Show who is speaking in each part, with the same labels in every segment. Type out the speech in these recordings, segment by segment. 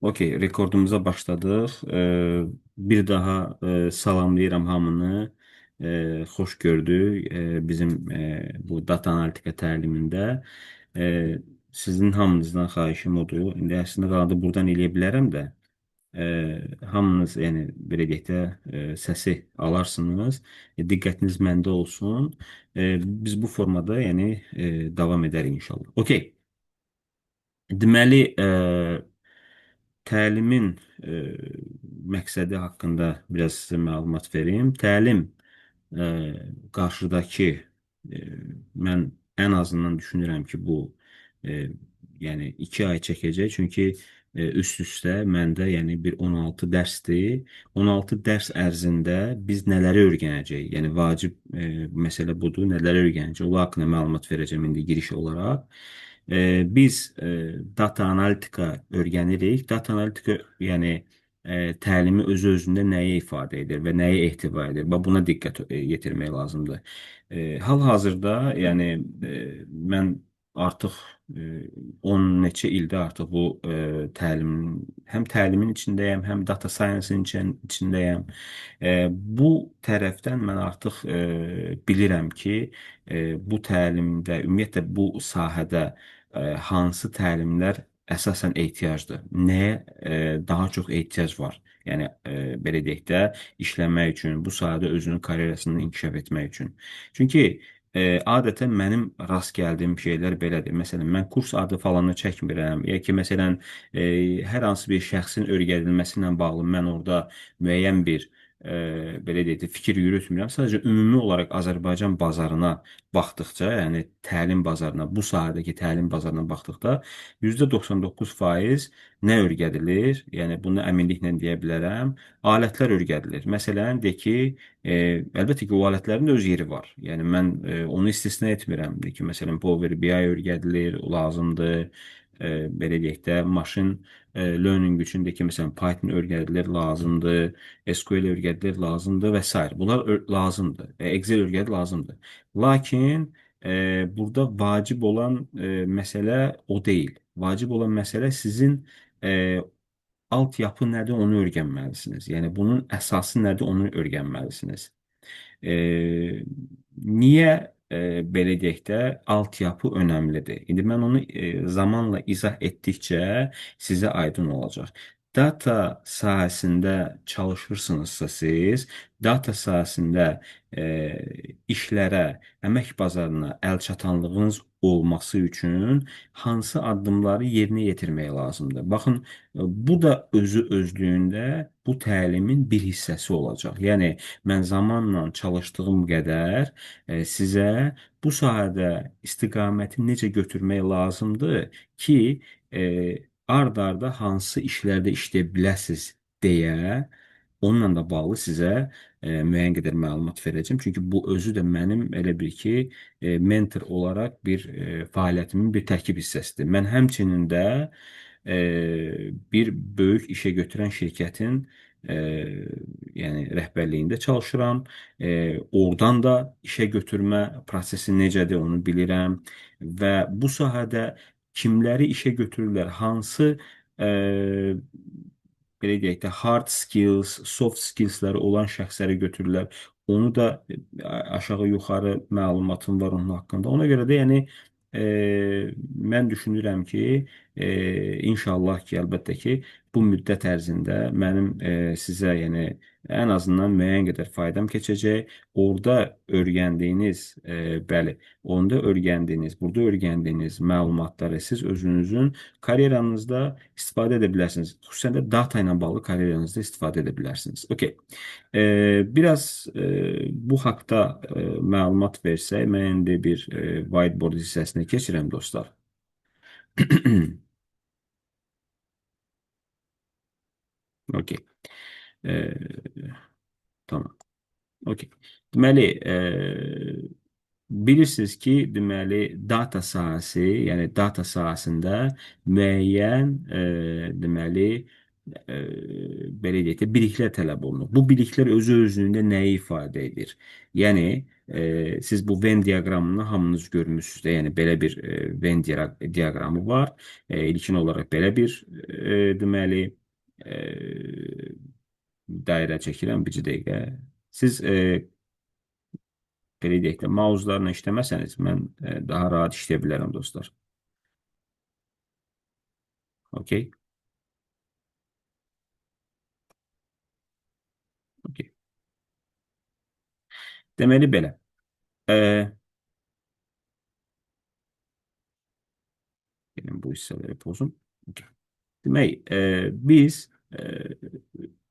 Speaker 1: Okey, rekordumuza başladıq. Bir daha salamlayıram hamını. Xoş gördük bizim bu data analitika təlimində. E, Sizin hamınızdan xahişim odur. İndi əslində qaldı buradan eləyə bilərəm də. Hamınız, yəni belə deyək də, səsi alarsınız. Diqqətiniz məndə olsun. Biz bu formada, yəni davam edərik inşallah. Okey. Deməli, təlimin məqsədi haqqında biraz sizə məlumat verim. Təlim e, qarşıdakı e, mən ən azından düşünürəm ki, bu e, yəni 2 ay çəkəcək. Çünki üst-üstə məndə yəni bir 16 dərsdir. 16 dərs ərzində biz nələri öyrənəcəyik? Yəni vacib məsələ budur. Nələri öyrənəcəyik? O haqqında məlumat verəcəm indi giriş olaraq. Biz data analitika öyrənirik. Data analitika yəni təlimi özü-özündə nəyi ifadə edir və nəyi ehtiva edir? Və buna diqqət yetirmək lazımdır. Hal-hazırda yəni mən artıq 10 neçə ildə artıq bu həm təlimin içindəyəm, həm data science-ın içindəyəm. Bu tərəfdən mən artıq bilirəm ki, bu təlimdə, ümumiyyətlə bu sahədə hansı təlimlər əsasən ehtiyacdır? Nəyə daha çox ehtiyac var? Yəni belə deyək də, işləmək üçün, bu sahədə özünün karyerasını inkişaf etmək üçün. Çünki adətən mənim rast gəldiyim şeylər belədir. Məsələn, mən kurs adı falanı çəkmirəm. Ya ki, məsələn, hər hansı bir şəxsin öyrədilməsi ilə bağlı mən orada müəyyən bir belə deyək də, fikir yürütmürəm. Sadəcə ümumi olaraq Azərbaycan bazarına baxdıqca, yəni təlim bazarına, bu sahədəki təlim bazarına baxdıqda %99% nə öyrədilir? Yəni bunu əminliklə deyə bilərəm. Alətlər öyrədilir. Məsələn, de ki, əlbəttə ki, o alətlərin də öz yeri var. Yəni mən onu istisna etmirəm. De ki, məsələn, Power BI öyrədilir, o lazımdır. Belə deyək də, maşın learning üçün də ki, məsələn, Python öyrədilir, lazımdır. SQL öyrədilir, lazımdır və s. Bunlar lazımdır. Excel öyrədilir, lazımdır. Lakin burada vacib olan məsələ o deyil. Vacib olan məsələ sizin e, altyapı nədir, onu öyrənməlisiniz. Yəni bunun əsası nədir, onu öyrənməlisiniz. E, Niyə belə deyək də, altyapı önəmlidir? İndi mən onu zamanla izah etdikcə sizə aydın olacaq. Data sahəsində çalışırsınızsa siz, data sahəsində işlərə, əmək bazarına əlçatanlığınız olması üçün hansı addımları yerinə yetirmək lazımdır? Baxın, bu da özü özlüyündə bu təlimin bir hissəsi olacaq. Yəni mən zamanla çalışdığım qədər sizə bu sahədə istiqaməti necə götürmək lazımdır ki, ard-arda hansı işlərdə işləyə biləsiniz deyə onunla da bağlı sizə müəyyən qədər məlumat verəcəm. Çünki bu özü də mənim elə bir ki, mentor olaraq bir fəaliyyətimin bir tərkib hissəsidir. Mən həmçinin də bir böyük işə götürən şirkətin e, yəni rəhbərliyində çalışıram. Oradan da işə götürmə prosesi necədir, onu bilirəm və bu sahədə kimləri işə götürürlər, hansı belə deyək də hard skills, soft skillsləri olan şəxsləri götürürlər. Onu da aşağı-yuxarı məlumatım var onun haqqında. Ona görə də yəni mən düşünürəm ki, inşallah ki, əlbəttə ki, bu müddət ərzində mənim sizə yəni ən azından müəyyən qədər faydam keçəcək. Orada öyrəndiyiniz, bəli, onda öyrəndiyiniz, burada öyrəndiyiniz məlumatları siz özünüzün karyeranızda istifadə edə bilərsiniz. Xüsusən də data ilə bağlı karyeranızda istifadə edə bilərsiniz. Okey. Biraz bu haqda məlumat versək, mən indi bir whiteboard hissəsinə keçirəm dostlar. Okey. Ee, tamam. Okey. Deməli, bilirsiniz ki, deməli, data sahəsi, yəni data sahəsində müəyyən, deməli, e, belə deyək də, biliklər tələb olunur. Bu biliklər özü özlüyündə nəyi ifadə edir? Yəni, siz bu Venn diaqramını hamınız görmüsünüz də. Yəni belə bir diaqramı var. İlkin olaraq belə bir deməli e, dairə çəkirəm bir dəqiqə. Siz belə deyək də mausularla işləməsəniz mən daha rahat işləyə bilərəm dostlar. Okey? Okey. Deməli belə. E, Benim bu hissələri pozum. Okey. Demək, biz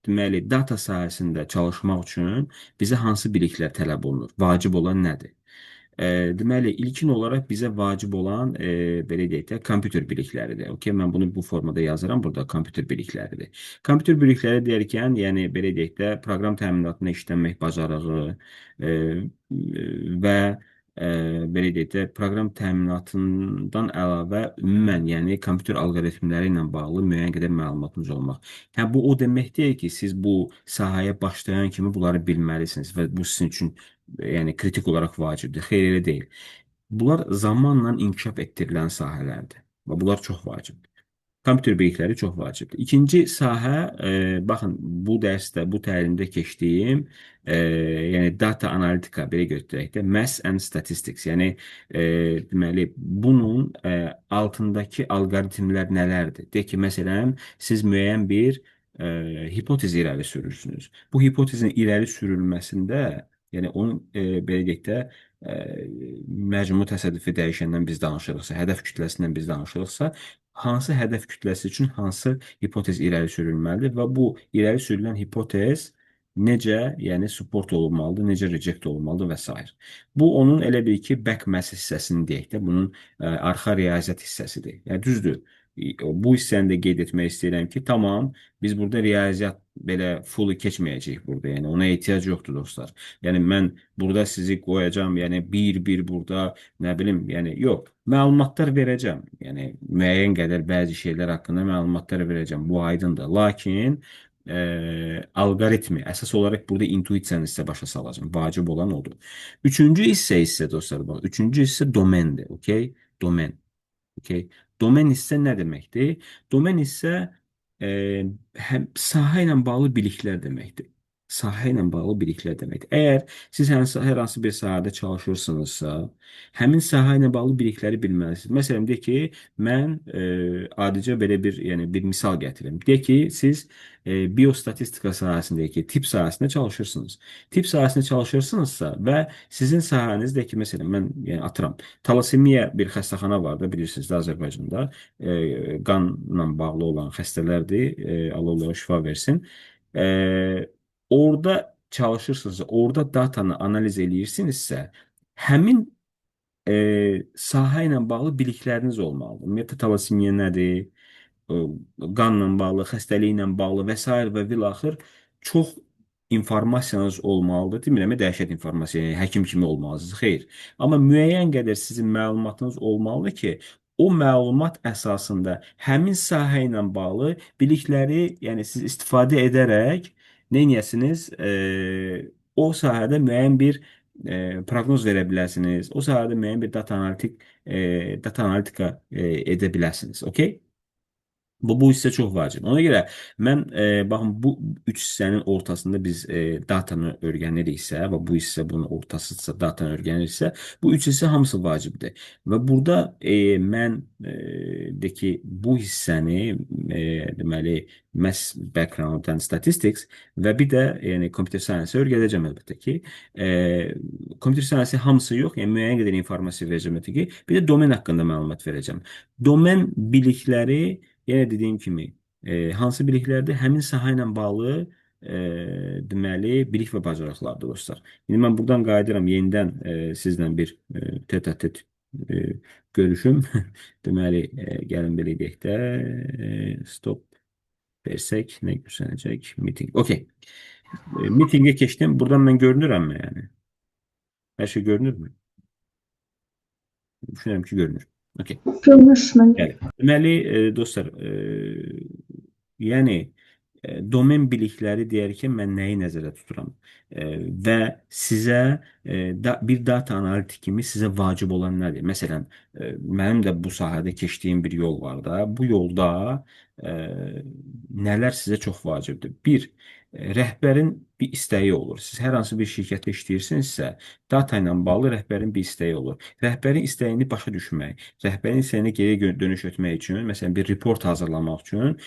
Speaker 1: deməli data sahəsində çalışmaq üçün bizə hansı biliklər tələb olunur? Vacib olan nədir? Deməli, ilkin olaraq bizə vacib olan belə deyək də kompüter bilikləridir. Okay, mən bunu bu formada yazıram. Burada kompüter bilikləridir. Kompüter bilikləri deyərkən, yəni belə deyək də proqram təminatında işləmək bacarığı və belə deyək də proqram təminatından əlavə ümumən, yəni kompüter alqoritmləri ilə bağlı müəyyən qədər məlumatınız olmaq. Hə, bu o demək deyil ki, siz bu sahəyə başlayan kimi bunları bilməlisiniz və bu sizin üçün yəni kritik olaraq vacibdir. Xeyr, elə deyil. Bunlar zamanla inkişaf etdirilən sahələrdir və bunlar çox vacibdir. Kompüter bilikləri çox vacibdir. İkinci sahə, baxın, bu dərsdə, bu təlimdə keçdiyim, yəni data analitika, belə götürək də, mass and statistics, yəni deməli, bunun altındakı alqoritmlər nələrdir? Deyək ki, məsələn, siz müəyyən bir hipotez irəli sürürsünüz. Bu hipotezin irəli sürülməsində, yəni onun belə deyək də, məcmu təsəddüfi dəyişəndən biz danışırıqsa, hədəf kütləsindən biz danışırıqsa, hansı hədəf kütləsi üçün hansı hipotez irəli sürülməlidir və bu irəli sürülən hipotez necə, yəni support olunmalıdır, necə reject olunmalıdır və s. Bu onun elə bil ki, back mass hissəsini deyək də, bunun arxa riyaziyyat hissəsidir. Yəni düzdür. Bu hissəni də qeyd etmək istəyirəm ki, tamam, biz burada riyaziyyat belə fully keçməyəcəyik burada. Yəni ona ehtiyac yoxdur dostlar. Yəni mən burada sizi qoyacağam, yəni bir burada, nə bilim, yəni yox, məlumatlar verəcəm. Yəni müəyyən qədər bəzi şeylər haqqında məlumatlar verəcəm. Bu aydındır. Lakin alqoritmi əsas olaraq burada intuisiyanı sizə başa salacağım. Vacib olan odur. Üçüncü hissə isə dostlar, bax, üçüncü hissə domendir, okey? Domen. Okay. Domen hissə nə deməkdir? Domen hissə e, həm sahə ilə bağlı biliklər deməkdir. Sahə ilə bağlı biliklər deməkdir. Əgər siz hər hansı bir sahədə çalışırsınızsa, həmin sahə ilə bağlı bilikləri bilməlisiniz. Məsələn, deyək ki, mən adicə belə bir, yəni bir misal gətirim. Deyək ki, siz biostatistika sahəsindəki tip sahəsində çalışırsınız. Tip sahəsində çalışırsınızsa və sizin sahənizdə ki, məsələn, mən yəni atıram, talasemiya bir xəstəxana var da, bilirsiniz də Azərbaycanda, qanla bağlı olan xəstələrdir. Allah onlara şifa versin. Orada çalışırsınızsa, orada datanı analiz eləyirsinizsə, həmin sahə ilə bağlı bilikləriniz olmalıdır. Ümumiyyətlə talasemiya nədir? e, Qanla bağlı, xəstəliklə bağlı və s. və vilaxır çox informasiyanız olmalıdır. Demirəm, dəhşət informasiya, yəni həkim kimi olmalısınız. Xeyr. Amma müəyyən qədər sizin məlumatınız olmalıdır ki, o məlumat əsasında həmin sahə ilə bağlı bilikləri, yəni siz istifadə edərək neyniyəsiniz? O sahədə müəyyən bir proqnoz verə bilərsiniz. O sahədə müəyyən bir data analitika edə bilərsiniz. Okay? Bu hissə çox vacib. Ona görə mən baxın bu üç hissənin ortasında biz datanı öyrəniriksə və bu hissə bunun ortasıdsa datanı öyrəniriksə, bu üç hissə hamısı vacibdir. Və burada mən de ki bu hissəni deməli mass background and statistics və bir də yəni computer science öyrədəcəm əlbəttə ki. Computer science hamısı yox, yəni müəyyən qədər informasiya verəcəm əlbəttə ki. Bir də domen haqqında məlumat verəcəm. Domen bilikləri yenə dediyim kimi, hansı biliklərdir? Həmin sahə ilə bağlı deməli bilik və bacarıqlardır dostlar. İndi mən buradan qayıdıram yenidən sizlə bir tete-a-tet görüşüm. Deməli, gəlin belə deyək də, stop versək nə göstərəcək? Meeting. Okey. Meetingə keçdim. Buradan mən görünürəmmi yəni? Hər şey görünürmü? Düşünürəm ki, görünür. Okey.
Speaker 2: Görünürsün.
Speaker 1: Yəni, deməli, dostlar, yəni domen bilikləri deyərkən mən nəyi nəzərdə tuturam? Və sizə bir data analitik kimi sizə vacib olan nədir? Məsələn, mənim də bu sahədə keçdiyim bir yol var da. Bu yolda e, nələr sizə çox vacibdir? Bir, rəhbərin bir istəyi olur. Siz hər hansı bir şirkətdə işləyirsinizsə, data ilə bağlı rəhbərin bir istəyi olur. Rəhbərin istəyini başa düşmək, rəhbərin istəyini geri dönüş etmək üçün, məsələn, bir report hazırlamaq üçün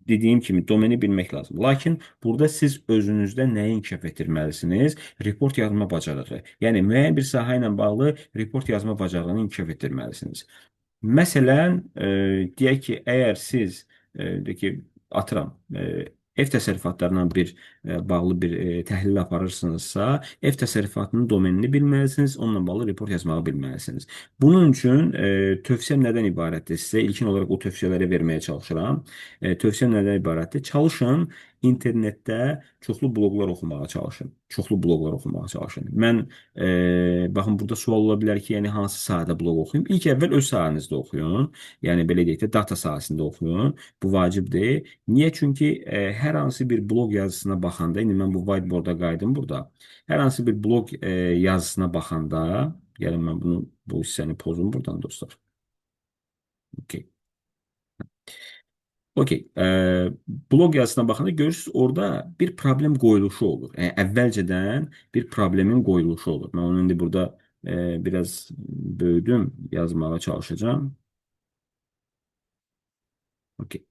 Speaker 1: dediyim kimi domeni bilmək lazım. Lakin burada siz özünüzdə nəyi inkişaf etdirməlisiniz? Report yazma bacarığı. Yəni müəyyən bir sahə ilə bağlı report yazma bacarığını inkişaf etdirməlisiniz. Məsələn, deyək ki, əgər siz deyək ki, atıram, ev təsərrüfatlarına bağlı bir təhlil aparırsınızsa, ev təsərrüfatının domenini bilməlisiniz, onunla bağlı report yazmağı bilməlisiniz. Bunun üçün tövsiyəm nədən ibarətdir? Sizə ilkin olaraq o tövsiyələri verməyə çalışıram. Tövsiyəm nədən ibarətdir? Çalışın internetdə çoxlu bloqlar oxumağa çalışın. Çoxlu bloqlar oxumağa çalışın. Mən baxın burada sual ola bilər ki, yəni hansı sahədə bloq oxuyum? İlk əvvəl öz sahənizdə oxuyun. Yəni belə deyək də data sahəsində oxuyun. Bu vacibdir. Niyə? Çünki hər hansı bir bloq yazısına baxanda, indi mən bu whiteboard'a qayıdım burada. Hər hansı bir bloq yazısına baxanda, gəlin mən bu hissəni pozum buradan dostlar. Okay. Okey. Blog yazısına baxanda görürsünüz orada bir problem qoyuluşu olur. Yəni əvvəlcədən bir problemin qoyuluşu olur. Mən onu indi burada biraz böyüdüm, yazmağa çalışacağım. Okey.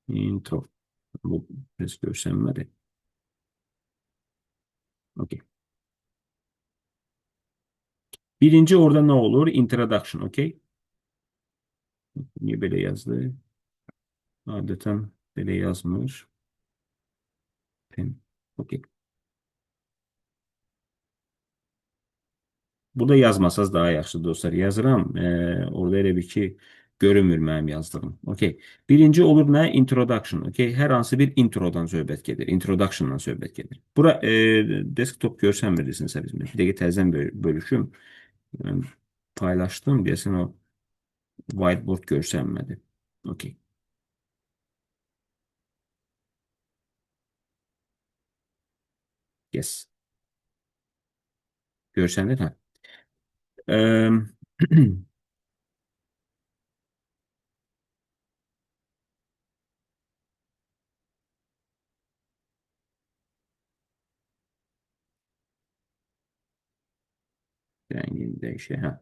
Speaker 1: Intro. Bu biraz görsənmədi. Okey. Birinci orada nə olur? Introduction. Okey. Niyə belə yazdı? Adətən belə yazmır. Okey. Burada yazmasanız daha yaxşı dostlar. Yazıram. Orada elə bir ki görünmür mənim yazdığım. Okey. Birinci olur nə? Introduction. Okey. Hər hansı bir introdan söhbət gedir. Introductiondan söhbət gedir. Bura desktop görsənmirdinizsə bizim. Bir dəqiqə təzədən bölüşüm. Mən paylaşdım. Deyəsən o whiteboard görsənmədi. Okey. Yes. Görsənir ha. Eee rəngini dəyişir. Hə.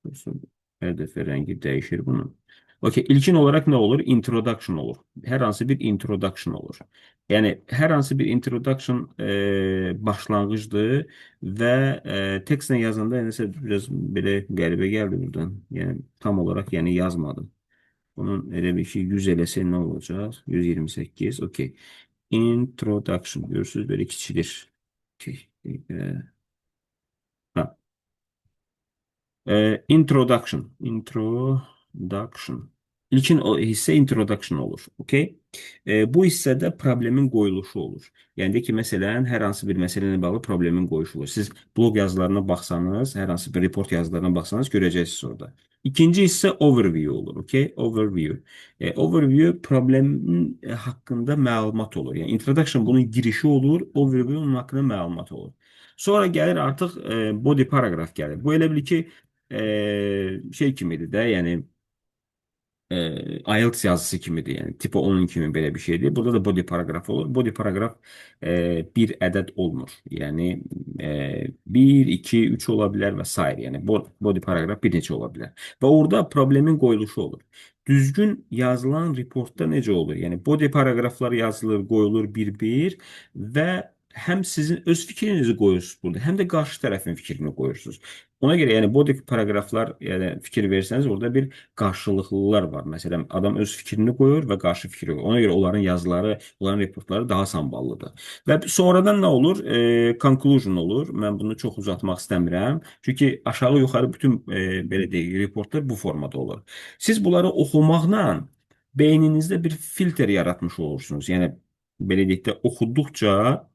Speaker 1: Olsun. Her dəfə rəngi dəyişir bunun. Okey, ilkin olaraq nə olur? Introduction olur. Hər hansı bir introduction olur. Yəni hər hansı bir introduction başlanğıcdır və tekstlə yazanda nəsə biraz belə qəribə gəldi buradan. Yəni tam olaraq yəni yazmadım. Bunun elə bir şey 100 eləsə nə olacaq? 128. Okey. Introduction görürsünüz belə kiçilir. Okey. Ha. Introduction. Introduction. İlkin o hissə introduction olur. Okay? Bu hissədə problemin qoyuluşu olur. Yəni de ki, məsələn, hər hansı bir məsələ ilə bağlı problemin qoyuluşu olur. Siz blog yazılarına baxsanız, hər hansı bir report yazılarına baxsanız görəcəksiniz orada. İkinci hissə overview olur. Okay? Overview. Overview problemin haqqında məlumat olur. Yəni introduction bunun girişi olur, overview onun haqqında məlumat olur. Sonra gəlir artıq body paragraf gəlir. Bu elə bil ki, şey kimidir də, yəni IELTS yazısı kimidir. Yəni tipi onun kimi belə bir şeydir. Burada da body paragraf olur. Body paragraf bir ədəd olmur. Yəni 1, 2, 3 ola bilər və s. Yəni body paragraf bir neçə ola bilər. Və orada problemin qoyuluşu olur. Düzgün yazılan reportda necə olur? Yəni body paragraflar yazılır, qoyulur bir-bir və həm sizin öz fikrinizi qoyursunuz burada, həm də qarşı tərəfin fikrini qoyursunuz. Ona görə yəni body paragraflar, yəni fikir versəniz orada bir qarşılıqlılar var. Məsələn, adam öz fikrini qoyur və qarşı fikri qoyur. Ona görə onların yazıları, onların reportları daha samballıdır. Və sonradan nə olur? Conclusion olur. Mən bunu çox uzatmaq istəmirəm. Çünki aşağı-yuxarı bütün belə deyək, reportlar bu formada olur. Siz bunları oxumaqla beyninizdə bir filtr yaratmış olursunuz. Yəni belə deyək də oxuduqca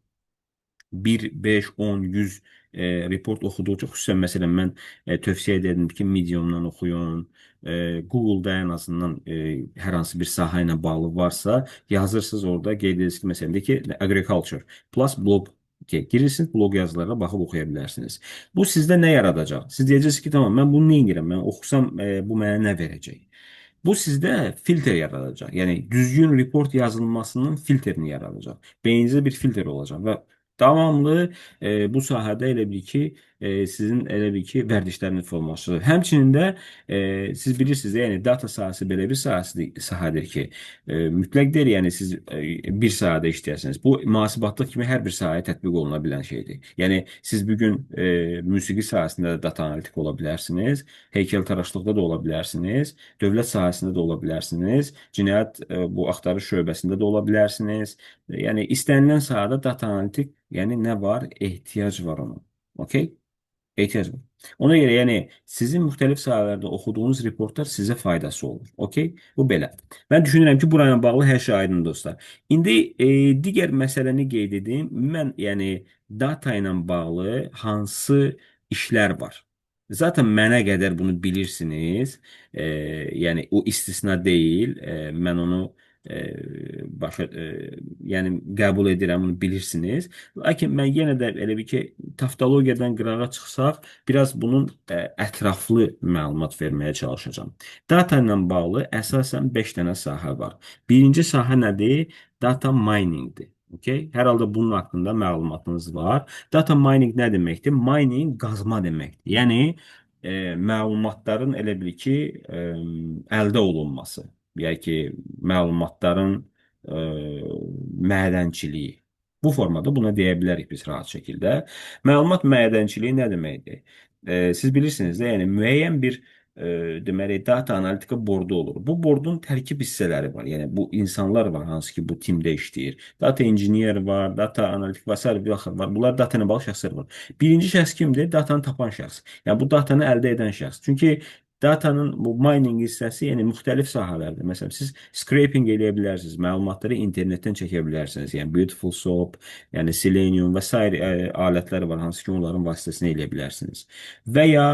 Speaker 1: 1, 5, 10, 100 report oxuduqca, xüsusən məsələn mən tövsiyə edirdim ki, Medium-dan oxuyun. Google-da ən azından hər hansı bir sahə ilə bağlı varsa, yazırsınız orada, qeyd edirsiniz ki, məsələn, deyir ki, agriculture plus blog girirsiniz, blog yazılarına baxıb oxuya bilərsiniz. Bu sizdə nə yaradacaq? Siz deyəcəksiniz ki, tamam, mən bunu nə edirəm? Mən oxusam bu mənə nə verəcək? Bu sizdə filtr yaradacaq. Yəni düzgün report yazılmasının filtrini yaradacaq. Beyninizdə bir filtr olacaq və davamlı bu sahədə elə bil ki, sizin elə bil ki, vərdişləriniz formalaşır. Həmçinin də siz bilirsiniz, yəni data sahəsi belə bir sahədir ki, mütləq deyil, yəni siz bir sahədə işləyərsiniz. Bu mühasibatlıq kimi hər bir sahəyə tətbiq oluna bilən şeydir. Yəni siz bu gün musiqi sahəsində də data analitik ola bilərsiniz, heykəltaraşlıqda da ola bilərsiniz, dövlət sahəsində də ola bilərsiniz, cinayət bu axtarış şöbəsində də ola bilərsiniz. Yəni istənilən sahədə data analitik, yəni nə var? Ehtiyac var ona. Okay? Ehtiyac var. Ona görə yəni sizin müxtəlif sahələrdə oxuduğunuz reportlar sizə faydası olur. Okay? Bu belə. Mən düşünürəm ki, burayla bağlı hər şey aydın dostlar. İndi digər məsələni qeyd edim. Mən yəni data ilə bağlı hansı işlər var? Zaten mənə qədər bunu bilirsiniz. Yəni o istisna deyil. Mən onu yəni qəbul edirəm, bunu bilirsiniz. Lakin mən yenə də elə bir ki, taftologiyadan qırağa çıxsaq, biraz bunun ətraflı məlumat verməyə çalışacağam. Data ilə bağlı əsasən 5 dənə sahə var. Birinci sahə nədir? Data miningdir. Okay? Hər halda bunun haqqında məlumatınız var. Data mining nə deməkdir? Mining qazma deməkdir. Yəni məlumatların elə bil ki, əldə olunması. Yəni ki, məlumatların mədənçiliyi. Bu formada buna deyə bilərik biz rahat şəkildə. Məlumat mədənçiliyi nə deməkdir? Siz bilirsiniz də, yəni müəyyən bir deməli data analitika bordu olur. Bu bordun tərkib hissələri var. Yəni bu insanlar var hansı ki bu timdə işləyir. Data engineer var, data analitik və s. bir axır var. Bunlar data ilə bağlı şəxslər var. Birinci şəxs kimdir? Datanı tapan şəxs. Yəni bu datanı əldə edən şəxs. Çünki datanın bu mining hissəsi, yəni müxtəlif sahələrdir. Məsələn, siz scraping eləyə bilərsiniz, məlumatları internetdən çəkə bilərsiniz. Yəni Beautiful Soap, yəni Selenium və s. alətlər var, hansı ki onların vasitəsilə eləyə bilərsiniz. Və ya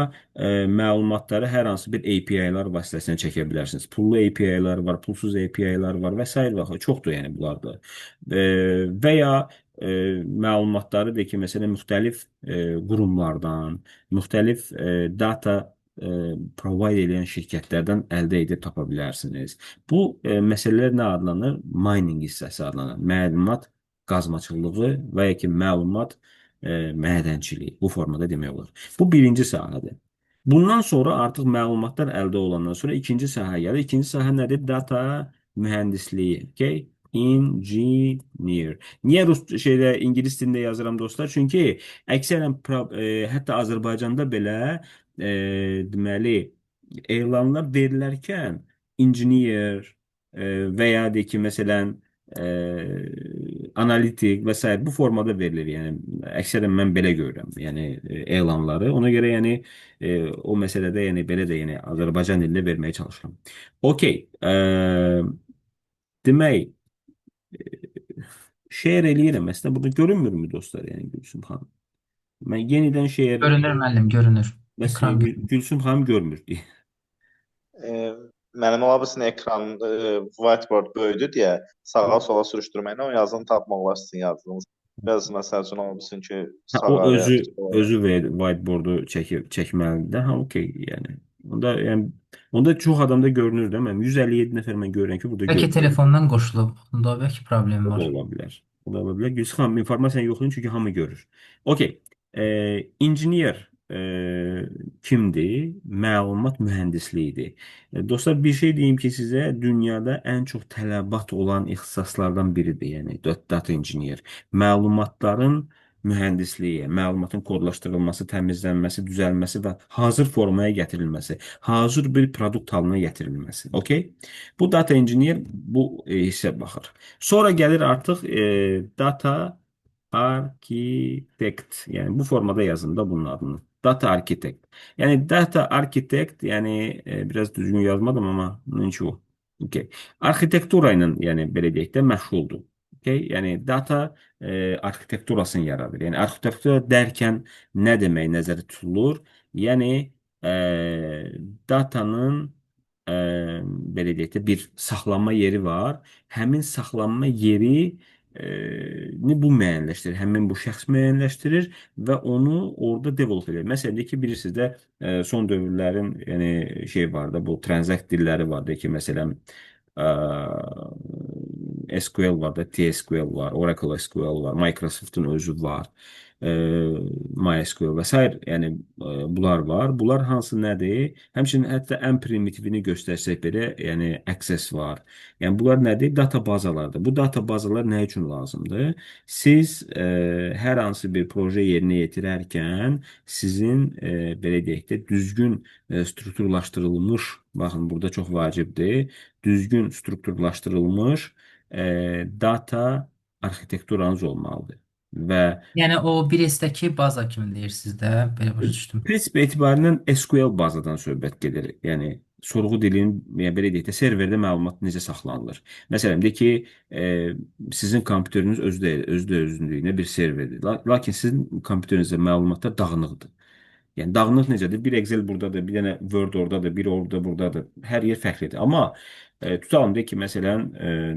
Speaker 1: məlumatları hər hansı bir API-lər vasitəsilə çəkə bilərsiniz. Pullu API-lər var, pulsuz API-lər var və s. var. Çoxdur yəni bunlarda. Və ya məlumatları deyək ki, məsələn, müxtəlif qurumlardan, müxtəlif data provide edən şirkətlərdən əldə edib tapa bilərsiniz. Bu məsələlər nə adlanır? Mining hissəsi adlanır. Məlumat qazmaçılığı və ya ki, məlumat mədənçiliyi. Bu formada demək olar. Bu birinci sahədir. Bundan sonra artıq məlumatlar əldə olandan sonra ikinci sahə gəlir. İkinci sahə nədir? Data mühəndisliyi. Okay? Engineer. Niyə rus şeydə ingilis dilində yazıram dostlar? Çünki əksərən hətta Azərbaycanda belə deməli elanlar verilərkən engineer və ya deyək ki, məsələn analitik və s. bu formada verilir. Yəni əksərən mən belə görürəm. Yəni elanları. Ona görə yəni o məsələdə yəni belə də yəni Azərbaycan dilində verməyə çalışıram. Okay. Demək şeir eləyirəm. Əslində burada görünmürmü dostlar? Yəni Gülsüm xanım. Mən yenidən şeir
Speaker 2: Görünür müəllim, görünür.
Speaker 1: məsələn
Speaker 2: Ekran görünür.
Speaker 1: Gülsüm xanım görmür.
Speaker 3: E, Mənim ola bilsin ekran whiteboard böyüdü deyə sağa sola sürüşdürməklə o yazını tapmaq olar sizin yazdığınız. Biraz məsəl üçün ola bilsin ki,
Speaker 1: Ha, o
Speaker 3: sağa və ya sola.
Speaker 1: özü whiteboard'u çəkməlidir. Ha, okey yəni. Onda çox adamda görünür də. Mən 157 nəfər mən görürəm ki, burada
Speaker 2: Bəlkə
Speaker 1: görünür.
Speaker 2: telefondan qoşulub. Bunda bəlkə problem
Speaker 1: O da
Speaker 2: var.
Speaker 1: ola bilər. O da ola bilər. Gülsün xanım informasiyanı yoxlayın çünki hamı görür. Okey. İnjiniyer kimdir? Məlumat mühəndisliyidir. Dostlar bir şey deyim ki sizə dünyada ən çox tələbat olan ixtisaslardan biridir. Yəni data engineer. Məlumatların mühəndisliyi, məlumatın kodlaşdırılması, təmizlənməsi, düzəlməsi və hazır formaya gətirilməsi, hazır bir produkt halına gətirilməsi. Okey? Bu data engineer bu hissə baxır. Sonra gəlir artıq data architect. Yəni bu formada yazın da bunun adını. Data architect. Yəni data architect, yəni biraz düzgün yazmadım amma neyse o. Okay. Arxitektura ilə yəni belə deyək də məşğuldur. Okay? Yəni data arxitekturasını yaradır. Yəni arxitektura dərkən nə demək nəzərdə tutulur? Yəni e, datanın e, belə deyək də bir saxlanma yeri var. Həmin saxlanma yeri ni bu müəyyənləşdirir. Həmin bu şəxs müəyyənləşdirir və onu orada develop edir. Məsələn, deyək ki, bilirsiniz də son dövrlərin yəni şey var da bu transact dilləri var da ki, məsələn SQL var da, TSQL var, Oracle SQL var, Microsoft'un özü var, e, MySQL və s. Yəni bunlar var. Bunlar hansı nədir? Həmçinin hətta ən primitivini göstərsək belə, yəni Access var. Yəni bunlar nədir? Data bazalardır. Bu data bazalar nə üçün lazımdır? Siz hər hansı bir proje yerinə yetirərkən sizin belə deyək də düzgün strukturlaşdırılmış, baxın burada çox vacibdir, düzgün strukturlaşdırılmış data arxitekturanız olmalıdır. Və
Speaker 2: Yəni o bir S-dəki baza kimi deyirsiniz də, belə başa düşdüm.
Speaker 1: prinsip etibarilə SQL bazadan söhbət gedir. Yəni sorğu dilinin, yəni belə deyək də, serverdə məlumat necə saxlanılır. Məsələn, deyək ki, sizin kompüteriniz özlüyünə bir serverdir. Lakin sizin kompüterinizdə məlumatlar dağınıqdır. Yəni dağınıq necədir? Bir Excel buradadır, bir dənə Word oradadır, bir orada, buradadır. Hər yer fərqlidir. Amma tutalım deyək ki, məsələn,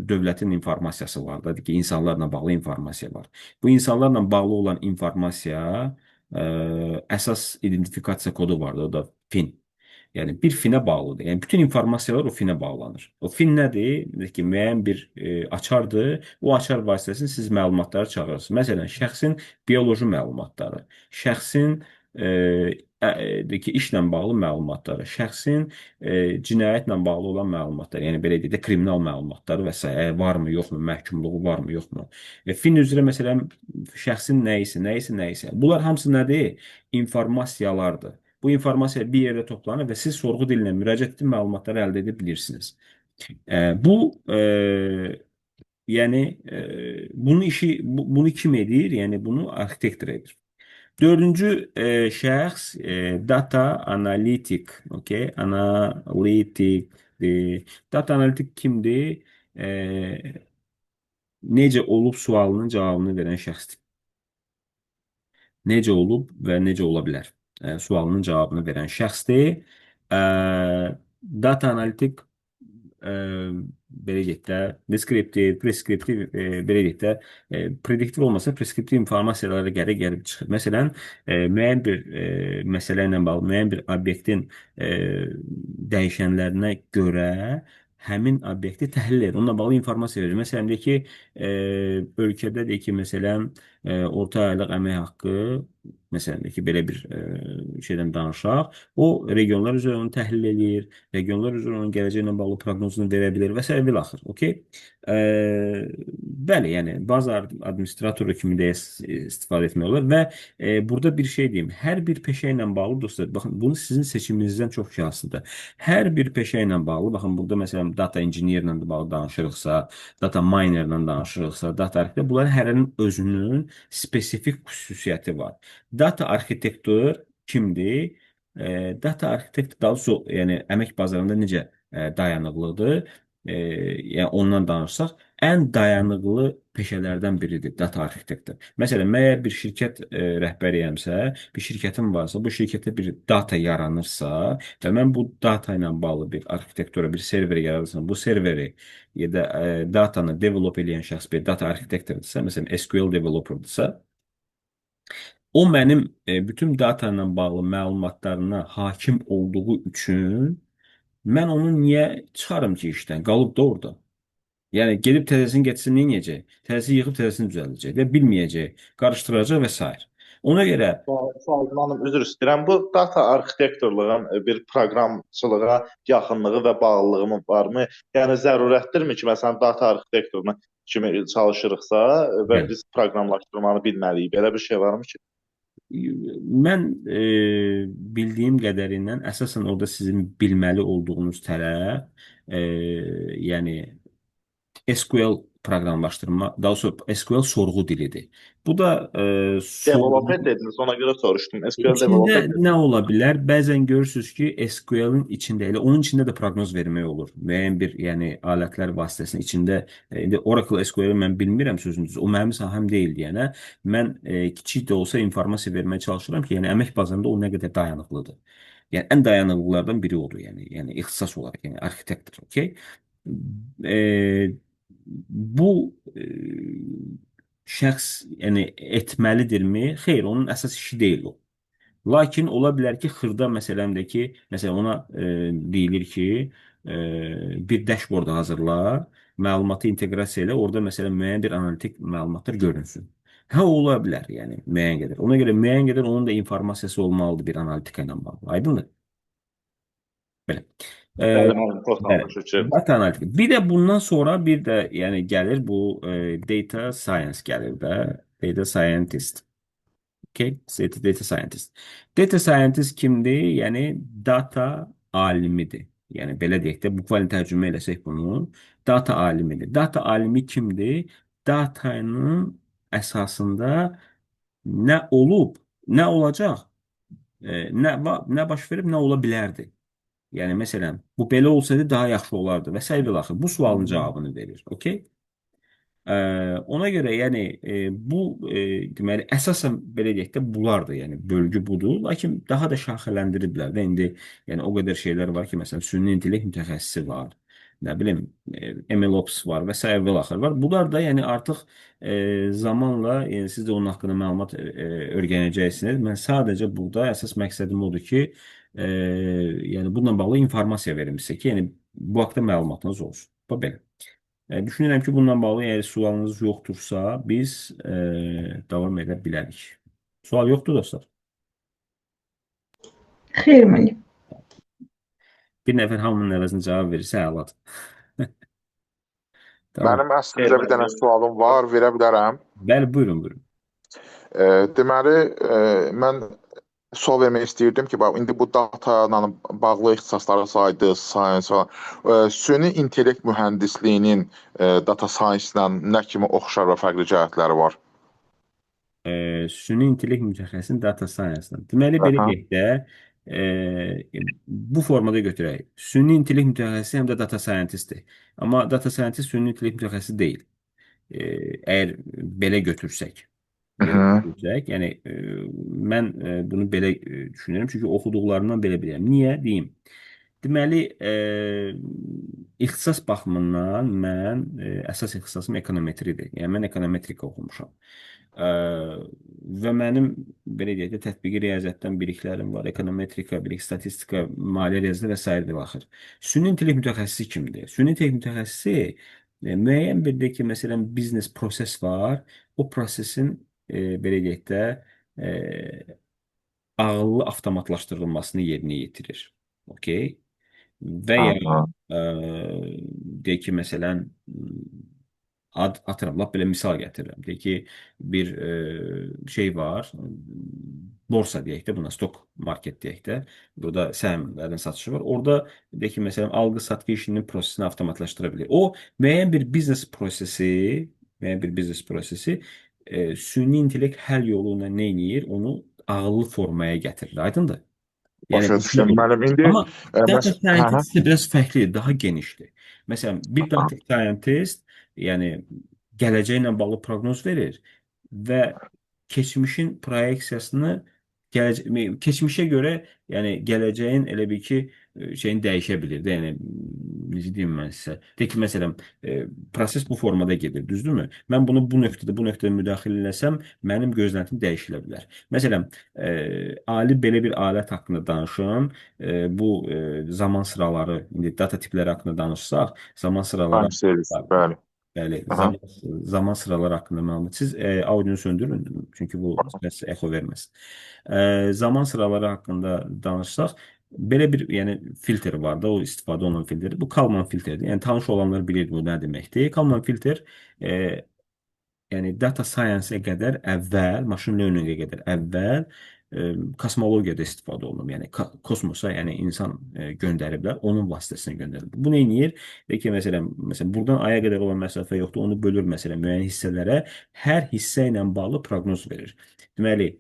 Speaker 1: dövlətin informasiyası var da, deyək ki, insanlarla bağlı informasiya var. Bu insanlarla bağlı olan informasiya əsas identifikasiya kodu var da, o da FIN. Yəni bir finə bağlıdır. Yəni bütün informasiyalar o finə bağlanır. O fin nədir? Deyək ki, müəyyən bir açardır. O açar vasitəsilə siz məlumatları çağırırsınız. Məsələn, şəxsin bioloji məlumatları, şəxsin deyək ki, işlə bağlı məlumatları, şəxsin cinayətlə bağlı olan məlumatlar, yəni belə deyək də kriminal məlumatları və s. Varmı, yoxmu, məhkumluğu varmı, yoxmu? Fin üzrə məsələn şəxsin nəyisə. Bunlar hamısı nədir? İnformasiyalardır. Bu informasiya bir yerdə toplanır və siz sorğu dilinə müraciət edib məlumatları əldə edə bilirsiniz. Bu yəni bunu kim edir? Yəni bunu arxitektor edir. Dördüncü şəxs data analitik, okay? Analitik. Data analitik kimdir? Necə olub sualının cavabını verən şəxsdir. Necə olub və necə ola bilər? Sualının cavabını verən şəxsdir. E, Data analitik belə deyək də, deskriptiv, preskriptiv, belə deyək də, prediktiv olmasa preskriptiv informasiyalara gəlib çıxır. Məsələn, müəyyən bir məsələ ilə bağlı, müəyyən bir obyektin dəyişənlərinə görə həmin obyekti təhlil edir. Onunla bağlı informasiya verir. Məsələn, deyək ki, ölkədə deyək ki, məsələn, orta aylıq əmək haqqı, məsələn, deyək ki, belə bir şeydən danışaq, o regionlar üzrə onu təhlil edir, regionlar üzrə onun gələcəklə bağlı proqnozunu verə bilər və s. Bilaxır. Okay? Bəli, yəni baza administratoru kimi də istifadə etmək olar və burada bir şey deyim. Hər bir peşə ilə bağlı dostlar, baxın, bunu sizin seçiminizdən çox şey asılıdır. Hər bir peşə ilə bağlı, baxın, burada məsələn data engineer-lə də bağlı danışırıqsa, data miner-lə danışırıqsa, data arxitektur, bunların hərinin özünün spesifik xüsusiyyəti var. Data arxitektor kimdir? Data arxitektor daha doğrusu yəni əmək bazarında necə dayanıqlıdır? Yəni ondan danışsaq, ən dayanıqlı peşələrdən biridir data arxitektor. Məsələn, məgər bir şirkət rəhbəriyəmsə, bir şirkətim varsa, bu şirkətdə bir data yaranırsa və mən bu data ilə bağlı bir arxitektura, bir server yaradırsam, bu serveri ya da datanı develop edən şəxs bir data arxitektordursa, məsələn, SQL developerdursa, o mənim bütün data ilə bağlı məlumatlarına hakim olduğu üçün mən onu niyə çıxarım ki işdən? Qalıb da orada. Yəni gedib təzəsini gətirsin, neyniyəcək? Təzəsini yığıb təzəsini düzəldəcək və bilməyəcək, qarışdıracaq və s. Ona görə
Speaker 3: Sualım hanım, üzr istəyirəm. Bu data arxitektorluğun bir proqramçılığa yaxınlığı və bağlılığı mı varmı? Yəni zərurətdirmi ki, məsələn, data arxitektoruna kimi çalışırıqsa və
Speaker 1: bəli.
Speaker 3: biz proqramlaşdırmanı bilməliyik. Belə bir şey varmı ki?
Speaker 1: Mən bildiyim qədərindən əsasən orada sizin bilməli olduğunuz tərəf yəni SQL proqramlaşdırma, daha doğrusu SQL sorğu dilidir. Bu da
Speaker 3: Developer
Speaker 1: sualın
Speaker 3: dediniz, ona görə soruşdum. SQL
Speaker 1: İçində
Speaker 3: developer
Speaker 1: nə
Speaker 3: dediniz.
Speaker 1: ola bilər? Bəzən görürsüz ki, SQL-in içində elə onun içində də proqnoz vermək olur. Müəyyən bir, yəni alətlər vasitəsilə içində indi Oracle SQL-i mən bilmirəm sözünüzü. O mənim sahəm deyil deyənə mən kiçik də olsa informasiya verməyə çalışıram ki, yəni əmək bazarında o nə qədər dayanıqlıdır. Yəni ən dayanıqlılardan biri odur, yəni ixtisas olaraq, yəni arxitektor, okey? E, bu şəxs yəni etməlidirmi? Xeyr, onun əsas işi deyil o. Lakin ola bilər ki, xırda məsələmdəki, məsələn ona deyilir ki, bir dashboard hazırla, məlumatı inteqrasiya elə, orada məsələn müəyyən bir analitik məlumatlar görünsün. Hə, ola bilər, yəni müəyyən qədər. Ona görə müəyyən qədər onun da informasiyası olmalıdır bir analitika ilə bağlı. Aydındır? Belə. E,
Speaker 3: Bəli, müəllim, total
Speaker 1: bəli.
Speaker 3: başa düşürəm.
Speaker 1: Data analitika. Bir də bundan sonra bir də yəni gəlir bu data science gəlir də, data scientist. Okay, data scientist. Data scientist kimdir? Yəni data alimidir. Yəni belə deyək də, bukvalın tərcümə eləsək bunu, data alimidir. Data alimi kimdir? Datanın əsasında nə olub, nə olacaq, nə baş verib, nə ola bilərdi. Yəni məsələn, bu belə olsaydı daha yaxşı olardı və s. və axır. Bu sualın cavabını verir. Okay? Ona görə yəni bu deməli əsasən belə deyək də bunlardır. Yəni bölgü budur. Lakin daha da şaxələndiriblər də indi yəni o qədər şeylər var ki, məsələn süni intellekt mütəxəssisi var. Nə bilim MLOps var və s. və axır var. Bunlar da yəni artıq zamanla yəni siz də onun haqqında məlumat öyrənəcəksiniz. Mən sadəcə burada əsas məqsədim odur ki, yəni bununla bağlı informasiya verim sizə ki, yəni bu haqqda məlumatınız olsun. Bu belə. Düşünürəm ki, bununla bağlı əgər sualınız yoxdursa, biz davam edə bilərik. Sual yoxdur dostlar.
Speaker 4: Xeyr, müəllim.
Speaker 1: Bir nəfər hamının əvəzini cavab verirsə, əladır. Tamam.
Speaker 5: Mənim əslində bir dənə sualım var, verə bilərəm.
Speaker 1: Bəli, buyurun, buyurun.
Speaker 5: Deməli, mən sual vermək istəyirdim ki, bax, indi bu data ilə bağlı ixtisasları saydınız, science falan. Süni intellekt mühəndisliyinin data science ilə nə kimi oxşar və fərqli cəhətləri var?
Speaker 1: Süni intellekt mütəxəssisinin data science-dən. Deməli, belə
Speaker 5: Aha.
Speaker 1: deyək də, bu formada götürək. Süni intellekt mütəxəssisi həm də data scientistdir. Amma data scientist süni intellekt mütəxəssisi deyil. Əgər belə götürsək.
Speaker 5: Hı
Speaker 1: Belə
Speaker 5: -hı.
Speaker 1: götürsək, yəni mən bunu belə düşünürəm, çünki oxuduqlarımdan belə bilirəm. Niyə? Deyim. Deməli, ixtisas baxımından mən əsas ixtisasım ekonometridir. Yəni mən ekonometrika oxumuşam. Və mənim belə deyək də tətbiqi riyaziyyatdan biliklərim var. Ekonometrika, bilik, statistika, maliyyə riyaziyyatı və s. və axır. Süni intellekt mütəxəssisi kimdir? Süni intellekt mütəxəssisi müəyyən bir də ki, məsələn, biznes proses var. O prosesin belə deyək də ağıllı avtomatlaşdırılmasını yerinə yetirir. Okay? Və ya
Speaker 5: Aha.
Speaker 1: deyək ki, məsələn, atıram, lap belə misal gətirirəm. Deyək ki, bir şey var, borsa deyək də, buna stok market deyək də, burada səhmlərin satışı var. Orada deyək ki, məsələn, alqı-satqı işinin prosesini avtomatlaşdıra bilir. O müəyyən bir biznes prosesi süni intellekt həll yolu ilə nə edir? Onu ağıllı formaya gətirir. Aydındır? Yəni
Speaker 5: Başa düşdüm. Müəllim, indi
Speaker 1: amma data
Speaker 5: hə, hə.
Speaker 1: scientist isə biraz fərqlidir, daha genişdir. Məsələn, bir data scientist, yəni gələcəklə bağlı proqnoz verir və keçmişin proyeksiyasını keçmişə görə, yəni gələcəyin elə bir ki, şeyini dəyişə bilir də, yəni necə deyim mən sizə? Deyək ki, məsələn, proses bu formada gedir, düzdürmü? Mən bunu bu nöqtədə müdaxilə eləsəm, mənim gözləntim dəyişilə bilər. Məsələn, ali belə bir alət haqqında danışım. Bu zaman sıraları, indi data tipləri haqqında danışsaq, zaman sıraları
Speaker 5: Time series, bəli.
Speaker 1: bəli,
Speaker 5: Aha.
Speaker 1: zaman sıraları haqqında məlumat. Siz audionu söndürün, çünki bu səs echo verməsin. Zaman sıraları haqqında danışsaq, belə bir yəni filtr var da, o istifadə olunan filtr. Bu Kalman filtridir. Yəni tanış olanlar bilir bu nə deməkdir. Kalman filtr yəni data science-ə qədər əvvəl, machine learning-ə qədər əvvəl kosmologiyada istifadə olunur. Yəni kosmosa, yəni insan göndəriblər, onun vasitəsilə göndəriblər. Bu nə edir? Deyir ki, məsələn, buradan aya qədər olan məsafə yoxdur, onu bölür məsələn müəyyən hissələrə, hər hissə ilə bağlı proqnoz verir. Deməli,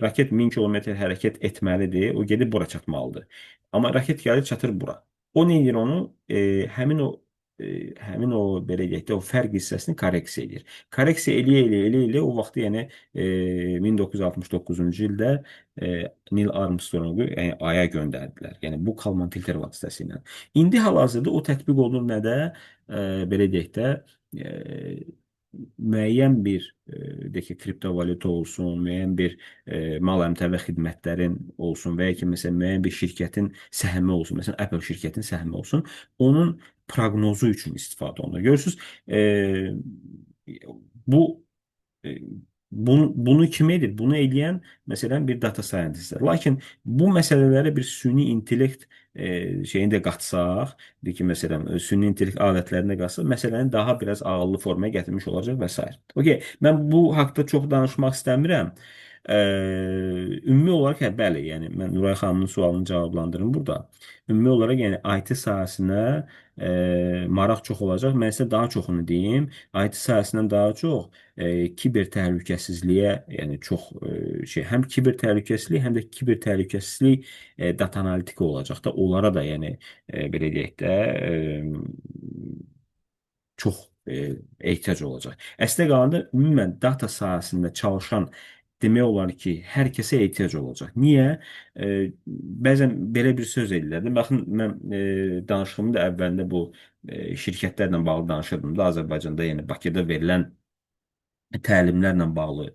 Speaker 1: raket 1000 kilometr hərəkət etməlidir, o gedib bura çatmalıdır. Amma raket gəlir çatır bura. O nə edir onu? Həmin o belə deyək də o fərq hissəsini korreksiya edir. Korreksiya eləyə o vaxtı yəni 1969-cu ildə Neil Armstrongu yəni aya göndərdilər. Yəni bu Kalman filtr vasitəsilə. İndi hal-hazırda o tətbiq olunur nədə? Belə deyək də müəyyən bir deyək ki, kriptovalyuta olsun, müəyyən bir mal əmtəə və xidmətlərin olsun və ya ki, məsələn, müəyyən bir şirkətin səhmi olsun, məsələn, Apple şirkətin səhmi olsun, onun proqnozu üçün istifadə olunur. Görürsünüz, bu e, bunu kim edir? Bunu eləyən məsələn bir data scientistlər. Lakin bu məsələlərə bir süni intellekt şeyini də qatsaq, deyir ki, məsələn, süni intellekt alətlərini də qatsaq, məsələni daha biraz ağıllı formaya gətirmiş olacaq və s. Okey, mən bu haqda çox danışmaq istəmirəm. Ümumi olaraq, bəli, yəni mən Nuray xanımın sualını cavablandırım burada. Ümumi olaraq, yəni IT sahəsinə maraq çox olacaq. Mən sizə daha çoxunu deyim. IT sahəsindən daha çox kiber təhlükəsizliyə, yəni çox həm kiber təhlükəsizlik, həm də kiber təhlükəsizlik data analitika olacaq da. Onlara da yəni belə deyək də çox ehtiyac olacaq. Əslində qalanda ümumən data sahəsində çalışan demək olar ki, hər kəsə ehtiyac olacaq. Niyə? Bəzən belə bir söz edirlər. Baxın, mən danışığımın da əvvəlində bu şirkətlərlə bağlı danışırdım da, Azərbaycanda, yəni Bakıda verilən təlimlərlə bağlı,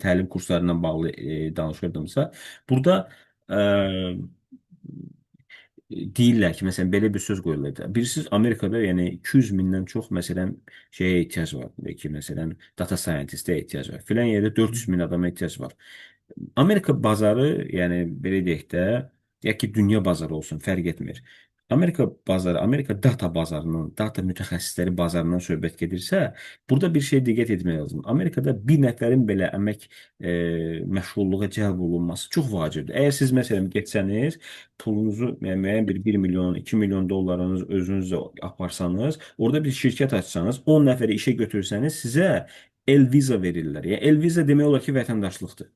Speaker 1: təlim kurslarından bağlı danışırdımsa, burada deyirlər ki, məsələn, belə bir söz qoyulur. Bilirsiniz, Amerikada yəni 200 mindən çox, məsələn, şeyə ehtiyac var. Ki, məsələn, data scientistə ehtiyac var. Filan yerdə 400 min adama ehtiyac var. Amerika bazarı, yəni belə deyək də, ya ki, dünya bazarı olsun, fərq etmir. Amerika bazarı, Amerika data bazarının, data mütəxəssisləri bazarından söhbət gedirsə, burada bir şey diqqət etmək lazım. Amerikada bir nəfərin belə əmək məşğulluğa cəlb olunması çox vacibdir. Əgər siz məsələn getsəniz, pulunuzu müəyyən bir 1 milyon, 2 milyon dollarınız özünüzlə aparsanız, orada bir şirkət açsanız, 10 nəfəri işə götürsəniz, sizə Elviza verirlər. Yəni Elviza demək olar ki, vətəndaşlıqdır.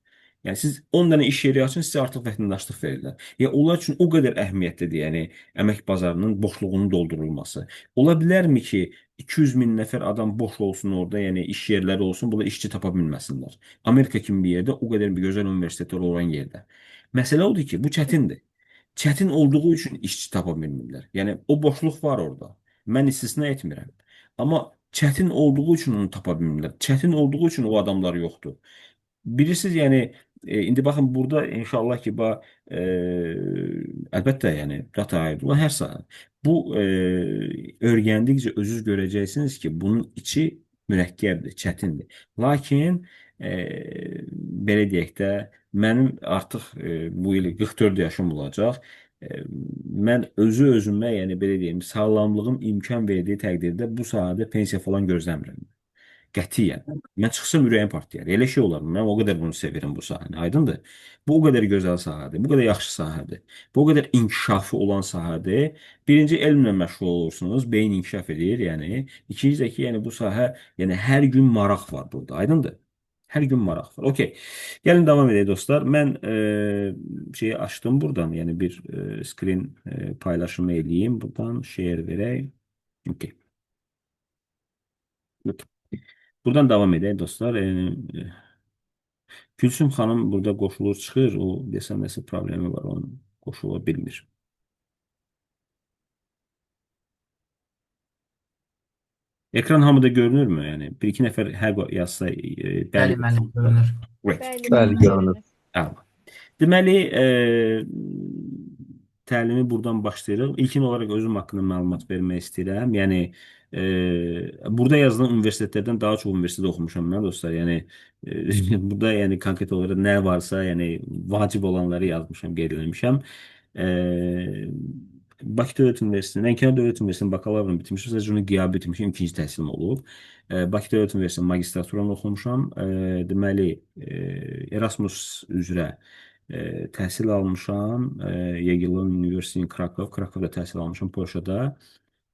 Speaker 1: Yəni siz 10 dənə iş yeri açın, sizə artıq vətəndaşlıq verirlər. Yəni onlar üçün o qədər əhəmiyyətlidir, yəni əmək bazarının boşluğunun doldurulması. Ola bilərmi ki, 200 min nəfər adam boş olsun orada, yəni iş yerləri olsun, burada işçi tapa bilməsinlər. Amerika kimi bir yerdə, o qədər bir gözəl universitetlər olan yerdə. Məsələ odur ki, bu çətindir. Çətin olduğu üçün işçi tapa bilmirlər. Yəni o boşluq var orada. Mən istisna etmirəm. Amma çətin olduğu üçün onu tapa bilmirlər. Çətin olduğu üçün o adamlar yoxdur. Bilirsiniz, yəni indi baxın burada inşallah ki, əlbəttə, yəni data aid olan hər sahə. Bu öyrəndikcə özünüz görəcəksiniz ki, bunun içi mürəkkəbdir, çətindir. Lakin belə deyək də, mənim artıq bu il 44 yaşım olacaq. Mən özümə, yəni belə deyim, sağlamlığım imkan verdiyi təqdirdə bu sahədə pensiya falan gözləmirəm. Qətiyyən. Mən çıxsam ürəyim partlayar. Elə şey olar. Mən o qədər bunu sevirəm bu sahəni. Aydındır? Bu o qədər gözəl sahədir. Bu qədər yaxşı sahədir. Bu o qədər inkişafı olan sahədir. Birinci elmlə məşğul olursunuz, beyin inkişaf edir, yəni. İkinci də ki, yəni bu sahə, yəni hər gün maraq var burada. Aydındır? Hər gün maraq var. Okey. Gəlin davam edək dostlar. Mən şeyi açdım buradan, yəni bir screen paylaşımı eləyim. Buradan share verək. Okey. Good. Buradan davam edək dostlar. Gülsüm xanım burada qoşulur çıxır. O desəm nəsə problemi var, onun qoşula bilmir. Ekran hamıda görünürmü? Yəni bir iki nəfər hər yazsa
Speaker 2: Bəli, müəllim, görünür.
Speaker 1: Great.
Speaker 4: Bəli, görünür.
Speaker 1: Əla. Deməli, təlimi buradan başlayırıq. İlkin olaraq özüm haqqında məlumat vermək istəyirəm. Yəni burada yazılan universitetlərdən daha çox universitetdə oxumuşam mən dostlar. Yəni burada yəni konkret olaraq nə varsa, yəni vacib olanları yazmışam, qeyd etmişəm. Bakı Dövlət Universitetində, Lənkəran Dövlət Universitetinin bakalavrını bitirmişəm. Sadəcə onu qiyab etmişəm, ikinci təhsilim olub. Bakı Dövlət Universitetinin magistraturanı oxumuşam. Deməli, Erasmus üzrə təhsil almışam. Jagiellon University in Krakow, Krakowda təhsil almışam, Polşada.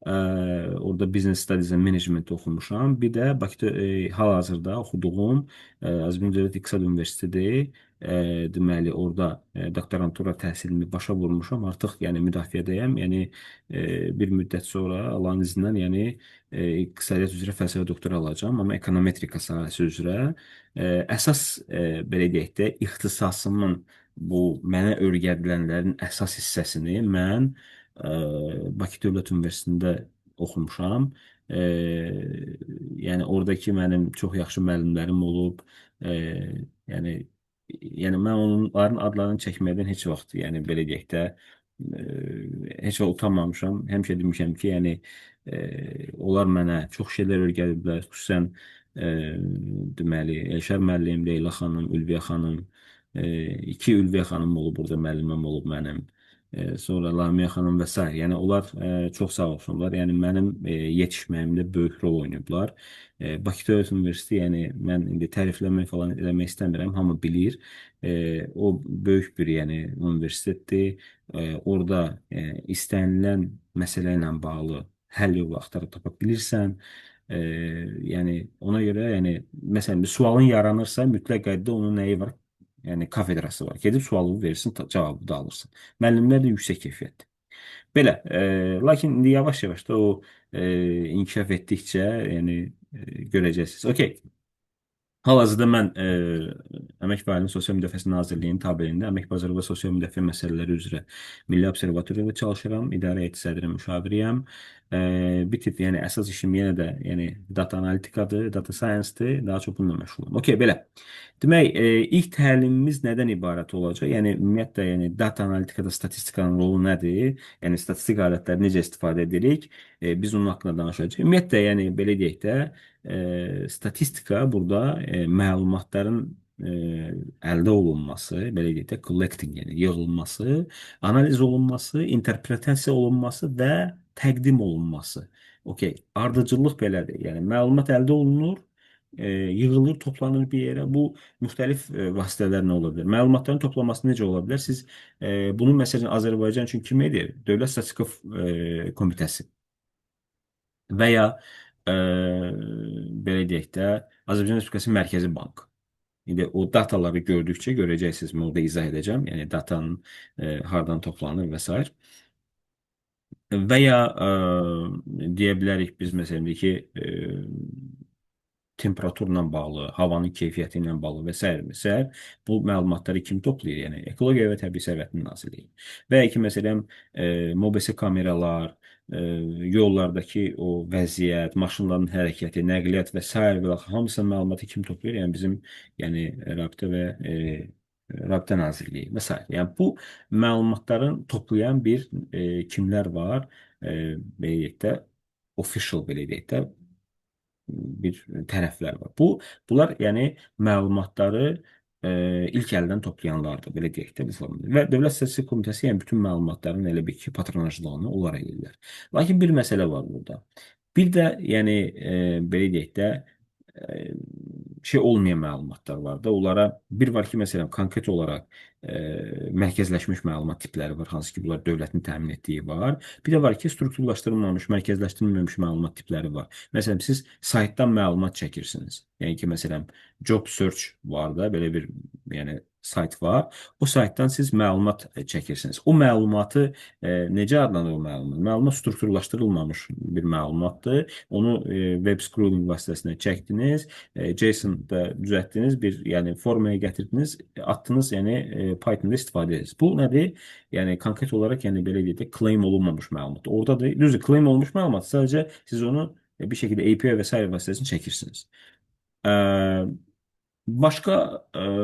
Speaker 1: Orada Business Studies and Management oxumuşam. Bir də Bakıda hal-hazırda oxuduğum Azərbaycan Dövlət İqtisad Universitetidir. Deməli, orada doktorantura təhsilimi başa vurmuşam. Artıq yəni müdafiədəyəm. Yəni bir müddət sonra Allahın izni ilə yəni iqtisadiyyat üzrə fəlsəfə doktoru alacağam, amma ekonometrika sahəsi üzrə əsas belə deyək də ixtisasımın bu mənə öyrədilənlərin əsas hissəsini mən Bakı Dövlət Universitetində oxumuşam. Yəni oradakı mənim çox yaxşı müəllimlərim olub. Yəni yəni mən onların adlarını çəkməkdən heç vaxt, yəni belə deyək də, heç vaxt utanmamışam. Həmişə demişəm ki, yəni onlar mənə çox şeylər öyrədiblər. Xüsusən deməli Elşər müəllim, Leyla xanım, Ülviyə xanım, iki Ülviyə xanım olub burada müəlliməm olub mənim. Sonra Lamiyə xanım və s. Yəni onlar çox sağ olsunlar. Yəni mənim yetişməyimdə böyük rol oynayıblar. Bakı Dövlət Universiteti, yəni mən indi tərifləmək falan eləmək istəmirəm, hamı bilir. O böyük bir yəni universitetdir. Orada istənilən məsələ ilə bağlı həll yolu axtarıb tapa bilirsən. Yəni ona görə yəni məsələn bir sualın yaranırsa mütləq qaydada onun nəyi var? Yəni kafedrası var. Gedib sualını verirsin, cavabı da alırsan. Müəllimlər də yüksək keyfiyyətli. Belə, lakin indi yavaş-yavaş da o inkişaf etdikcə, yəni görəcəksiniz. Okay. Hal-hazırda mən Əmək və Əhalinin Sosial Müdafiəsi Nazirliyinin tabeliyində əmək bazarı və sosial müdafiə məsələləri üzrə Milli Observatoriyada çalışıram. İdarə heyəti sədri müşaviriyəm. Bir tip, yəni əsas işim yenə də yəni data analitikadır, data science-dır. Daha çox bununla məşğulam. Okay, belə. Demək, ilk təlimimiz nədən ibarət olacaq? Yəni ümumiyyətlə, yəni data analitikada statistikanın rolu nədir? Yəni statistik alətləri necə istifadə edirik? Biz onun haqqında danışacağıq. Ümumiyyətlə, yəni belə deyək də, statistika burada məlumatların əldə olunması, belə deyək də, collecting, yəni yığılması, analiz olunması, interpretasiya olunması və təqdim olunması. Okay, ardıcıllıq belədir. Yəni məlumat əldə olunur, yığılır, toplanır bir yerə. Bu müxtəlif vasitələrlə ola bilər. Məlumatların toplanması necə ola bilər? Siz bunu məsələn Azərbaycan üçün kim edir? Dövlət Statistika Komitəsi və ya belə deyək də, Azərbaycan Respublikası Mərkəzi Bank. İndi o dataları gördükcə görəcəksiniz, mən orada izah edəcəm. Yəni datanın hardan toplanır və s. Və ya deyə bilərik biz məsələn ki, temperaturla bağlı, havanın keyfiyyəti ilə bağlı və s. bu məlumatları kim toplayır? Yəni Ekologiya və Təbii Sərvətlər Nazirliyi. Və ya ki, məsələn, MOBESE kameralar, yollardakı o vəziyyət, maşınların hərəkəti, nəqliyyat və s. və hamısının məlumatı kim toplayır? Yəni bizim yəni Rabitə və Rabitə Nazirliyi və s. Yəni bu məlumatların toplayan bir kimlər var? Belə deyək də, official belə deyək də bir tərəflər var. Bunlar yəni məlumatları ilk əldən toplayanlardır, belə deyək də. Və Dövlət Statistika Komitəsi yəni bütün məlumatların elə bir ki, patronajlığını onlar eləyirlər. Lakin bir məsələ var burada. Bir də yəni belə deyək də şey olmayan məlumatlar var da. Onlara bir var ki, məsələn, konkret olaraq mərkəzləşmiş məlumat tipləri var, hansı ki, bunlar dövlətin təmin etdiyi var. Bir də var ki, strukturlaşdırılmamış, mərkəzləşdirilməmiş məlumat tipləri var. Məsələn, siz saytdan məlumat çəkirsiniz. Yəni ki, məsələn, Job Search var da, belə bir yəni sayt var. O saytdan siz məlumat çəkirsiniz. O məlumatı necə adlanır o məlumat? Məlumat strukturlaşdırılmamış bir məlumatdır. Onu web scrolling vasitəsilə çəkdiniz, JSON-da düzəltdiniz, bir yəni formaya gətirdiniz, atdınız, yəni Python-da istifadə edirsiniz. Bu nədir? Yəni konkret olaraq yəni belə deyək də claim olunmamış məlumat. Oradadır. Düzdür, claim olunmuş məlumat sadəcə siz onu bir şəkildə API və s. vasitəsilə çəkirsiniz. Başqa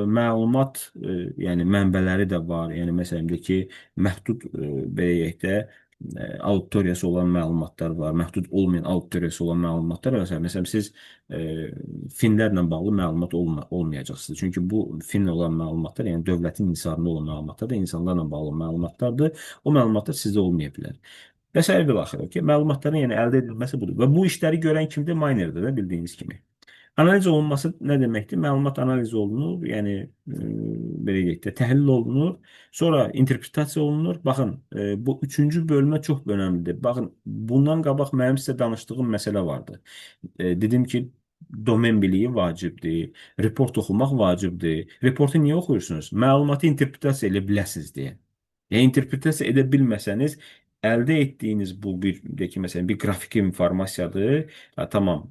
Speaker 1: məlumat yəni mənbələri də var. Yəni məsələn ki, məhdud belə deyək də auditoriyası olan məlumatlar var, məhdud olmayan auditoriyası olan məlumatlar var. Məsələn, siz finlərlə bağlı məlumat olmayacaqsınız. Çünki bu finlə olan məlumatlar, yəni dövlətin nisarında olan məlumatlar da insanlarla bağlı məlumatlardır. O məlumatlar sizdə olmaya bilər. Və s. və axır. Okay? Məlumatların yəni əldə edilməsi budur. Və bu işləri görən kimdir? Minerdir də bildiyiniz kimi. Analiz olunması nə deməkdir? Məlumat analiz olunur, yəni belə deyək də, təhlil olunur, sonra interpretasiya olunur. Baxın, bu üçüncü bölmə çox önəmlidir. Baxın, bundan qabaq mənim sizə danışdığım məsələ vardı. Dedim ki, domen biliyi vacibdir, report oxumaq vacibdir. Reportu niyə oxuyursunuz? Məlumatı interpretasiya edə biləsiniz deyə. Yəni interpretasiya edə bilməsəniz, əldə etdiyiniz bu bir deyək ki, məsələn, bir qrafik informasiyadır. Ha, tamam,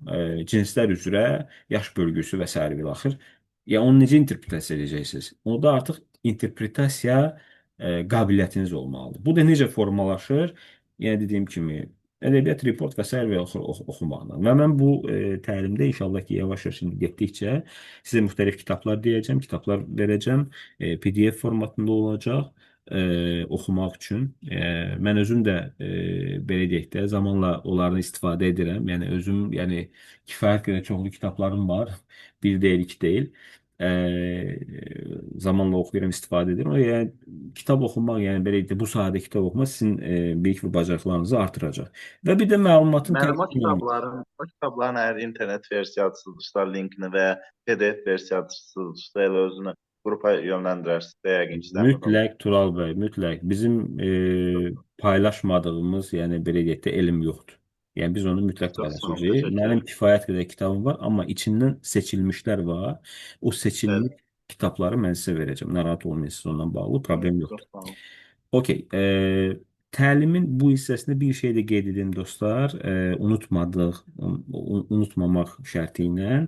Speaker 1: cinslər üzrə yaş bölgüsü və s. və axır. Ya onu necə interpretasiya edəcəksiniz? Orada artıq interpretasiya qabiliyyətiniz olmalıdır. Bu da necə formalaşır? Yəni dediyim kimi ədəbiyyat, report və s. və oxumaqla. Və mən bu təlimdə inşallah ki, yavaş-yavaş getdikcə sizə müxtəlif kitablar deyəcəm, kitablar verəcəm, PDF formatında olacaq oxumaq üçün. Mən özüm də belə deyək də zamanla onlardan istifadə edirəm. Yəni özüm, yəni kifayət qədər çoxlu kitablarım var. Bir deyil, iki deyil. Zamanla oxuyuram, istifadə edirəm. Yəni kitab oxumaq, yəni belə deyək də bu sahədə kitab oxumaq sizin bilik və bacarıqlarınızı artıracaq. Və bir də məlumatın
Speaker 3: Müəllim,
Speaker 1: tərkibini
Speaker 3: o kitabların əgər internet versiyasıdırsa, linkini və ya PDF versiyasıdırsa, elə özünü qrupa yönləndirərsiniz də yəqin ki, zəhmət olur.
Speaker 1: mütləq Tural bəy, mütləq. Bizim paylaşmadığımız, yəni belə deyək də elm yoxdur. Yəni biz onu mütləq
Speaker 3: Çox sağ olun,
Speaker 1: paylaşacağıq.
Speaker 3: təşəkkür
Speaker 1: Mənim
Speaker 3: edirəm.
Speaker 1: kifayət qədər kitabım var, amma içindən seçilmişlər var. O
Speaker 3: Bəli,
Speaker 1: seçilmiş kitabları mən sizə verəcəm. Narahat olmayın, siz ondan bağlı problem
Speaker 3: çox
Speaker 1: yoxdur.
Speaker 3: sağ olun.
Speaker 1: Okey. Təlimin bu hissəsində bir şey də qeyd edim dostlar. Unutmamaq şərti ilə.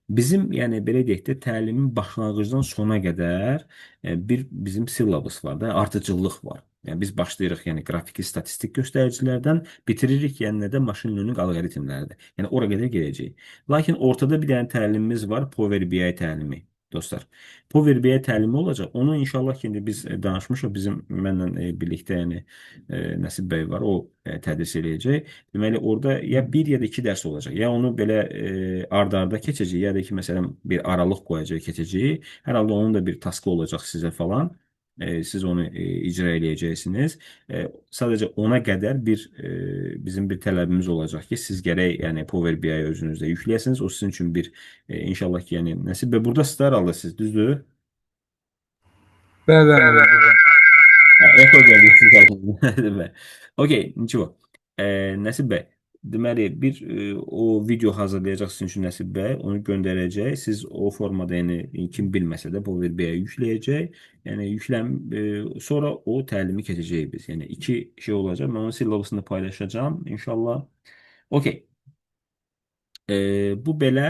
Speaker 1: Bizim, yəni belə deyək də, təlimin başlanğıcdan sona qədər bir bizim syllabus var da, ardıcıllıq var. Yəni biz başlayırıq, yəni qrafiki statistik göstəricilərdən bitiririk, yəni də machine learning alqoritmləridir. Yəni ora qədər gedəcəyik. Lakin ortada bir dənə təlimimiz var, Power BI təlimi. Dostlar, Power BI təlimi olacaq. Onu inşallah ki, indi biz danışmışıq, bizim mənlə birlikdə, yəni Nəsib bəy var, o tədris eləyəcək. Deməli, orada ya bir ya da iki dərs olacaq. Ya onu belə ard-arda keçəcək, ya da ki, məsələn, bir aralıq qoyacaq, keçəcək. Hər halda onun da bir taskı olacaq sizə falan. Siz onu icra eləyəcəksiniz. Sadəcə ona qədər bizim bir tələbimiz olacaq ki, siz gərək yəni Power BI-yi özünüzdə yükləyəsiniz. O sizin üçün bir inşallah ki, yəni Nəsib bəy burada star alırsınız, düzdür?
Speaker 4: Bəli, bəli, bəli, burada.
Speaker 1: Echo gəldi siz altında. Okey, nичего. Nəsib bəy, deməli bir o video hazırlayacaq sizin üçün Nəsib bəy, onu göndərəcək. Siz o formada, yəni kim bilməsə də Power BI-yə yükləyəcək. Yəni sonra o təlimi keçəcəyik biz. Yəni iki şey olacaq. Mən onun syllabusunu paylaşacağam inşallah. Okey. Bu belə.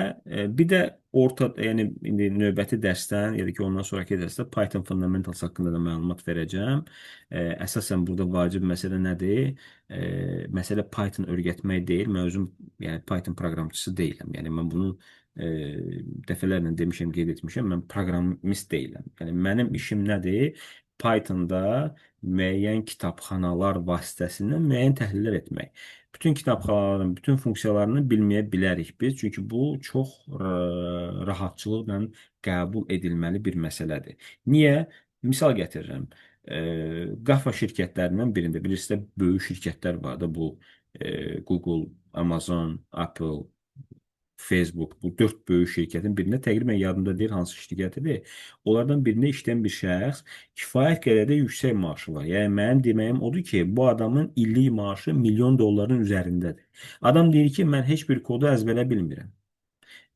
Speaker 1: Bir də yəni indi növbəti dərsdən ya da ki ondan sonraki dərsdə Python Fundamentals haqqında da məlumat verəcəm. Əsasən burada vacib məsələ nədir? Məsələ Python öyrətmək deyil. Mən özüm yəni Python proqramçısı deyiləm. Yəni mən bunu dəfələrlə demişəm, qeyd etmişəm. Mən proqramist deyiləm. Yəni mənim işim nədir? Pythonda müəyyən kitabxanalar vasitəsilə müəyyən təhlillər etmək. Bütün kitabxanaların bütün funksiyalarını bilməyə bilərik biz. Çünki bu çox rahatçılıqla qəbul edilməli bir məsələdir. Niyə? Misal gətirirəm. Qafa şirkətlərindən birində bilirsiniz də böyük şirkətlər var da bu Google, Amazon, Apple, Facebook, bu dörd böyük şirkətin birində təqribən yadımda deyil hansı şirkətidir. Onlardan birində işləyən bir şəxs kifayət qədər də yüksək maaşı var. Yəni mənim deməyim odur ki, bu adamın illik maaşı $1 milyon üzərindədir. Adam deyir ki, mən heç bir kodu əzbərə bilmirəm.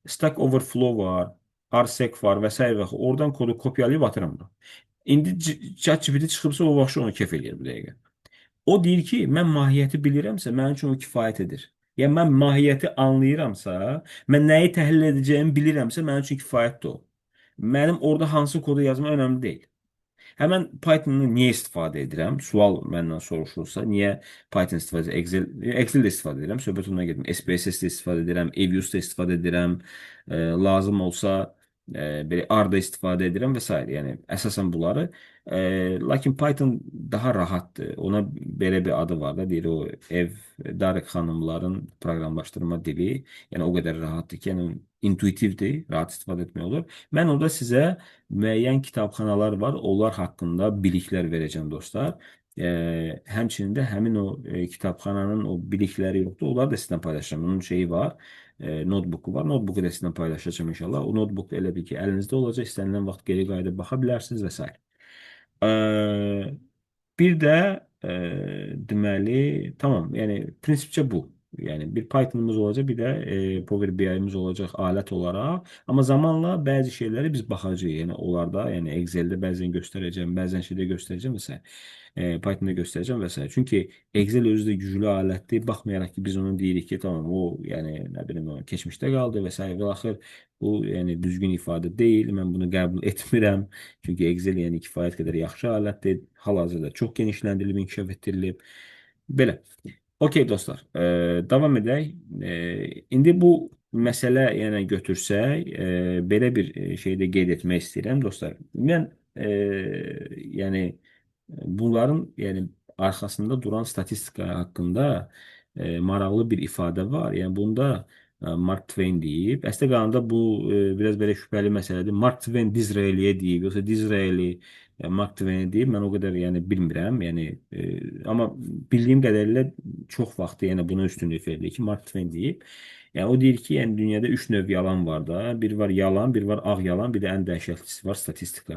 Speaker 1: Stack Overflow var, RSec var və s. və oradan kodu kopyalayıb atıram. İndi ChatGPT çıxıbsa o vaxt onu kef eləyir bu dəqiqə. O deyir ki, mən mahiyyəti bilirəmsə, mənim üçün o kifayət edir. Yəni mən mahiyyəti anlayıramsa, mən nəyi təhlil edəcəyimi bilirəmsə, mənim üçün kifayətdir o. Mənim orada hansı kodu yazmaq önəmli deyil. Həmən Python-u niyə istifadə edirəm? Sual məndən soruşulsa, niyə Python istifadə edirəm? Excel də istifadə edirəm, söhbət ondan gedim. SPSS də istifadə edirəm, EViews da istifadə edirəm. Lazım olsa belə R-da istifadə edirəm və s. Yəni əsasən bunları. Lakin Python daha rahatdır. Ona belə bir adı var da, deyir o Darıq xanımların proqramlaşdırma dili. Yəni o qədər rahatdır ki, yəni intuitivdir, rahat istifadə etmək olur. Mən orada sizə müəyyən kitabxanalar var, onlar haqqında biliklər verəcəm dostlar. Həmçinin də həmin o kitabxananın o bilikləri yoxdur, onları da sizlə paylaşacağım. Onun şeyi var, notebooku var. Notebooku da sizlə paylaşacağım inşallah. O notebook elə bil ki, əlinizdə olacaq. İstənilən vaxt geri qayıdıb baxa bilərsiniz və s. Bir də deməli, tamam, yəni prinsipcə bu. Yəni bir Python'ımız olacaq, bir də Power BI'miz olacaq alət olaraq. Amma zamanla bəzi şeyləri biz baxacağıq. Yəni onlarda, yəni Excel'də bəzən göstərəcəm, bəzən şeydə göstərəcəm və s. Python'da göstərəcəm və s. Çünki Excel özü də güclü alətdir. Baxmayaraq ki, biz onu deyirik ki, tamam, o yəni nə bilim, o keçmişdə qaldı və s. Və axır bu yəni düzgün ifadə deyil. Mən bunu qəbul etmirəm. Çünki Excel yəni kifayət qədər yaxşı alətdir. Hal-hazırda çox genişləndirilib, inkişaf etdirilib. Belə. Okey dostlar, davam edək. İndi bu məsələ yəni götürsək, belə bir şeydə qeyd etmək istəyirəm dostlar. Mən yəni bunların yəni arxasında duran statistika haqqında maraqlı bir ifadə var. Yəni bunda Mark Twain deyib. Əslində qalanda bu biraz belə şübhəli məsələdir. Mark Twain Disraeliyə deyib, yoxsa Disraeli Mark Twain deyib. Mən o qədər yəni bilmirəm. Yəni amma bildiyim qədərilə çox vaxt yəni buna üstünlük verilir ki, Mark Twain deyib. Yəni o deyir ki, yəni dünyada 3 növ yalan var da. Bir var yalan, bir var ağ yalan, bir də ən dəhşətlisi var statistika.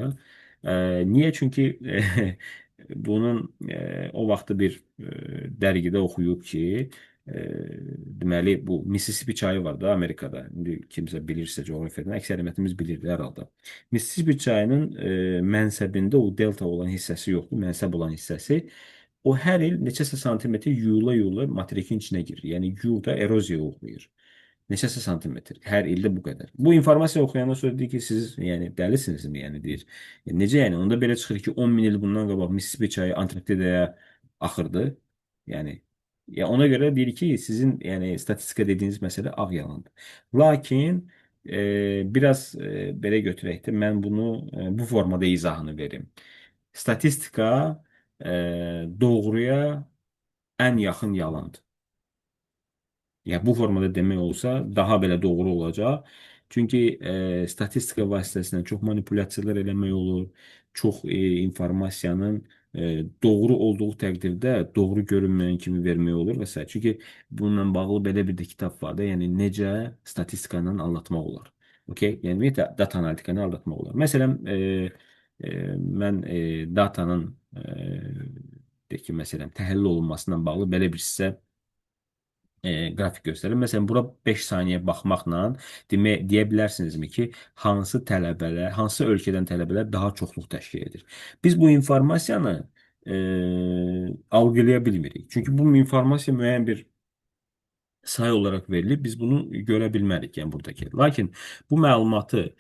Speaker 1: Niyə? Çünki bunun o vaxtı bir dərgidə oxuyub ki, deməli bu Mississippi çayı var da Amerikada. İndi kimsə bilirsə coğrafiyadan, əksəriyyətimiz bilirlər herhalde. Mississippi çayının mənsəbində o delta olan hissəsi yoxdur, mənsəb olan hissəsi. O hər il neçəsə santimetr yuyula-yuyula materikin içinə girir. Yəni yurda eroziya uğrayır. Neçəsə santimetr. Hər ildə bu qədər. Bu informasiya oxuyandan sonra deyir ki, siz yəni dəlisinizmi yəni deyir. Necə yəni? Onda belə çıxır ki, 10 min il bundan qabaq Mississippi çayı Antarktidaya axırdı. Yəni ya ona görə deyir ki, sizin yəni statistika dediyiniz məsələ ağ yalandır. Lakin biraz belə götürək də mən bunu bu formada izahını verim. Statistika doğruya ən yaxın yalandır. Yəni bu formada demək olsa daha belə doğru olacaq. Çünki statistika vasitəsilə çox manipulyasiyalar eləmək olur. Çox informasiyanın doğru olduğu təqdirdə doğru görünməyən kimi vermək olur və s. Çünki bununla bağlı belə bir də kitab var da, yəni necə statistika ilə anlatmaq olar. Okay? Yəni ümumiyyətlə data analitika ilə anlatmaq olar. Məsələn, mən datanın deyək ki, məsələn, təhlil olunmasından bağlı belə bir sizə qrafik göstərir. Məsələn, bura 5 saniyə baxmaqla deyə bilərsinizmi ki, hansı tələbələr, hansı ölkədən tələbələr daha çoxluq təşkil edir. Biz bu informasiyanı algılaya bilmirik. Çünki bu informasiya müəyyən bir sayı olaraq verilib, biz bunu görə bilmərik, yəni buradakı. Lakin bu məlumatı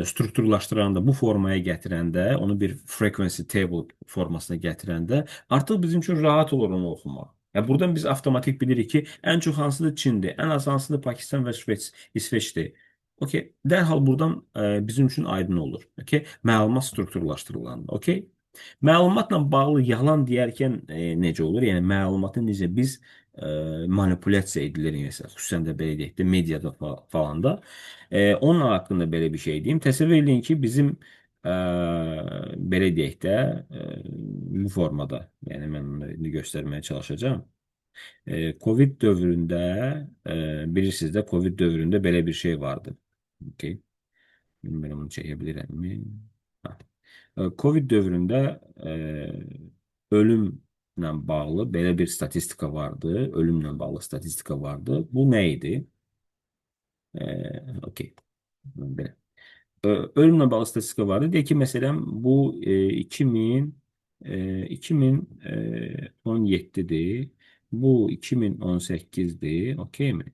Speaker 1: strukturlaşdıranda, bu formaya gətirəndə, onu bir frequency table formasına gətirəndə artıq bizim üçün rahat olur onu oxumaq. Yəni buradan biz avtomatik bilirik ki, ən çox hansıdır Çindir, ən az hansıdır Pakistan və İsveçdir. Okay. Dərhal buradan bizim üçün aydın olur. Okay. Məlumat strukturlaşdırılanda. Okay. Məlumatla bağlı yalan deyərkən necə olur? Yəni məlumatı necə biz manipulyasiya edilir mesela, xüsusən də belə deyək də mediada falan da. Onun haqqında belə bir şey deyim. Təsəvvür edin ki, bizim belə deyək də bu formada, yəni mən onu indi göstərməyə çalışacağım. Covid dövründə bilirsiniz də Covid dövründə belə bir şey vardı. Okay. Bilmirəm onu çəkə bilirəmmi? Covid dövründə ölümlə bağlı belə bir statistika vardı. Ölümlə bağlı statistika vardı. Bu nə idi? Okay. Belə. Ölümlə bağlı statistika vardı. Deyək ki, məsələn, bu 2017'dir. Bu 2018'dir. Okey mi?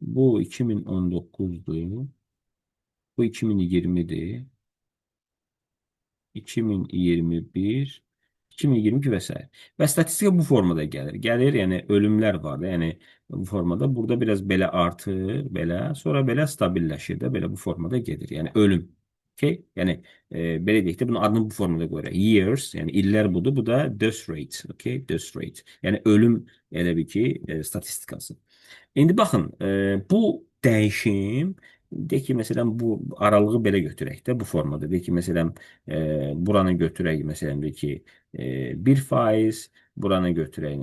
Speaker 1: Bu 2019'dur. Bu 2020'dir. 2021, 2022 və s. Və statistika bu formada gəlir. Gəlir, yəni ölümlər var da, yəni bu formada. Burada biraz belə artır, belə, sonra belə stabilləşir də, belə bu formada gedir. Yəni ölüm. Okay? Yəni belə deyək də bunun adını bu formada qoyuruq. Years, yəni illər budur. Bu da death rate. Okay? Death rate. Yəni ölüm elə bir ki, statistikası. İndi baxın, bu dəyişim deyək ki, məsələn bu aralığı belə götürək də bu formada. Deyək ki, məsələn buranı götürək, məsələn deyək ki, 1%, buranı götürək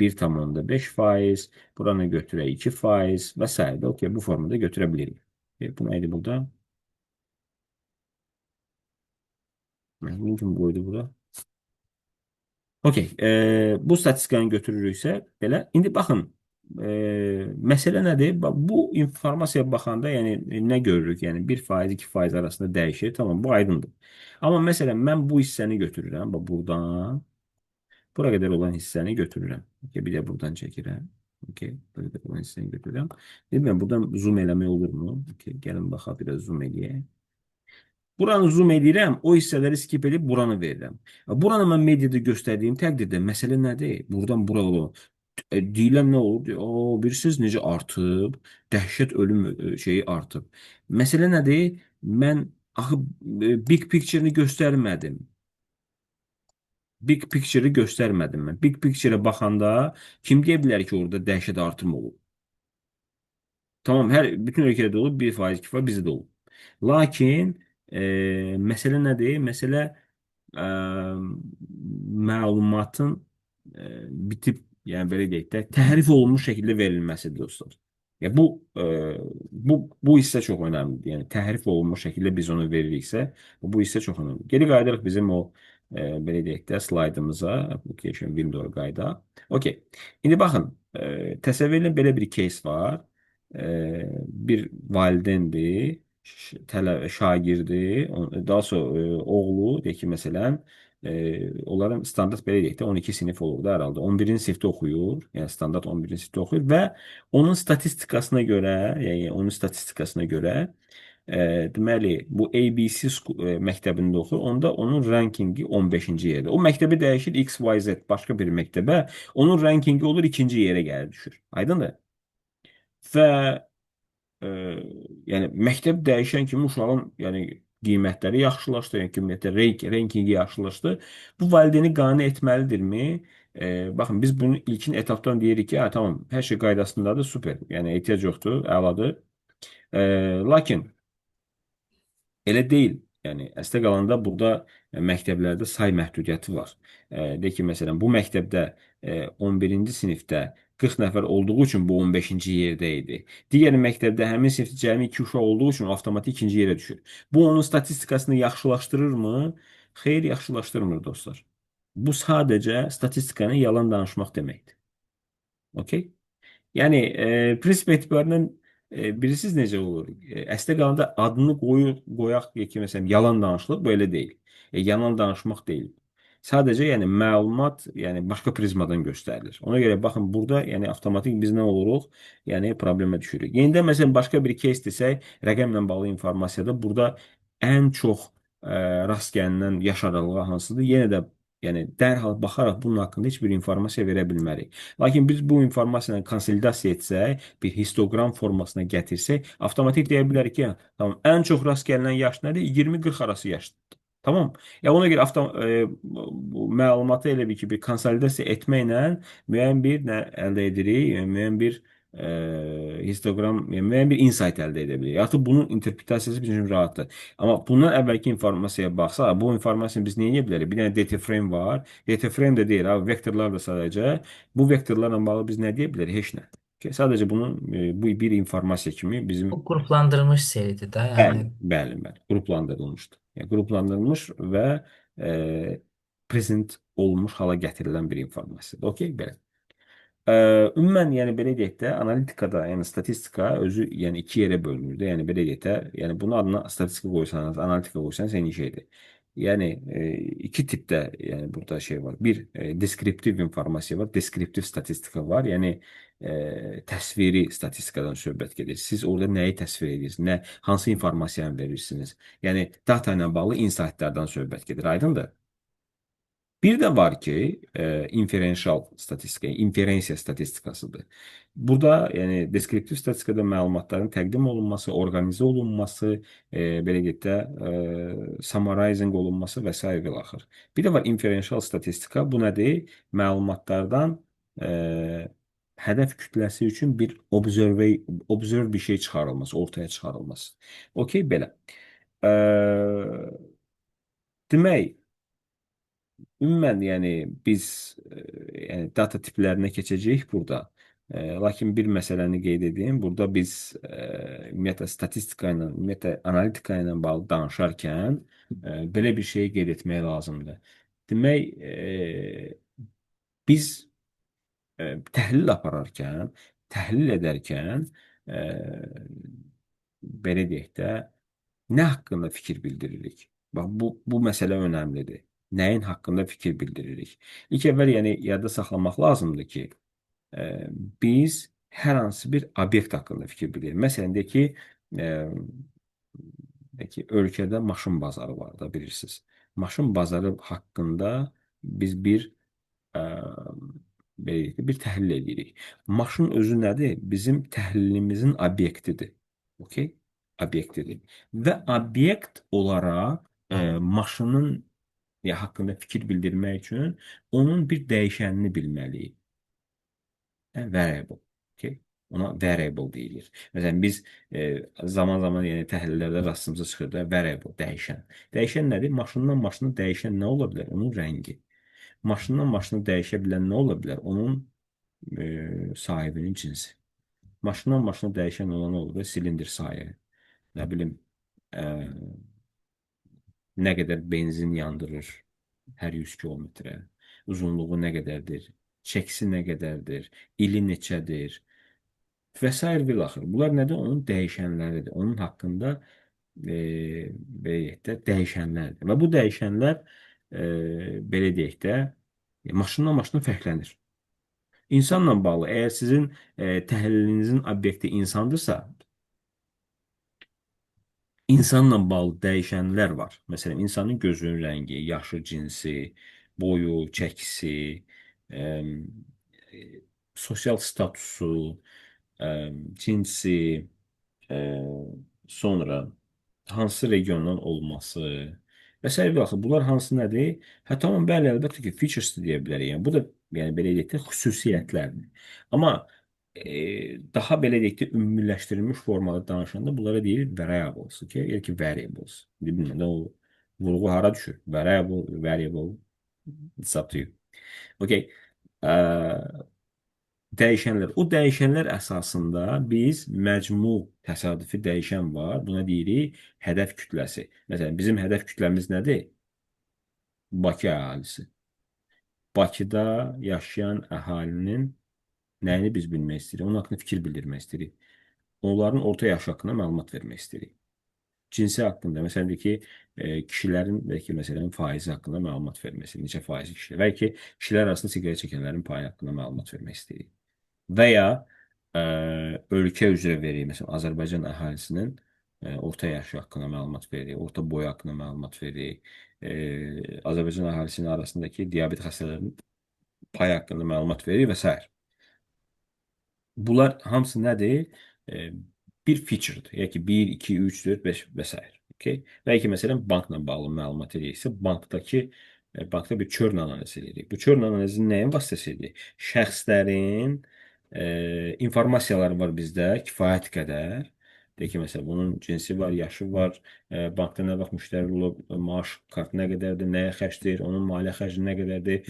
Speaker 1: 1,5%, buranı götürək 2% və s. Okay, bu formada götürə bilirik. Bu neydi burada? Mümkün buydu burada. Okey, bu statistikanı götürürüksə belə. İndi baxın, məsələ nədir? Bu informasiya baxanda, yəni nə görürük? Yəni 1%, 2% arasında dəyişir. Tamam, bu aydındır. Amma məsələn mən bu hissəni götürürəm, bax buradan bura qədər olan hissəni götürürəm. Okay, bir də buradan çəkirəm. Okay, bura qədər olan hissəni götürürəm. Bilmirəm, buradan zoom eləmək olurmu? Okay, gəlin baxaq, biraz zoom eləyək. Buranı zoom edirəm, o hissələri skip edib buranı verirəm. Buranı mən mediada göstərdiyim təqdirdə məsələ nədir? Buradan bura olur. Deyilən nə olur? Bilirsiniz necə artıb? Dəhşət ölüm şeyi artıb. Məsələ nədir? Mən axı big picture-ni göstərmədim. Big picture-i göstərmədim mən. Big picture-ə baxanda kim deyə bilər ki, orada dəhşət artım olur? Tamam, bütün ölkədə olur, 1%, 2% bizdə də olur. Lakin məsələ nədir? Məsələ məlumatın bitib, yəni belə deyək də, təhrif olunmuş şəkildə verilməsidir dostlar. Ya bu hissə çox önəmlidir. Yəni təhrif olunmuş şəkildə biz onu veririksə, bu hissə çox önəmlidir. Geri qayıdırıq bizim o belə deyək də slaydımıza, application window qayıdaq. Okay. İndi baxın, təsəvvür edin belə bir case var. Bir valideyndir, şagirdi, daha sonra oğlu, deyək ki, məsələn, onların standart belə deyək də 12 sinif olur da herhalde. 11-ci sinifdə oxuyur, yəni standart 11-ci sinifdə oxuyur və onun statistikasına görə, deməli, bu ABC məktəbində oxuyur, onda onun rankingi 15-ci yerdə. O məktəbi dəyişir XYZ, başqa bir məktəbə, onun rankingi olur 2-ci yerə gəlir düşür. Aydındır? Və yəni məktəb dəyişən kimi uşağın yəni qiymətləri yaxşılaşdı, yəni qiymətləri rankingi yaxşılaşdı. Bu valideyni qane etməlidirmi? Baxın biz bunu ilkin etapdan deyirik ki, tamam, hər şey qaydasındadır, super. Yəni ehtiyac yoxdur, əladır. Lakin elə deyil. Yəni əslə qalanda burada məktəblərdə say məhdudiyyəti var. Deyək ki, məsələn, bu məktəbdə 11-ci sinifdə 40 nəfər olduğu üçün bu 15-ci yerdə idi. Digər məktəbdə həmin sinifdə cəmi 2 uşaq olduğu üçün avtomatik ikinci yerə düşür. Bu onun statistikasını yaxşılaşdırırmı? Xeyr, yaxşılaşdırmır dostlar. Bu sadəcə statistikanı yalan danışmaq deməkdir. Okay? Yəni prinsip etibarından bilirsiniz necə olur? Əslə qalanda adını qoyaq ki, məsələn, yalan danışılır, belə deyil. Yalan danışmaq deyil. Sadəcə yəni məlumat yəni başqa prizmadan göstərilir. Ona görə baxın burada yəni avtomatik biz nə oluruq? Yəni problemə düşürük. Yenidən məsələn başqa bir case desək, rəqəmlə bağlı informasiyada burada ən çox rast gəlinən yaş aralığı hansıdır? Yenə də yəni dərhal baxaraq bunun haqqında heç bir informasiya verə bilmərik. Lakin biz bu informasiyanı konsolidasiya etsək, bir histoqram formasına gətirsək, avtomatik deyə bilərik ki, tamam, ən çox rast gəlinən yaş nədir? 20-40 arası yaşdır. Tamam. Ya ona görə bu məlumatı elə bir ki, bir konsolidasiya etməklə müəyyən bir nə əldə edirik, yəni müəyyən bir histoqram, yəni müəyyən bir insight əldə edə bilirik. Artıq bunun interpretasiyası bizim üçün rahatdır. Amma bundan əvvəlki informasiyaya baxsaq, bu informasiyasını biz nə edə bilərik? Bir dənə data frame var. Data frame də deyil, vektorlar da sadəcə. Bu vektorlarla bağlı biz nə deyə bilərik? Heç nə. Sadəcə bunun bu bir informasiya kimi bizim
Speaker 2: Bu qruplandırılmış seridir də,
Speaker 1: bəli,
Speaker 2: yəni
Speaker 1: bəli, bəli, qruplandırılmışdır. Yəni qruplandırılmış və present olunmuş hala gətirilən bir informasiyadır. Okay, belə. Ümumən yəni belə deyək də analitikada, yəni statistika özü yəni iki yerə bölünür də. Yəni belə deyək də, yəni bunun adına statistika qoysanız, analitika qoysanız eyni şeydir. Yəni iki tipdə yəni burada şey var. Bir deskriptiv informasiya var, deskriptiv statistika var. Yəni təsviri statistikadan söhbət gedir. Siz orada nəyi təsvir edirsiniz, hansı informasiyanı verirsiniz? Yəni data ilə bağlı insightlardan söhbət gedir. Aydındır? Bir de var ki inferensial statistika, inferensiya statistikasıdır. Burada yəni deskriptiv statistikada məlumatların təqdim olunması, orqanizə olunması, belə deyək də, summarizing olunması və s. və axır. Bir də var inferensial statistika. Bu nədir? Məlumatlardan e, hədəf kütləsi üçün bir observe bir şey çıxarılması, ortaya çıxarılması. Okey, belə. E, demək, ümumən yəni biz yəni data tiplərinə keçəcəyik burada. Lakin bir məsələni qeyd edeyim. Burada biz ümumiyyətlə statistika ilə, ümumiyyətlə analitika ilə bağlı danışarkən belə bir şey qeyd etmək lazımdır. Demək, biz təhlil apararkən, təhlil edərkən e, belə deyək də, nə haqqında fikir bildiririk? Bax, bu məsələ önəmlidir. Nəyin haqqında fikir bildiririk? İlk əvvəl, yəni, yadda saxlamaq lazımdır ki, e, biz hər hansı bir obyekt haqqında fikir bildiririk. Məsələn, deyək ki, ölkədə maşın bazarı var da, bilirsiniz. Maşın bazarı haqqında biz ə, belə deyək də, bir təhlil edirik. Maşın özü nədir? Bizim təhlilimizin obyektidir. Okey? Obyektidir. Və obyekt olaraq maşının haqqında fikir bildirmək üçün onun bir dəyişənini bilməliyik. Variable. Okay? Ona variable deyilir. Məsələn, biz zaman-zaman yəni təhlillərdə rastımıza çıxır da variable, dəyişən. Dəyişən nədir? Maşından maşına dəyişən nə ola bilər? Onun rəngi. Maşından maşına dəyişə bilən nə ola bilər? Onun sahibinin cinsi. Maşından maşına dəyişən olan nə olur? Silindir sayı. Nə bilim, ə, nə qədər benzin yandırır hər 100 kilometrə, uzunluğu nə qədərdir, çəkisi nə qədərdir, ili neçədir və s. və axır. Bunlar nədir? Onun dəyişənləridir. Onun haqqında belə deyək də, dəyişənlərdir. Və bu dəyişənlər belə deyək də, maşından maşına fərqlənir. İnsanla bağlı, əgər sizin təhlilinizin obyekti insandırsa, İnsanla bağlı dəyişənlər var. Məsələn, insanın gözünün rəngi, yaşı, cinsi, boyu, çəkisi, əm, e, sosial statusu, cinsi, sonra hansı regiondan olması və s. və axı bunlar hansı nədir? Hə tamam, bəli, əlbəttə ki, features deyə bilərik. Yəni bu da yəni belə deyək də xüsusiyyətlərdir. Amma daha belə deyək də ümumiləşdirilmiş formada danışanda bunlara deyilir variables, okay? Yəni ki, variables. Bilmirəm nə o vurğu hara düşür? Variable, it's up to you. Okay. Dəyişənlər. O dəyişənlər əsasında biz məcmu təsadüfi dəyişən var. Buna deyirik hədəf kütləsi. Məsələn, bizim hədəf kütləmiz nədir? Bakı əhalisi. Bakıda yaşayan əhalinin nəyini biz bilmək istəyirik? Onun haqqında fikir bildirmək istəyirik. Onların orta yaşı haqqında məlumat vermək istəyirik. Cinsi haqqında, məsələn, ki, kişilərin bəlkə məsələn faizi haqqında məlumat vermək istəyirik. Neçə faizli kişilər. Bəlkə kişilər arasında siqaret çəkənlərin payı haqqında məlumat vermək istəyirik. Və ya ölkə üzrə veririk. Məsələn, Azərbaycan əhalisinin orta yaşı haqqında məlumat veririk, orta boyu haqqında məlumat veririk. Azərbaycan əhalisinin arasındakı diabet xəstələrinin payı haqqında məlumat veririk və s. Bunlar hamısı nədir? Bir featuredir. Yəni ki, 1, 2, 3, 4, 5 və s. Okay? Bəlkə məsələn bankla bağlı məlumat eləyirsə, bankda bir churn analizi eləyirik. Bu churn analizi nəyin vasitəsidir? Şəxslərin informasiyaları var bizdə kifayət qədər. Deyək ki, məsələn, bunun cinsi var, yaşı var, bankda nə vaxt müştəri olub, maaş kartı nə qədərdir, nəyə xərcdir, onun maliyyə xərci nə qədərdir.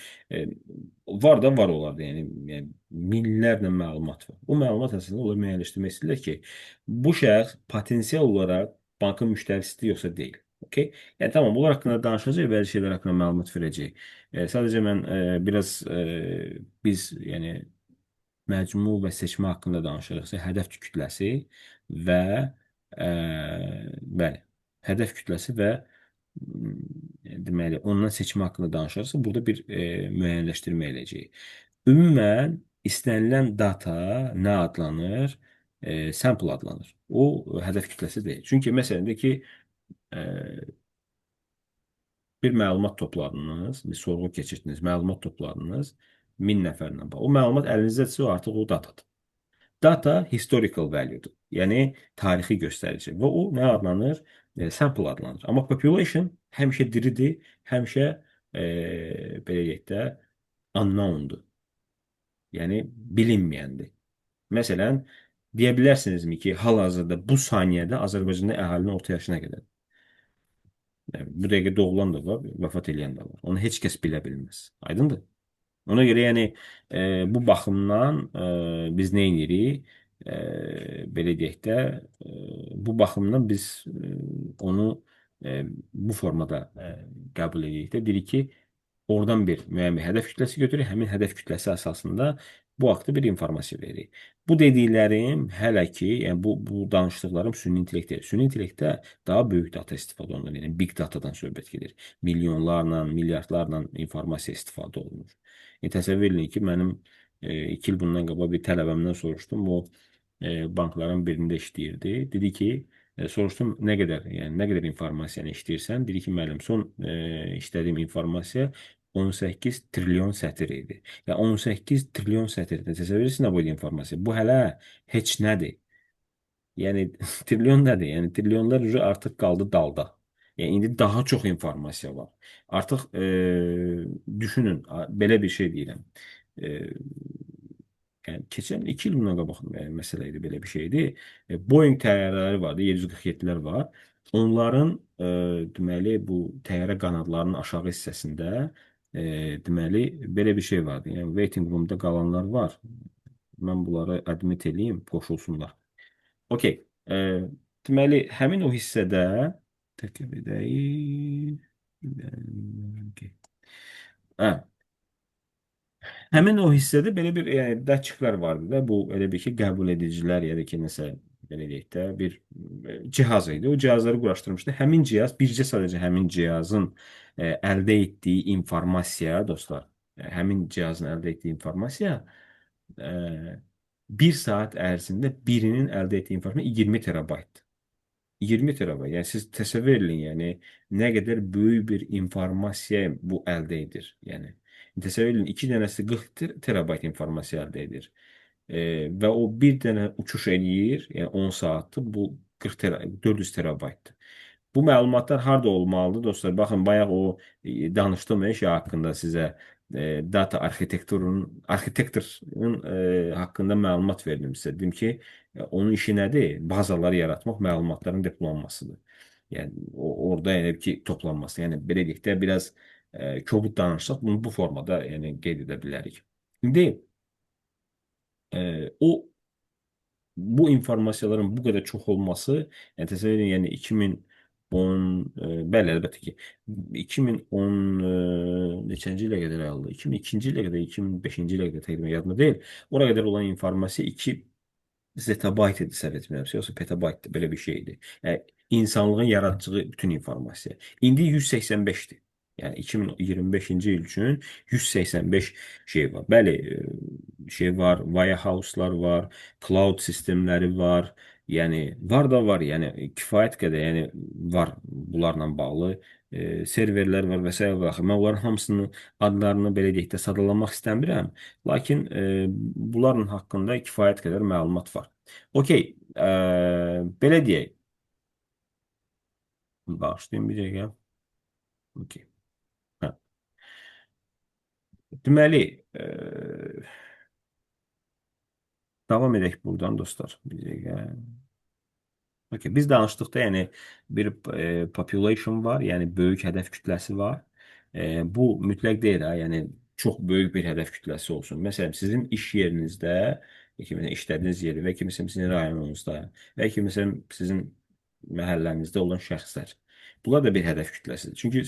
Speaker 1: Var da var olardı, yəni minlərlə məlumat var. Bu məlumat əsasında onlar müəyyənləşdirmək istəyirlər ki, bu şəxs potensial olaraq bankın müştərisidir yoxsa deyil. Okay? Yəni tamam, bunlar haqqında danışacağıq, bəzi şeylər haqqında məlumat verəcəyik. Sadəcə mən biraz biz yəni məcmu və seçmə haqqında danışırıqsa, hədəf kütləsi və bəli, hədəf kütləsi və deməli, ondan seçmə haqqında danışırıqsa, burada bir müəyyənləşdirmə eləyəcəyik. Ümumən, istənilən data nə adlanır? Sample adlanır. O, hədəf kütləsi deyil. Çünki məsələn, ki, bir məlumat topladınız, bir sorğu keçirdiniz, məlumat topladınız 1000 nəfərlə. O məlumat əlinizdədirsə, o artıq o datadır. Data historical value'dur. Yəni tarixi göstərici və o nə adlanır? Sample adlanır. Amma population həmişə diridir, həmişə belə deyək də unknowndur. Yəni bilinməyəndir. Məsələn, deyə bilərsinizmi ki, hal-hazırda bu saniyədə Azərbaycanda əhalinin orta yaşı nə qədər? Yəni, bu dəqiqə doğulan da var, vəfat edən də var. Onu heç kəs bilə bilməz. Aydındır? Ona görə yəni bu baxımdan biz nə edirik? Belə deyək də bu baxımdan biz onu bu formada qəbul edirik də. Deyirik ki, oradan bir müəyyən bir hədəf kütləsi götürürük. Həmin hədəf kütləsi əsasında bu haqda bir informasiya veririk. Bu dediklərim hələ ki, yəni bu danışdıqlarım süni intellekt deyil. Süni intellektdə daha böyük data istifadə olunur. Yəni big datadan söhbət gedir. Milyonlarla, milyardlarla informasiya istifadə olunur. Təsəvvür edin ki, mənim 2 il bundan qabaq bir tələbəmdən soruşdum. O bankların birində işləyirdi. Dedi ki, soruşdum nə qədər, yəni nə qədər informasiyanı işləyirsən? Dedi ki, müəllim, son işlədiyim informasiya 18 trilyon sətir idi. Yəni 18 trilyon sətirdə təsəvvür edirsən nə bu informasiya? Bu hələ heç nədir. Yəni trilyon nədir? Yəni trilyonlar üzrə artıq qaldı dalda. Yəni indi daha çox informasiya var. Artıq düşünün, belə bir şey deyirəm. E, Yəni keçən 2 il bundan qabaq məsələ idi, belə bir şeydi. Boeing təyyarələri vardı, 747-lər var. Onların deməli bu təyyarə qanadlarının aşağı hissəsində deməli belə bir şey vardı. Yəni waiting room'da qalanlar var. Mən bunları admit eləyim, qoşulsunlar. Okey. Deməli həmin o hissədə təkrar edəyim. Okay. Hə, həmin o hissədə belə bir yəni datçiklər vardı da. Bu elə bir ki, qəbul edicilər ya da ki, nəsə belə deyək də bir cihaz idi. O cihazları quraşdırmışdı. Həmin cihaz bircə sadəcə həmin cihazın əldə etdiyi informasiya, dostlar, həmin cihazın əldə etdiyi informasiya e, bir saat ərzində birinin əldə etdiyi informasiya 20 terabaytdır. 20 terabayt. Yəni siz təsəvvür edin, yəni nə qədər böyük bir informasiya bu əldə edir. Yəni təsəvvür edin 2 dənəsi 40 terabayt informasiya əldə edir. Və o bir dənə uçuş eləyir, yəni 10 saatdır. Bu 400 terabaytdır. Bu məlumatlar harda olmalıdır dostlar? Baxın, bayaq o danışdığım şey haqqında sizə data arxitektorun haqqında məlumat verdim sizə. Dedim ki, onun işi nədir? Bazalar yaratmaq, məlumatların deplolanmasıdır. Yəni orada yəni ki, toplanması. Yəni belə deyək də biraz kobud danışsaq bunu bu formada yəni qeyd edə bilərik. İndi o bu informasiyaların bu qədər çox olması, yəni təsəvvür edin, yəni 2010 bəli, əlbəttə ki 2010 neçənci ilə qədər aldı? 2002-ci ilə qədər, 2005-ci ilə qədər təqribən yadımda deyil. Ora qədər olan informasiya 2 zettabayt idi, səhv etmirəmsə, yoxsa petabaytdır, belə bir şeydir. Yəni insanlığın yaratdığı bütün informasiya. İndi 185-dir. Yəni 2025-ci il üçün 185 şey var. Bəli, şey var, wirehouse'lar var, cloud sistemləri var. Yəni var da var, yəni kifayət qədər, yəni var bunlarla bağlı serverlər var və s. var. Mən onların hamısının adlarını belə deyək də sadalamaq istəmirəm. Lakin bunların haqqında kifayət qədər məlumat var. Okey, belə deyək. Bağışlayın bir dəqiqə. Okey. Hə. Deməli, davam edək buradan dostlar. Bir dəqiqə. Okay, biz danışdıqda yəni bir population var, yəni böyük hədəf kütləsi var. Bu mütləq deyil ha, yəni çox böyük bir hədəf kütləsi olsun. Məsələn, sizin iş yerinizdə, məsələn, işlədiyiniz yeri və ki, məsələn, sizin rayonunuzda və ki, məsələn, sizin məhəllənizdə olan şəxslər. Bunlar da bir hədəf kütləsidir. Çünki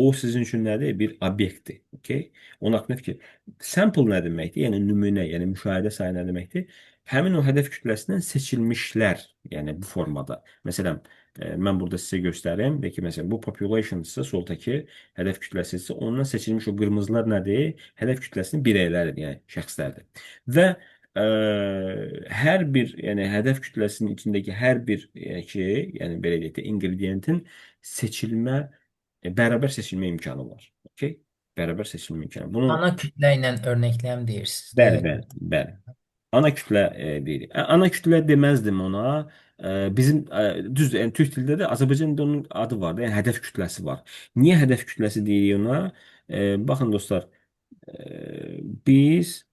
Speaker 1: o sizin üçün nədir? Bir obyektdir. Okay? Onun haqqında fikir. Sample nə deməkdir? Yəni nümunə, yəni müşahidə sayı nə deməkdir? Həmin o hədəf kütləsindən seçilmişlər, yəni bu formada. Məsələn, mən burada sizə göstərim. Və ki, məsələn, bu population-dırsa, soldakı hədəf kütləsi isə ondan seçilmiş o qırmızılar nədir? Hədəf kütləsinin bireyləridir, yəni şəxslərdir. Və hər bir, yəni hədəf kütləsinin içindəki hər bir yəni belə deyək də ingredientin seçilmə bərabər seçilmə imkanı var. Okay? Bərabər seçilmə imkanı. Bunu
Speaker 2: Ana kütlə ilə örnekləyəm deyirsiniz də.
Speaker 1: bəli, bəli, bəli. Ana kütlə deyirik. Ana kütlə deməzdim ona. Bizim düzdür, yəni türk dilində də Azərbaycanda onun adı var da, yəni hədəf kütləsi var. Niyə hədəf kütləsi deyirik ona? Baxın dostlar, biz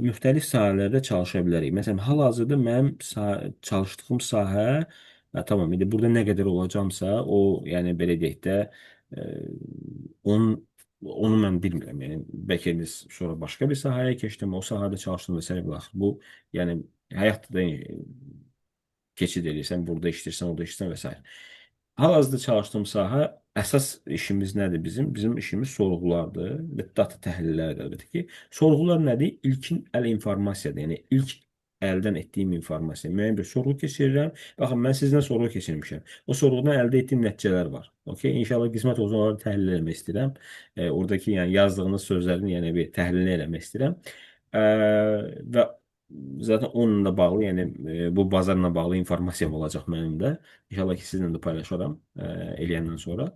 Speaker 1: müxtəlif sahələrdə çalışa bilərik. Məsələn, hal-hazırda mənim çalışdığım sahə tamam, indi burada nə qədər olacamsa, o yəni belə deyək də e, onun onu mən bilmirəm. Yəni bəlkə indi sonra başqa bir sahəyə keçdim, o sahədə çalışdım və s. Bu yəni həyatda keçid edirsən, burada işləyirsən, orada işləyirsən və s. Hal-hazırda çalışdığım sahə əsas işimiz nədir bizim? Bizim işimiz sorğulardır və data təhlilləridir əlbəttə ki. Sorğular nədir? İlkin əl informasiyadır. Yəni ilk əldən etdiyim informasiya. Müəyyən bir sorğu keçirirəm. Baxın, mən sizdən sorğu keçirmişəm. O sorğudan əldə etdiyim nəticələr var. Okay? İnşallah qismət olsun, onları təhlil etmək istəyirəm. Oradakı yəni yazdığınız sözlərin yəni bir təhlilini eləmək istəyirəm. Və zaten onunla bağlı, yəni bu bazarla bağlı informasiyam olacaq mənim də. İnşallah ki, sizinlə də paylaşaram eləyəndən sonra.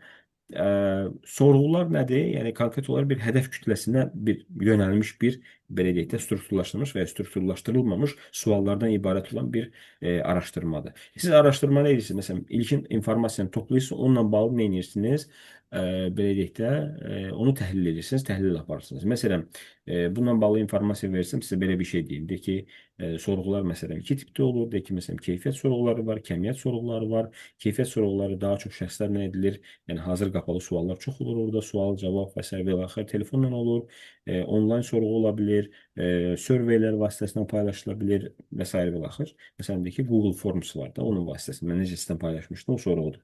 Speaker 1: Sorğular nədir? Yəni konkret olaraq bir hədəf kütləsinə bir yönəlmiş bir belə deyək də strukturlaşdırılmış və ya strukturlaşdırılmamış suallardan ibarət olan bir araşdırmadır. Siz araşdırma nə edirsiniz? Məsələn, ilkin informasiyanı toplayırsınız, onunla bağlı nə edirsiniz? Belə deyək də onu təhlil edirsiniz, təhlil aparırsınız. Məsələn, bununla bağlı informasiya versəm sizə belə bir şey deyim. De ki, sorğular məsələn iki tipdə olur. De ki, məsələn, keyfiyyət sorğuları var, kəmiyyət sorğuları var. Keyfiyyət sorğuları daha çox şəxslərlə edilir. Yəni hazır qapalı suallar çox olur orada, sual, cavab və s. və axır telefonla olur. Onlayn sorğu ola bilər, surveylər vasitəsilə paylaşıla bilər və s. və axır. Məsələn, de ki, Google Forms var da, onun vasitəsilə mən necə sizdən paylaşmışdım, o sorğudur.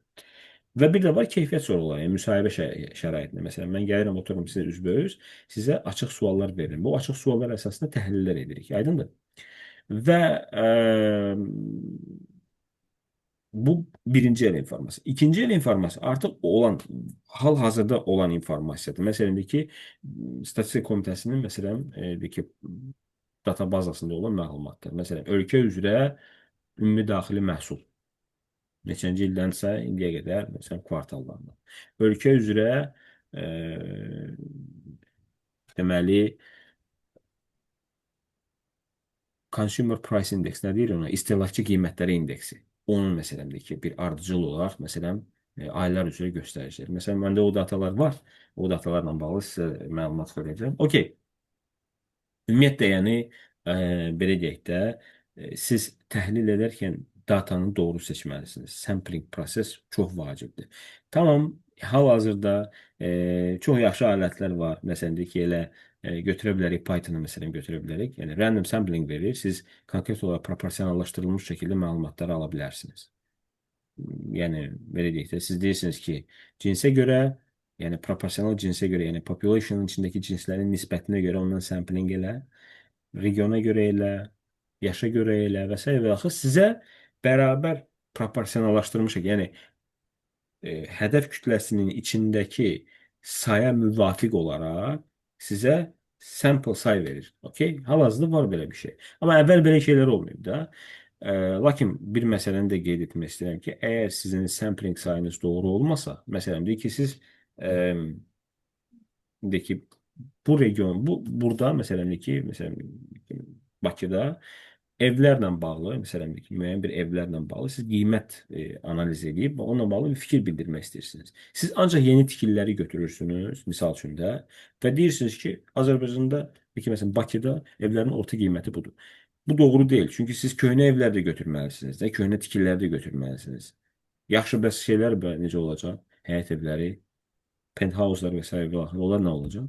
Speaker 1: Və bir də var keyfiyyət sorğuları, yəni müsahibə şəraitində. Məsələn, mən gəlirəm, otururum sizə üzbəüz, sizə açıq suallar verirəm. Bu açıq suallar əsasında təhlillər edirik. Aydındır? Və bu birinci el informasiya. İkinci el informasiya artıq olan, hal-hazırda olan informasiyadır. Məsələn, de ki, Statistika Komitəsinin, məsələn, de ki, databazasında olan məlumatdır. Məsələn, ölkə üzrə ümumi daxili məhsul. Neçənci ildənsə indiyə qədər, məsələn, kvartallarla. Ölkə üzrə e, deməli, Consumer Price Index nə deyir ona? İstehlakçı qiymətləri indeksi. Onun məsələn ki, bir ardıcıl olaraq, məsələn, aylar üzrə göstəricidir. Məsələn, məndə o datalar var. O datalarla bağlı sizə məlumat verəcəm. Okey. Ümumiyyətlə, yəni belə deyək də, siz təhlil edərkən datanı doğru seçməlisiniz. Sampling proses çox vacibdir. Tamam, hal-hazırda çox yaxşı alətlər var. Məsələn, deyək ki, elə götürə bilərik, Python-u məsələn götürə bilərik. Yəni random sampling verir, siz konkret olaraq proporsionallaşdırılmış şəkildə məlumatları ala bilərsiniz. Yəni belə deyək də, siz deyirsiniz ki, cinsə görə, yəni proporsional cinsə görə, yəni population'ın içindəki cinslərin nisbətinə görə ondan sampling elə, regiona görə elə, yaşa görə elə və s. və axı sizə bərabər proporsionallaşdırmış, yəni hədəf kütləsinin içindəki saya müvafiq olaraq sizə sample say verir. Okay? Hal-hazırda var belə bir şey. Amma əvvəl belə şeylər olmayıb da. Lakin bir məsələni də qeyd etmək istəyirəm ki, əgər sizin sampling sayınız doğru olmasa, məsələn, deyək ki, siz deyək ki, bu region, burada məsələn ki, məsələn Bakıda evlərlə bağlı, məsələn ki, müəyyən bir evlərlə bağlı siz qiymət analiz edib və onunla bağlı bir fikir bildirmək istəyirsiniz. Siz ancaq yeni tikililəri götürürsünüz, misal üçün də, və deyirsiniz ki, Azərbaycanda, məsələn, Bakıda evlərin orta qiyməti budur. Bu doğru deyil, çünki siz köhnə evlər də götürməlisiniz, köhnə tikililər də götürməlisiniz. Yaxşı, bəs şeylər necə olacaq? Həyət evləri, penthouse'lar və s. onlar nə olacaq?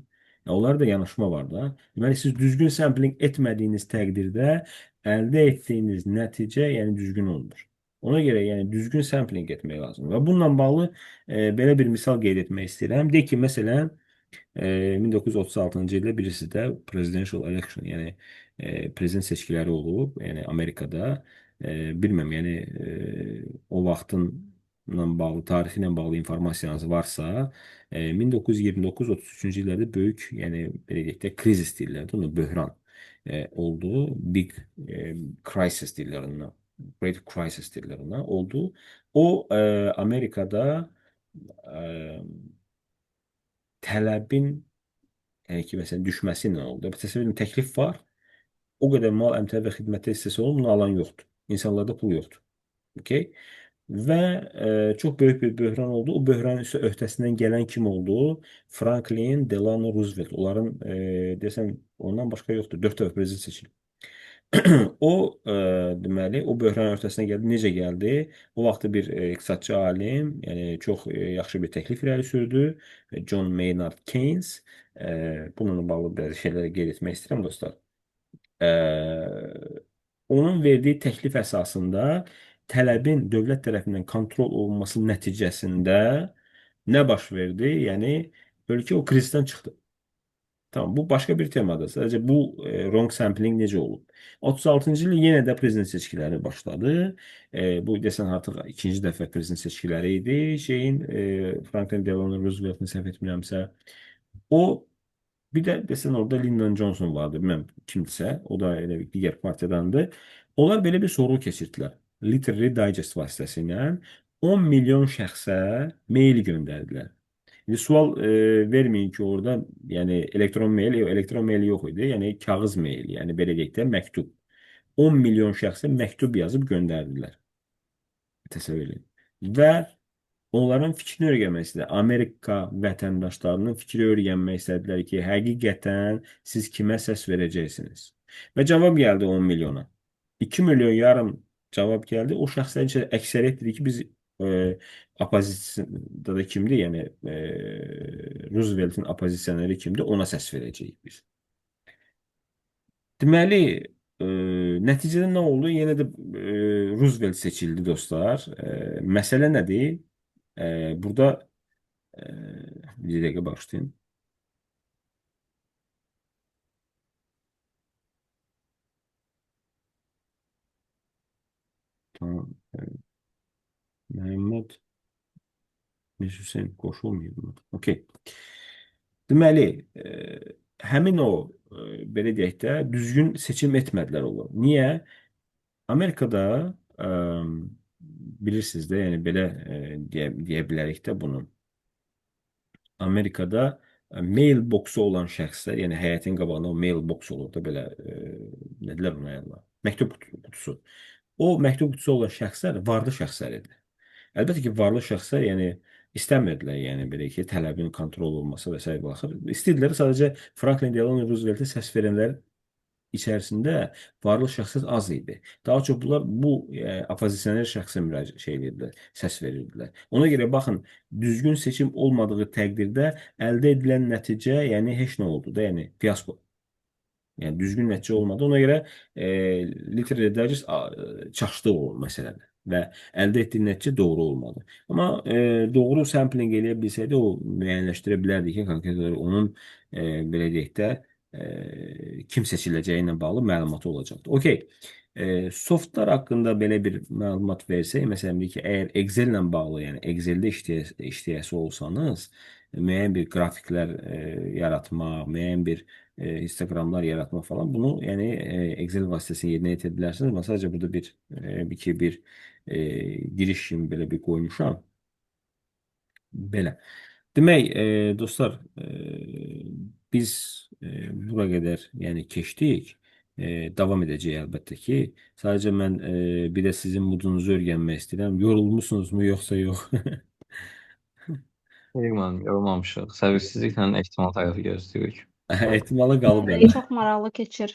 Speaker 1: Onlar da yanaşma var da. Deməli, siz düzgün sampling etmədiyiniz təqdirdə əldə etdiyiniz nəticə yəni düzgün olmur. Ona görə yəni düzgün sampling etmək lazımdır. Və bununla bağlı belə bir misal qeyd etmək istəyirəm. Deyək ki, məsələn, 1936-cı ildə bilirsiniz də presidential election, yəni prezident seçkiləri olub, yəni Amerikada. Bilməm, yəni o vaxtınla bağlı, tarixi ilə bağlı informasiyanız varsa, 1929-33-cü illərdə böyük, yəni belə deyək də krizis deyirlər, onu böhran oldu. Big crisis deyirlər ona. Great crisis deyirlər ona. Oldu. O Amerikada tələbin yəni ki, məsələn, düşməsi ilə oldu. Təsəvvür edin, təklif var. O qədər mal, əmtəə və xidmətə hissəsi olub, bunu alan yoxdur. İnsanlarda pul yoxdur. Okay? Və çox böyük bir böhran oldu. O böhranın öhdəsindən gələn kim oldu? Franklin Delano Roosevelt. Onların desəm, ondan başqa yoxdur. 4 dəfə prezident seçilib. O deməli o böhranın öhdəsinə gəldi. Necə gəldi? O vaxtı bir iqtisadçı alim, yəni çox yaxşı bir təklif irəli sürdü. John Maynard Keynes. Bununla bağlı bəzi şeyləri qeyd etmək istəyirəm dostlar. Onun verdiyi təklif əsasında tələbin dövlət tərəfindən kontrol olunması nəticəsində nə baş verdi? Yəni ölkə o krizdən çıxdı. Tamam, bu başqa bir temadır. Sadəcə bu wrong sampling necə olub? 36-cı il yenə də prezident seçkiləri başladı. Bu desən artıq ikinci dəfə prezident seçkiləri idi. Franklin Delano Roosevelt'in səhv etmirəmsə, o bir də desən orada Lyndon Johnson vardı, bilməm kimdirsə, o da elə bir digər partiyadandır. Onlar belə bir sorğu keçirdilər. Literary Digest vasitəsilə 10 milyon şəxsə mail göndərdilər. İndi sual verməyin ki, orada yəni elektron mail yox idi. Yəni kağız mail, yəni belə deyək də məktub. 10 milyon şəxsə məktub yazıb göndərdilər. Təsəvvür edin. Və onların fikrini öyrənmək istədilər. Amerika vətəndaşlarının fikri öyrənmək istədilər ki, həqiqətən siz kimə səs verəcəksiniz? Və cavab gəldi 10 milyona. 2 milyon yarım cavab gəldi. O şəxslərin içində əksəriyyət dedi ki, biz opozisiyada da kimdir? Yəni Roosevelt'in opozisiyoneri kimdir? Ona səs verəcəyik biz. Deməli, nəticədə nə oldu? Yenə də Roosevelt seçildi dostlar. Məsələ nədir? Burada bir dəqiqə başlayın. Tamam. Məhəmməd Hüseyn qoşulmayıb mı? Okey. Deməli, həmin o belə deyək də düzgün seçim etmədilər onlar. Niyə? Amerikada bilirsiniz də, yəni belə deyə bilərik də bunu. Amerikada mailboxu olan şəxslər, yəni həyətin qabağında o mailbox olur da belə, nə deyirlər buna? Məktub qutusu. O məktub qutusu olan şəxslər varlı şəxslər idi. Əlbəttə ki, varlı şəxslər yəni istəmirdilər, yəni belə ki, tələbin kontrol olunması və s. baxır. İstədilər sadəcə Franklin Delano Roosevelt'e səs verənlər içərisində varlı şəxslər az idi. Daha çox bunlar bu opozisioner şəxsə müraciət edirdilər, səs verirdilər. Ona görə baxın, düzgün seçim olmadığı təqdirdə əldə edilən nəticə, yəni heç nə oldu da, yəni fiyasko. Yəni düzgün nəticə olmadı. Ona görə Literary Digest çaşdı o məsələdə və əldə etdiyi nəticə doğru olmadı. Amma doğru sampling eləyə bilsəydi, o müəyyənləşdirə bilərdi ki, konkret olaraq onun belə deyək də kim seçiləcəyi ilə bağlı məlumatı olacaqdı. Okey. Softlar haqqında belə bir məlumat versək, məsələn, ki, əgər Excel ilə bağlı, yəni Excel-də işləyəsi olsanız, müəyyən bir qrafiklər yaratmaq, müəyyən bir histogramlar yaratmaq falan, bunu yəni Excel vasitəsilə yerinə yetirə bilərsiniz. Mən sadəcə burada bir giriş kimi belə bir qoymuşam. Belə. Demək, dostlar, biz bura qədər yəni keçdik. Davam edəcək əlbəttə ki. Sadəcə mən bir də sizin mudunuzu öyrənmək istəyirəm. Yorulmusunuzmu yoxsa yox?
Speaker 4: Yox, mən yorulmamışıq. Səbirsizliklə ehtimal tərəfi gözləyirik.
Speaker 1: Ehtimalı qalıb
Speaker 6: Müəllim,
Speaker 1: elə.
Speaker 6: çox maraqlı keçir.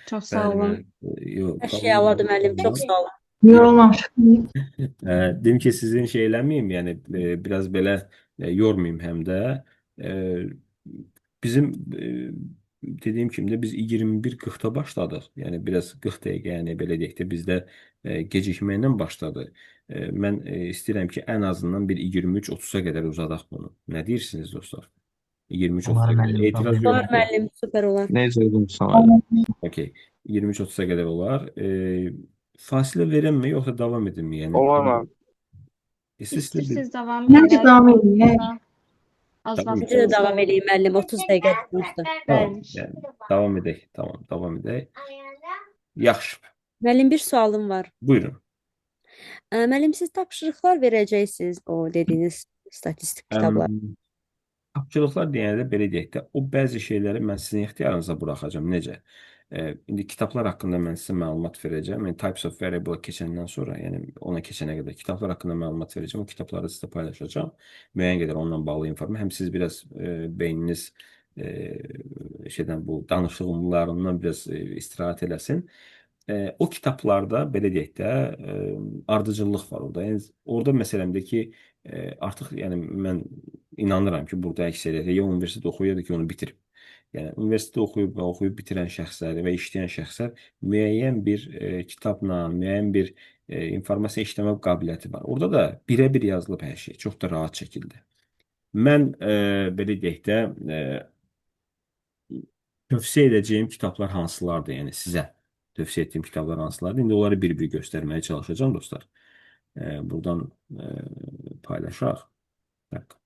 Speaker 6: Çox sağ
Speaker 1: Bəli,
Speaker 6: olun.
Speaker 1: bəli. Yox,
Speaker 7: Hər şey əladır müəllim, çox sağ olun.
Speaker 6: Yorulmamışıq.
Speaker 1: Dedim ki, sizin şey eləməyim, yəni biraz belə yormayayım həm də. Bizim dediyim kimi də biz 21:40-da başladıq. Yəni biraz 40 dəqiqə, yəni belə deyək də bizdə gecikməklə başladı. Mən istəyirəm ki, ən azından bir 23:30-a qədər uzadaq bunu. Nə deyirsiniz dostlar? 23:30-a
Speaker 4: Olar
Speaker 1: qədər.
Speaker 4: müəllim,
Speaker 1: Etiraz
Speaker 4: tabii.
Speaker 7: Var
Speaker 1: yoxdur.
Speaker 7: müəllim, süper olar.
Speaker 4: Necə uyğunsa müəllim.
Speaker 1: Okey. 23:30-a qədər olar. Fasilə verəmmi, yoxsa davam edimmi? Yəni
Speaker 5: Olar mı?
Speaker 6: İstəyirsiniz davam
Speaker 8: Məncə davam edin.
Speaker 6: Az
Speaker 1: Davam
Speaker 7: Bizə də
Speaker 6: vaxtımız
Speaker 7: davam
Speaker 6: var.
Speaker 7: edeyim müəllim, 30 dəqiqə tutmuşdu.
Speaker 1: Tamam, yəni davam edək. Tamam, davam edək. Yaxşı.
Speaker 7: Müəllim, bir sualım var.
Speaker 1: Buyurun.
Speaker 7: Müəllim, siz tapşırıqlar verəcəksiniz o dediyiniz Statistik
Speaker 1: Əm,
Speaker 7: kitablar.
Speaker 1: Tapşırıqlar deyəndə belə deyək də, o bəzi şeyləri mən sizin ixtiyarınıza buraxacağam. Necə? İndi kitablar haqqında mən sizə məlumat verəcəm. Yəni types of variable keçəndən sonra, yəni ona keçənə qədər kitablar haqqında məlumat verəcəm. O kitabları sizə paylaşacağım. Müəyyən qədər onunla bağlı informasiya. Həm siz biraz beyniniz şeydən bu danışıqlarından biraz istirahət eləsin. O kitablarda belə deyək də ardıcıllıq var orada. Yəni orada məsələmdir ki, artıq yəni mən inanıram ki, burada əksəriyyəti ya universitet oxuyur ya da ki, onu bitirib. Yəni universitet oxuyub və oxuyub bitirən şəxslər və işləyən şəxslər müəyyən bir kitabla, müəyyən bir informasiya işləmə qabiliyyəti var. Orada da birə-bir yazılıb hər şey, çox da rahat şəkildə. Mən belə deyək də tövsiyə edəcəyim kitablar hansılardır, yəni sizə tövsiyə etdiyim kitablar hansılardır? İndi onları bir-bir göstərməyə çalışacağım dostlar. Buradan paylaşaq. Bak,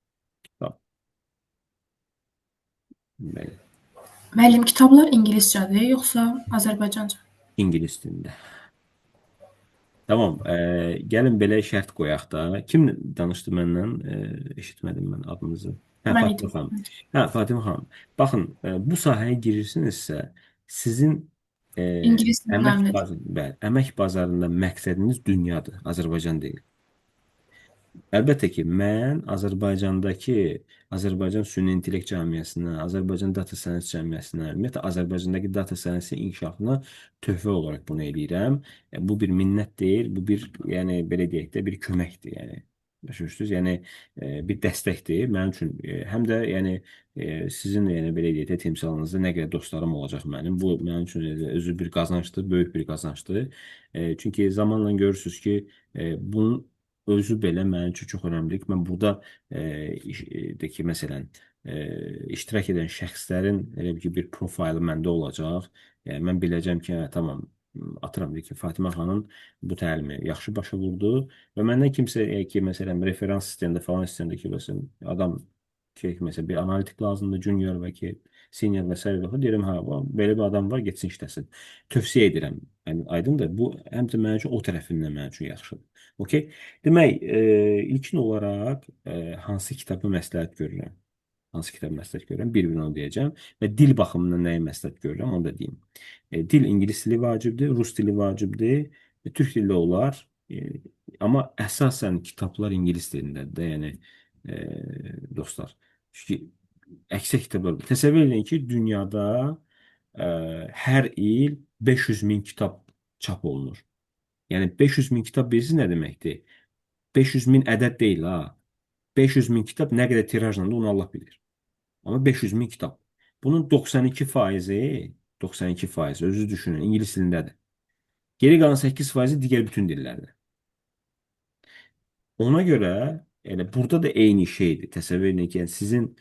Speaker 1: kitab. Bəli,
Speaker 8: Müəllim, kitablar ingiliscədir, yoxsa Azərbaycanca?
Speaker 1: İngilis dilində. Tamam, gəlin belə şərt qoyaq da. Kim danışdı məndən? Eşitmədim mən adınızı. Hə,
Speaker 8: Mən
Speaker 1: Fatimə
Speaker 8: idim.
Speaker 1: xanım. Hə, Fatimə xanım. Baxın, bu sahəyə girirsinizsə, sizin
Speaker 8: İngilis dili önəmlidir.
Speaker 1: bəli, əmək bazarında məqsədiniz dünyadır, Azərbaycan deyil. Əlbəttə ki, mən Azərbaycan Süni İntellekt Cəmiyyəsinə, Azərbaycan Data Science Cəmiyyəsinə, ümumiyyətlə Azərbaycandakı data science inkişafına töhfə olaraq bunu eləyirəm. Bu bir minnət deyil, bu bir, yəni belə deyək də, bir köməkdir, yəni. Başa düşdünüz? Yəni bir dəstəkdir mənim üçün. Həm də yəni sizin yəni belə deyək də timsalınızda nə qədər dostlarım olacaq mənim. Bu mənim üçün özü bir qazancdır, böyük bir qazancdır. Çünki zamanla görürsüz ki, bunun özü belə mənim üçün çox önəmlidir. Mən burada ki, məsələn, iştirak edən şəxslərin elə bir ki, bir profilı məndə olacaq. Yəni, mən biləcəm ki, hə, tamam, atıram ki, Fatimə xanım bu təlimi yaxşı başa vurdu və məndən kimsə ki, məsələn, referans sistemdə falan istəyəndə ki, məsələn, adam ki, məsələn, bir analitik lazımdır, junior və ki, senior və s. deyirəm, hə, belə bir adam var, getsin işləsin. Tövsiyə edirəm. Yəni, aydındır. Bu, həm də mənim üçün o tərəfindən mənim üçün yaxşıdır. Okay? Demək, ilkin olaraq hansı kitabı məsləhət görürəm? Hansı kitabı məsləhət görürəm? Bir-birini onu deyəcəm. Və dil baxımından nəyi məsləhət görürəm? Onu da deyim. Dil ingilis dili vacibdir, rus dili vacibdir, türk dili olar. Amma əsasən kitablar ingilis dilindədir də, yəni dostlar. Çünki əksər kitablar. Təsəvvür edin ki, dünyada hər il 500 min kitab çap olunur. Yəni 500 min kitab bilirsiniz nə deməkdir? 500 min ədəd deyil ha. 500 min kitab nə qədər tirajlandı onu Allah bilir. Amma 500 min kitab. Bunun 92% özünüz düşünün ingilis dilindədir. Geri qalan 8% digər bütün dillərdə. Ona görə yəni burada da eyni şeydir. Təsəvvür edin ki, yəni sizin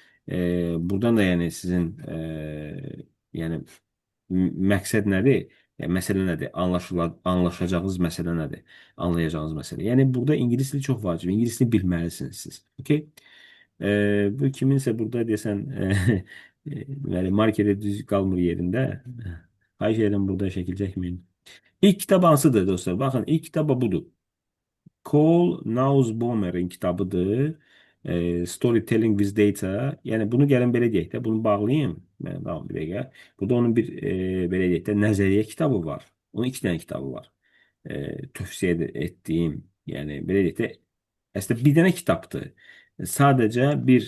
Speaker 1: buradan da yəni sizin yəni məqsəd nədir? Yəni, məsələ nədir? Anlaşacağınız məsələ nədir? Anlayacağınız məsələ. Yəni, burada ingilis dili çox vacib. İngilis dili bilməlisiniz siz. Okay? Bu kiminsə burada desən, deməli, markeri düz qalmır yerində. Xahiş edirəm burada şəkil çəkməyin. İlk kitab hansıdır dostlar? Baxın, ilk kitab budur. Cole Nussbaumer'in kitabıdır. Storytelling with Data. Yəni, bunu gəlin belə deyək də, bunu bağlayayım. Tamam, bir dəqiqə. Burada onun bir, belə deyək də, nəzəriyyə kitabı var. Onun 2 dənə kitabı var. Tövsiyə etdiyim, yəni, belə deyək də, əslində bir dənə kitabdır. Sadəcə bir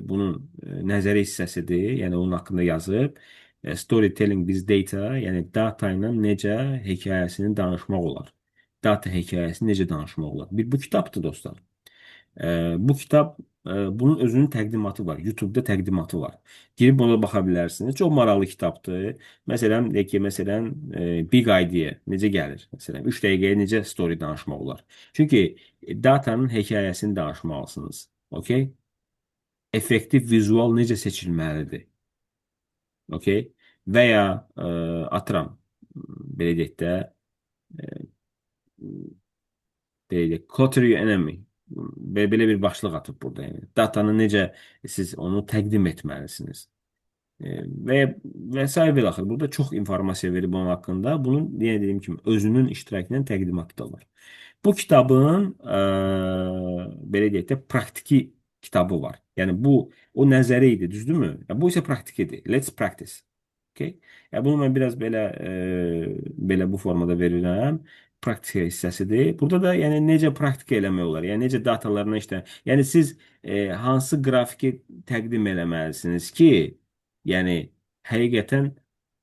Speaker 1: bunun nəzəri hissəsidir. Yəni, onun haqqında yazıb. Storytelling with Data, yəni data ilə necə hekayəsini danışmaq olar. Data hekayəsini necə danışmaq olar. Bu kitabdır dostlar. Bu kitab, bunun özünün təqdimatı var. YouTube-da təqdimatı var. Girib ona baxa bilərsiniz. Çox maraqlı kitabdır. Məsələn, deyək ki, məsələn, Big Idea necə gəlir? Məsələn, 3 dəqiqəyə necə story danışmaq olar? Çünki datanın hekayəsini danışmalısınız. Okay? Effektiv vizual necə seçilməlidir? Okay? Və ya atıram, belə deyək də, Clutter your enemy. Belə bir başlıq atıb burada. Yəni. Datanı necə siz onu təqdim etməlisiniz. Və s. və axır. Burada çox informasiya verib onun haqqında. Bunun, dediyim kimi, özünün iştirakından təqdimatı da var. Bu kitabın, belə deyək də, praktiki kitabı var. Yəni bu o nəzəri idi, düzdürmü? Ya, bu isə praktikidir. Let's practice. Okay? Ya, bunu mən biraz belə bu formada verirəm. Praktika hissəsidir. Burada da yəni necə praktika eləmək olar? Yəni necə datalarına yəni siz hansı qrafiki təqdim eləməlisiniz ki, yəni həqiqətən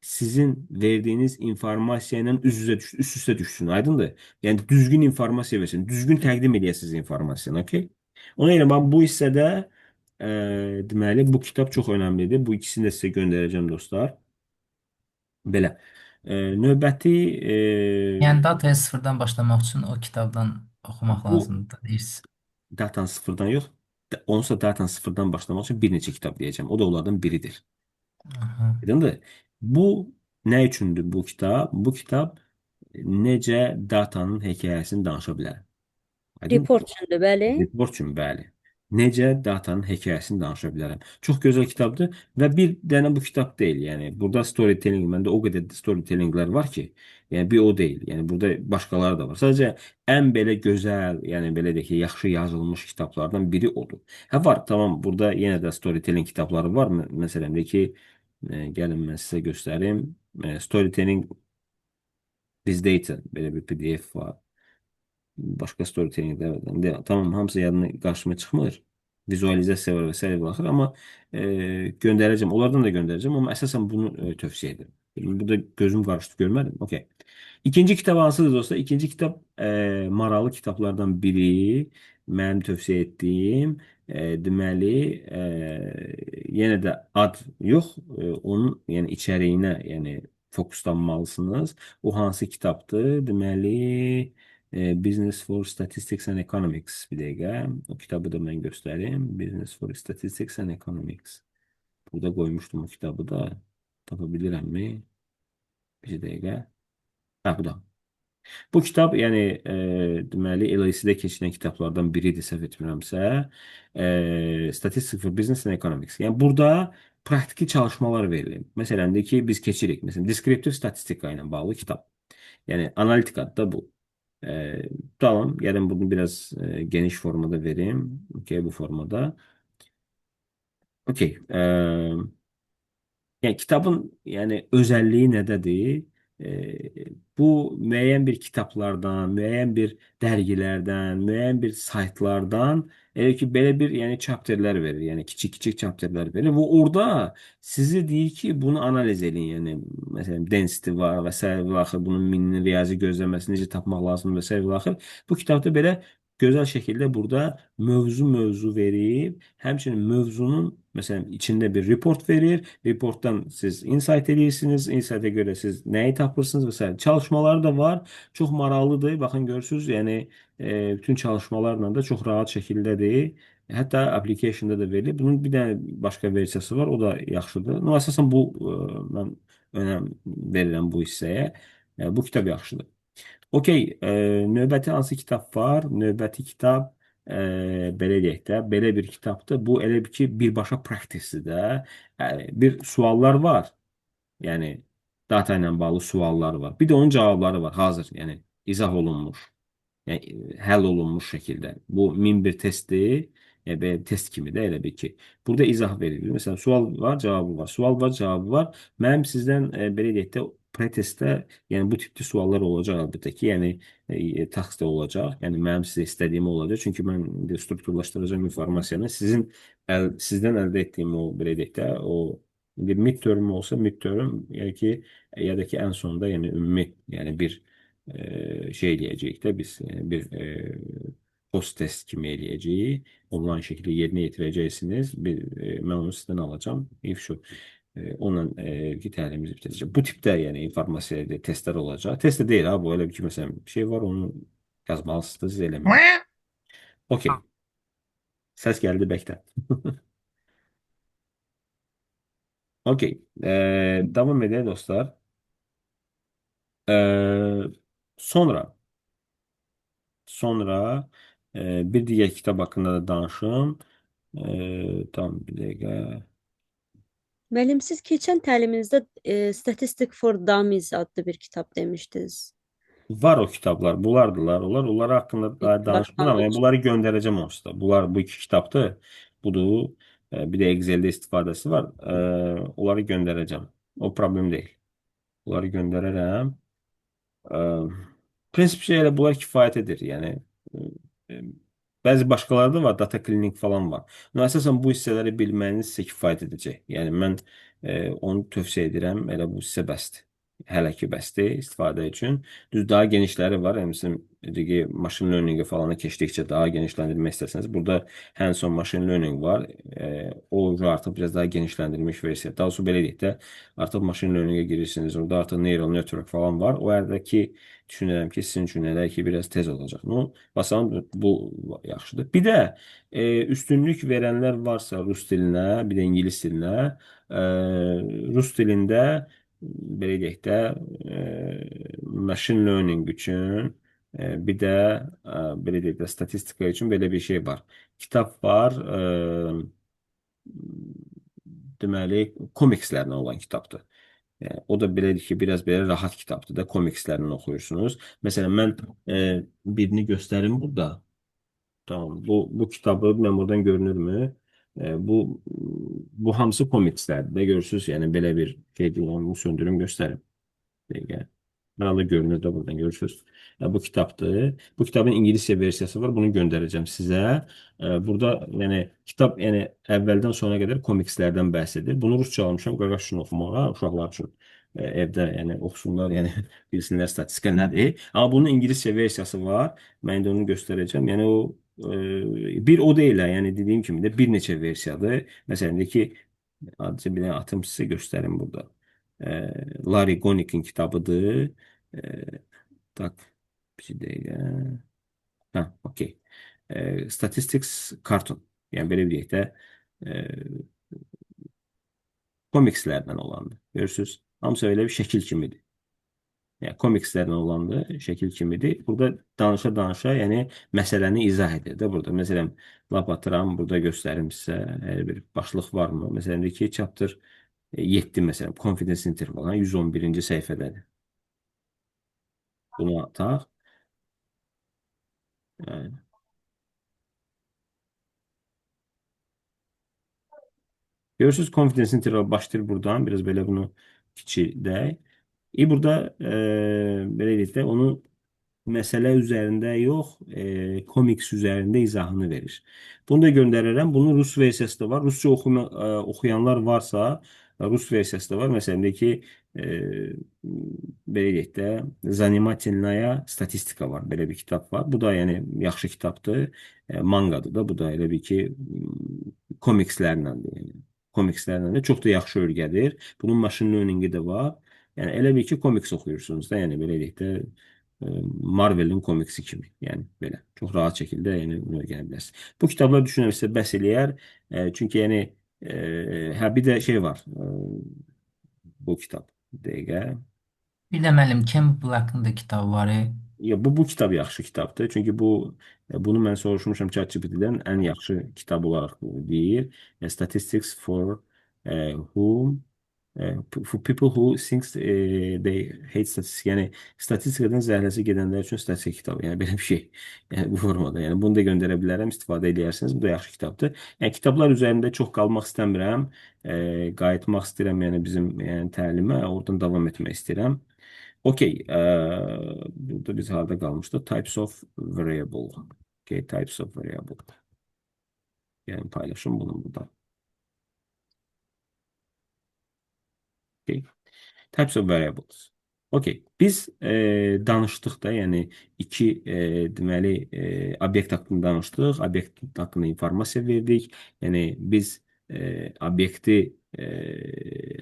Speaker 1: sizin verdiyiniz informasiya ilə üst-üstə düşsün. Aydındır? Yəni düzgün informasiya versin. Düzgün təqdim edəsiniz informasiyanı, okey? Ona görə bax bu hissədə deməli bu kitab çox önəmlidir. Bu ikisini də sizə göndərəcəm dostlar. Belə. Növbəti
Speaker 2: Yəni dataya sıfırdan başlamaq üçün o kitabdan oxumaq
Speaker 1: bu
Speaker 2: lazımdır deyirsiniz.
Speaker 1: datan sıfırdan yox, onsuz da datan sıfırdan başlamaq üçün bir neçə kitab deyəcəm. O da onlardan biridir.
Speaker 2: Aha.
Speaker 1: Aydındır? Bu nə üçündür bu kitab? Bu kitab necə datanın hekayəsini danışa bilər. Aydın?
Speaker 7: Report üçündür, bəli.
Speaker 1: Report üçün, bəli. Necə datanın hekayəsini danışa bilərəm. Çox gözəl kitabdır və bir dənə bu kitab deyil. Yəni burada storytelling, məndə o qədər storytellinglər var ki, yəni bir o deyil. Yəni burada başqaları da var. Sadəcə ən belə gözəl, yəni belə deyək ki, yaxşı yazılmış kitablardan biri odur. Hə var, tamam, burada yenə də storytelling kitabları var. Məsələn də ki, gəlin mən sizə göstərim. Storytelling This Data belə bir PDF var. Başqa storytellingdə tamam, hamısı yadına qarşıma çıxmır. Vizualizasiya var və s. və axır, amma göndərəcəm. Onlardan da göndərəcəm, amma əsasən bunu tövsiyə edirəm. Burada gözüm qarışdı, görmədim. Okay. İkinci kitab hansıdır dostlar? İkinci kitab maraqlı kitablardan biri. Mənim tövsiyə etdiyim. Deməli, yenə də ad yox, onun yəni içəriyinə yəni fokuslanmalısınız. O hansı kitabdır? Deməli, Business for Statistics and Economics, bir dəqiqə. O kitabı da mən göstərim. Business for Statistics and Economics. Burada qoymuşdum o kitabı da. Tapa bilirəmmi? Bir dəqiqə. Hə, bu da. Bu kitab, yəni deməli LSE-də keçilən kitablardan biridir, səhv etmirəmsə. Statistics for Business and Economics. Yəni burada praktiki çalışmalar verilir. Məsələn də ki, biz keçirik. Məsələn, deskriptiv statistika ilə bağlı kitab. Yəni analitik adı da bu. Tamam, yarın bunu biraz geniş formada vereyim. Okay, bu formada. Okay. Yəni kitabın yəni özəlliyi nədədir? Bu müəyyən bir kitablardan, müəyyən bir dərgilərdən, müəyyən bir saytlardan elə ki belə bir yəni chapterlər verir. Yəni kiçik-kiçik chapterlər verir və orada sizi deyir ki, bunu analiz edin. Yəni məsələn density var və s. və axır bunun minini riyazi gözləməsini necə tapmaq lazımdır və s. və axır. Bu kitabda belə gözəl şəkildə burada mövzu verib, həmçinin mövzunun məsələn içində bir report verir. Reportdan siz insight edirsiniz. Insight'a görə siz nəyi tapırsınız və s. Çalışmaları da var. Çox maraqlıdır. Baxın görürsüz, yəni bütün çalışmalarla da çox rahat şəkildədir. Hətta application'da da verilir. Bunun bir dənə başqa versiyası var. O da yaxşıdır. No, əsasən bu mən önəm verirəm bu hissəyə. Bu kitab yaxşıdır. Okey, növbəti hansı kitab var? Növbəti kitab belə deyək də, belə bir kitabdır. Bu elə bir ki, birbaşa praktisdir də. Bir suallar var. Yəni data ilə bağlı suallar var. Bir də onun cavabları var, hazır. Yəni izah olunmuş. Yəni həll olunmuş şəkildə. Bu 1001 testdir. Yəni belə test kimi də elə bir ki. Burada izah verilir. Məsələn, sual var, cavabı var. Sual var, cavabı var. Mənim sizdən belə deyək də pretestdə yəni bu tipli suallar olacaq əlbəttə ki, yəni taxtda olacaq. Yəni mənim sizə istədiyim olacaq. Çünki mən indi strukturlaşdıracağım informasiyanı sizdən əldə etdiyim o belə deyək də o bir midterm olsa midterm yəni ki ya da ki ən sonunda yəni ümumi yəni bir şey eləyəcəyik də biz yəni bir post test kimi eləyəcəyik. Onlayn şəkildə yerinə yetirəcəksiniz. Mən onu sizdən alacağım. If şu onunla təlimimizi bitirəcəm. Bu tipdə yəni informasiya testlər olacaq. Test də deyil ha, bu elə bir ki məsələn bir şey var, onu yazmalısınız, siz eləməyin. Okey. Səs gəldi, bəkdə. Okey. Davam edək dostlar. Sonra bir digər kitab haqqında da danışım. Tam bir dəqiqə.
Speaker 7: Müəllim, siz keçən təliminizdə Statistic for Dummies adlı bir kitab demişdiniz.
Speaker 1: Var o kitablar, bunlardılar. Onlar haqqında daha danışmıram. Yəni bunları göndərəcəm onsuz da. Bu iki kitabdır. budur. Bir də Excel-də istifadəsi var. Onları göndərəcəm. O problem deyil. Bunları göndərərəm. Ə, Prinsip şey elə bunlar kifayət edir. Yəni ə, bəzi başqaları da var, data cleaning falan var. Но əsasən bu hissələri bilməyiniz sizə kifayət edəcək. Yəni mən onu tövsiyə edirəm. Elə bu sizə bəsdir. Hələ ki bəsdir istifadə üçün. Düz daha genişləri var. Yəni bizim dedik, machine learning falan keçdikcə daha genişləndirmək istəsəniz, burada hands-on machine learning var. O artıq biraz daha genişləndirilmiş versiya. Daha sonra belə deyək də, artıq machine learning-ə girirsiniz. Orada artıq neural network falan var. O ərdəki düşünürəm ki, sizin üçün elə ki biraz tez olacaq. No, basalım bu yaxşıdır. Bir də üstünlük verənlər varsa rus dilinə, bir də ingilis dilinə, rus dilində belə deyək də machine learning üçün bir də belə deyək də statistika üçün belə bir şey var. Kitab var. Deməli, komikslərlə olan kitabdır. Yəni, o da belədir ki, biraz belə rahat kitabdır da, komikslərlə oxuyursunuz. Məsələn, mən birini göstərim burada. Tamam, bu kitabı mən buradan görünürmü? Bu hamısı komikslərdir də, görürsünüz. Yəni, belə bir şey deyil, onu söndürüm, göstərim. Dəqiqə. Herhalde görünür de buradan görürsünüz. Bu kitabdır. Bu kitabın İngilizce versiyası var. Bunu göndereceğim size. Burada yani kitap yani əvvəldən sona qədər komikslərdən bəhs edir. Bunu rusça almışam qaqaş üçün oxumağa, uşaqlar üçün evdə yəni oxusunlar, yəni bilsinlər statistika nədir. Amma bunun İngilizce versiyası var. Mən də onu göstərəcəm. Yəni o bir o deyil, yəni dediyim kimi də bir neçə versiyadır. Məsələn ki, adicə bir dənə atım sizə göstərim burada. Larry Gonik'in kitabıdır. Tak, bir dəqiqə. Ha, okey. Statistics Cartoon. Yəni belə bir deyək də komikslərdən olandır. Görürsünüz? Hamısı öyle bir şəkil kimidir. Yəni komikslərdən olandır, şəkil kimidir. Burada danışa-danışa, yəni məsələni izah edir də burada. Məsələn, lap atıram, burada göstərim sizə hər bir başlıq varmı? Məsələn, ki, chapter 7 məsələn, confidence interval 111-ci səhifədədir. Bunu ataq. Yəni. Görürsünüz, confidence interval başlayır buradan. Biraz böyle bunu kiçildək. Burada belə deyək də, onu məsələ üzərində yox, komiks üzərində izahını verir. Bunu da göndərirəm. Bunun rus versiyası da var. Rusça oxuyanlar varsa, rus versiyası da var. Məsələn, ki, belə deyək də, Zaнимательная statistika var. Belə bir kitab var. Bu da yəni yaxşı kitabdır. Mangadır da. Bu da elə bir ki, komikslərləndir. Yəni. Komikslərlə də çox da yaxşı örgədir. Bunun machine learning-i də var. Yəni elə bir ki, komiks oxuyursunuz da, yəni belə deyək də Marvel'in komiksi kimi. Yəni belə çox rahat şəkildə yəni bunu öyrənə bilərsiniz. Bu kitablar düşünürəm sizə bəs eləyər. Çünki yəni hə bir də şey var. Bu kitab. Dəqiqə.
Speaker 2: Bir də müəllim Campbell haqqında kitab var.
Speaker 1: Ya bu kitab yaxşı kitabdır. Çünki bunu mən soruşmuşam ChatGPT-dən ən yaxşı kitab olaraq deyir. Statistics for whom for people who thinks they hate statistics. Yəni statistikadan zəhləsi gedənlər üçün statistika kitabı. Yəni belə bir şey. Yəni bu formada. Yəni bunu da göndərə bilərəm, istifadə edərsiniz. Bu da yaxşı kitabdır. Yəni kitablar üzərində çox qalmaq istəmirəm. Qayıtmaq istəyirəm yəni bizim yəni təlimə, oradan davam etmək istəyirəm. Okey. Burada biz harda qalmışdıq? Types of variable. Okay, types of variable. Yəni paylaşım bunu burada. Okay. Types of variables. Okey. Biz danışdıq da, yəni iki deməli obyekt haqqında danışdıq, obyekt haqqında informasiya verdik. Yəni biz obyekti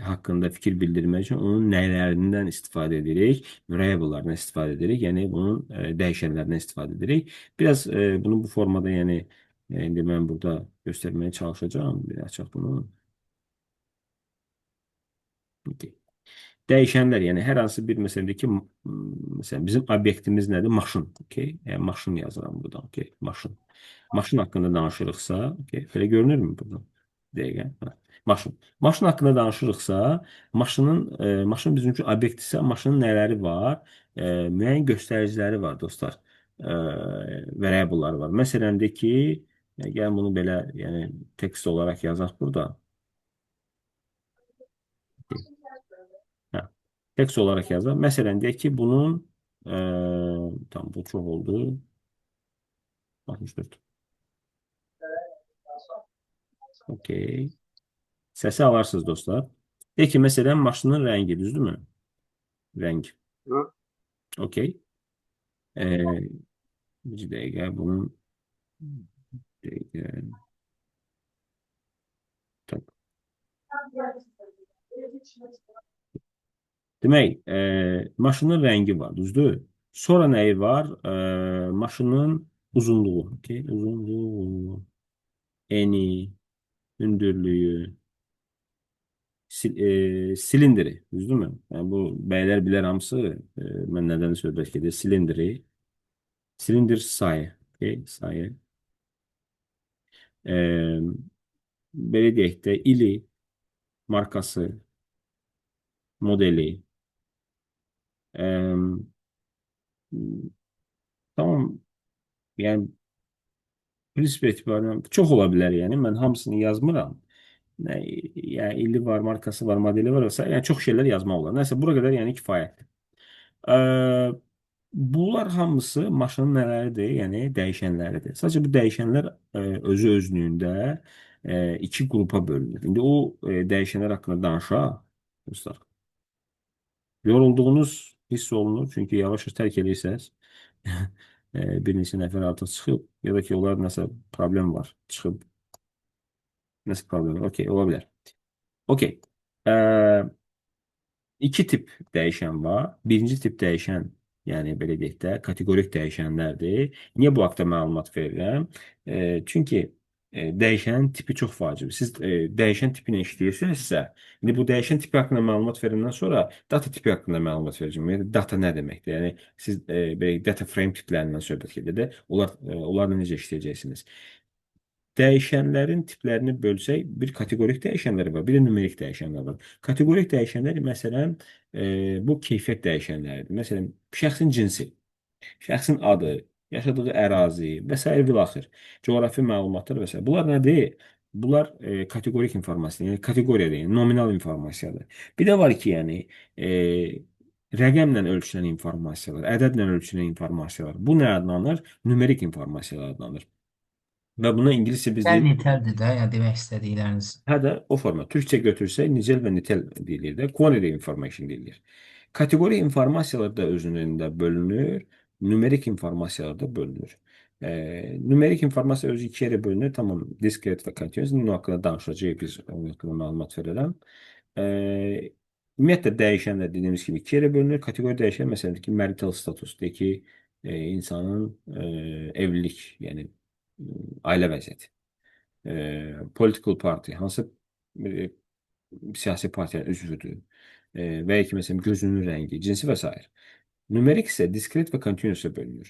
Speaker 1: haqqında fikir bildirmək üçün onun nələrindən istifadə edirik, variable'lardan istifadə edirik, yəni bunun dəyişənlərindən istifadə edirik. Biraz bunu bu formada, yəni indi mən burada göstərməyə çalışacağam. Bir açaq bunu. Okay. Dəyişənlər, yəni hər hansı bir məsələdəki məsələn bizim obyektimiz nədir? Maşın. Okay? Yəni maşın yazıram buradan. Okay? Maşın. Maşın haqqında danışırıqsa, okay? Belə görünürmü buradan? Dəqiqə. Maşın. Maşın haqqında danışırıqsa, maşın bizim üçün obyektdirsə, maşının nələri var? Müəyyən göstəriciləri var, dostlar. Variable'lar var. Məsələn, ki, Gəlin bunu belə, yəni tekst olaraq yazaq burada. Hə, tekst olaraq yazaq. Məsələn, deyək ki, bunun tam bu çox oldu. 64. Okey. Səsi alarsınız dostlar. Deyək ki, məsələn, maşının rəngi, düzdürmü? Rəng. Okey. Bir dəqiqə bunun dəqiqə. Tak. Demək, maşının rəngi var, düzdür? Sonra nəyi var? Maşının uzunluğu. Okay? Uzunluğu, eni, hündürlüyü, silindiri, düzdürmü? Yəni, bu bəylər bilər hamısı, mən nədən söhbət gedir? Silindiri, silindir sayı, okay? Sayı. Belə deyək də, ili, markası, modeli. Tamam, yəni prinsip etibarən çox ola bilər, yəni mən hamısını yazmıram. Yəni ili var, markası var, modeli var, yəni çox şeylər yazmaq olar. Nəsə bura qədər yəni kifayətdir. Bunlar hamısı maşının nələridir? Yəni dəyişənləridir. Sadəcə bu dəyişənlər özü özlüyündə iki qrupa bölünür. İndi o dəyişənlər haqqında danışaq, dostlar. Yorulduğunuz hiss olunur, çünki yavaş-yavaş tərk edirsiniz. Bir neçə nəfər artıq çıxıb, ya da ki, onlar nəsə problem var, çıxıb. Nəsə problem var, okey, ola bilər. Okey. İki tip dəyişən var. Birinci tip dəyişən, yəni belə deyək də, kateqorik dəyişənlərdir. Niyə bu haqda məlumat verirəm? Çünki dəyişənin tipi çox vacibdir. Siz dəyişən tipi ilə işləyirsinizsə, indi bu dəyişən tipi haqqında məlumat verəndən sonra data tipi haqqında məlumat verəcəm. Yəni data nə deməkdir? Yəni siz belə data frame tiplərindən söhbət gedir də, onlarla necə işləyəcəksiniz? Dəyişənlərin tiplərini bölsək, bir kateqorik dəyişənlər var, bir də nümerik dəyişənlər var. Kateqorik dəyişənlər, məsələn, bu keyfiyyət dəyişənləridir. Məsələn, şəxsin cinsi, şəxsin adı, yaşadığı ərazi və s. vilaxır, coğrafi məlumatlar və s. Bunlar nədir? Bunlar kateqorik informasiyadır, yəni kateqoriyadır, yəni nominal informasiyadır. Bir də var ki, yəni rəqəmlə ölçülən informasiyalar, ədədlə ölçülən informasiyalar. Bu nə adlanır? Nümerik informasiyalar adlanır. Və buna ingiliscə biz
Speaker 2: Yəni
Speaker 1: deyirik.
Speaker 2: nitəldir də, yəni demək istədikləriniz.
Speaker 1: Hə də o forma. Türkçə götürsək nicel və nitel deyilir də. Quantity information deyilir. Kateqori informasiyalar da özünündə bölünür. Nümerik informasiyalar da bölünür. Nümerik informasiya özü iki yerə bölünür. Tamam, discrete və continuous. Bunun haqqında danışacağıq, biz onun haqqında məlumat verirəm. Ümumiyyətlə dəyişənlər dediyimiz kimi iki yerə bölünür. Kateqori dəyişən məsələn ki, marital status deyək ki, insanın evlilik, yəni ailə vəziyyəti. Political party, hansı siyasi partiyanın üzvüdür və ya ki, məsələn, gözünün rəngi, cinsi və s. Nümerik isə diskret və continuous'a bölünür.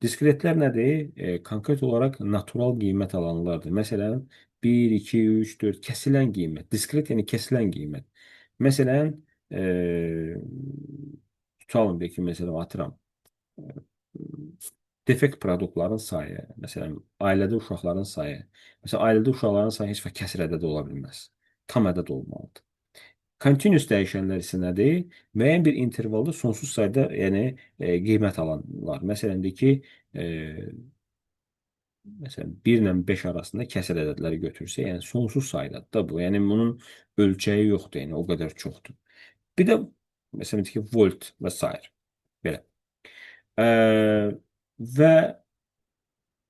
Speaker 1: Diskretlər nədir? Konkret olaraq natural qiymət alanlardır. Məsələn, 1, 2, 3, 4 kəsilən qiymət. Diskret yəni kəsilən qiymət. Məsələn, tutalım deyək ki, məsələn, atıram. Defekt produktların sayı, məsələn, ailədə uşaqların sayı. Məsələn, ailədə uşaqların sayı heç vaxt kəsr ədəd ola bilməz. Tam ədəd olmalıdır. Continuous dəyişənlər isə nədir? Müəyyən bir intervalda sonsuz sayda, yəni qiymət alanlar. Məsələn, deyək ki, məsələn, 1 ilə 5 arasında kəsr ədədləri götürsə, yəni sonsuz saydadır da bu. Yəni bunun ölçəyi yoxdur, yəni o qədər çoxdur. Bir də məsələn deyək ki, volt və s. Belə. Və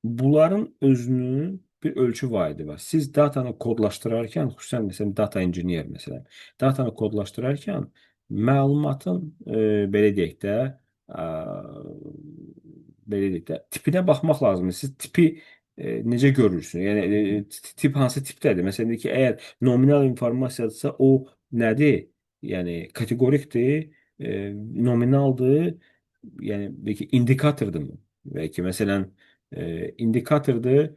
Speaker 1: bunların özünün bir ölçü vahidi var. Siz datanı kodlaşdırarkən, xüsusən məsələn data engineer məsələn, datanı kodlaşdırarkən məlumatın belə deyək də tipinə baxmaq lazımdır. Siz tipi necə görürsünüz? Yəni tip hansı tipdədir? Məsələn deyək ki, əgər nominal informasiyadırsa o nədir? Yəni kateqorikdir, nominaldır, yəni belki indikatordurmu? Belki məsələn indikatordur,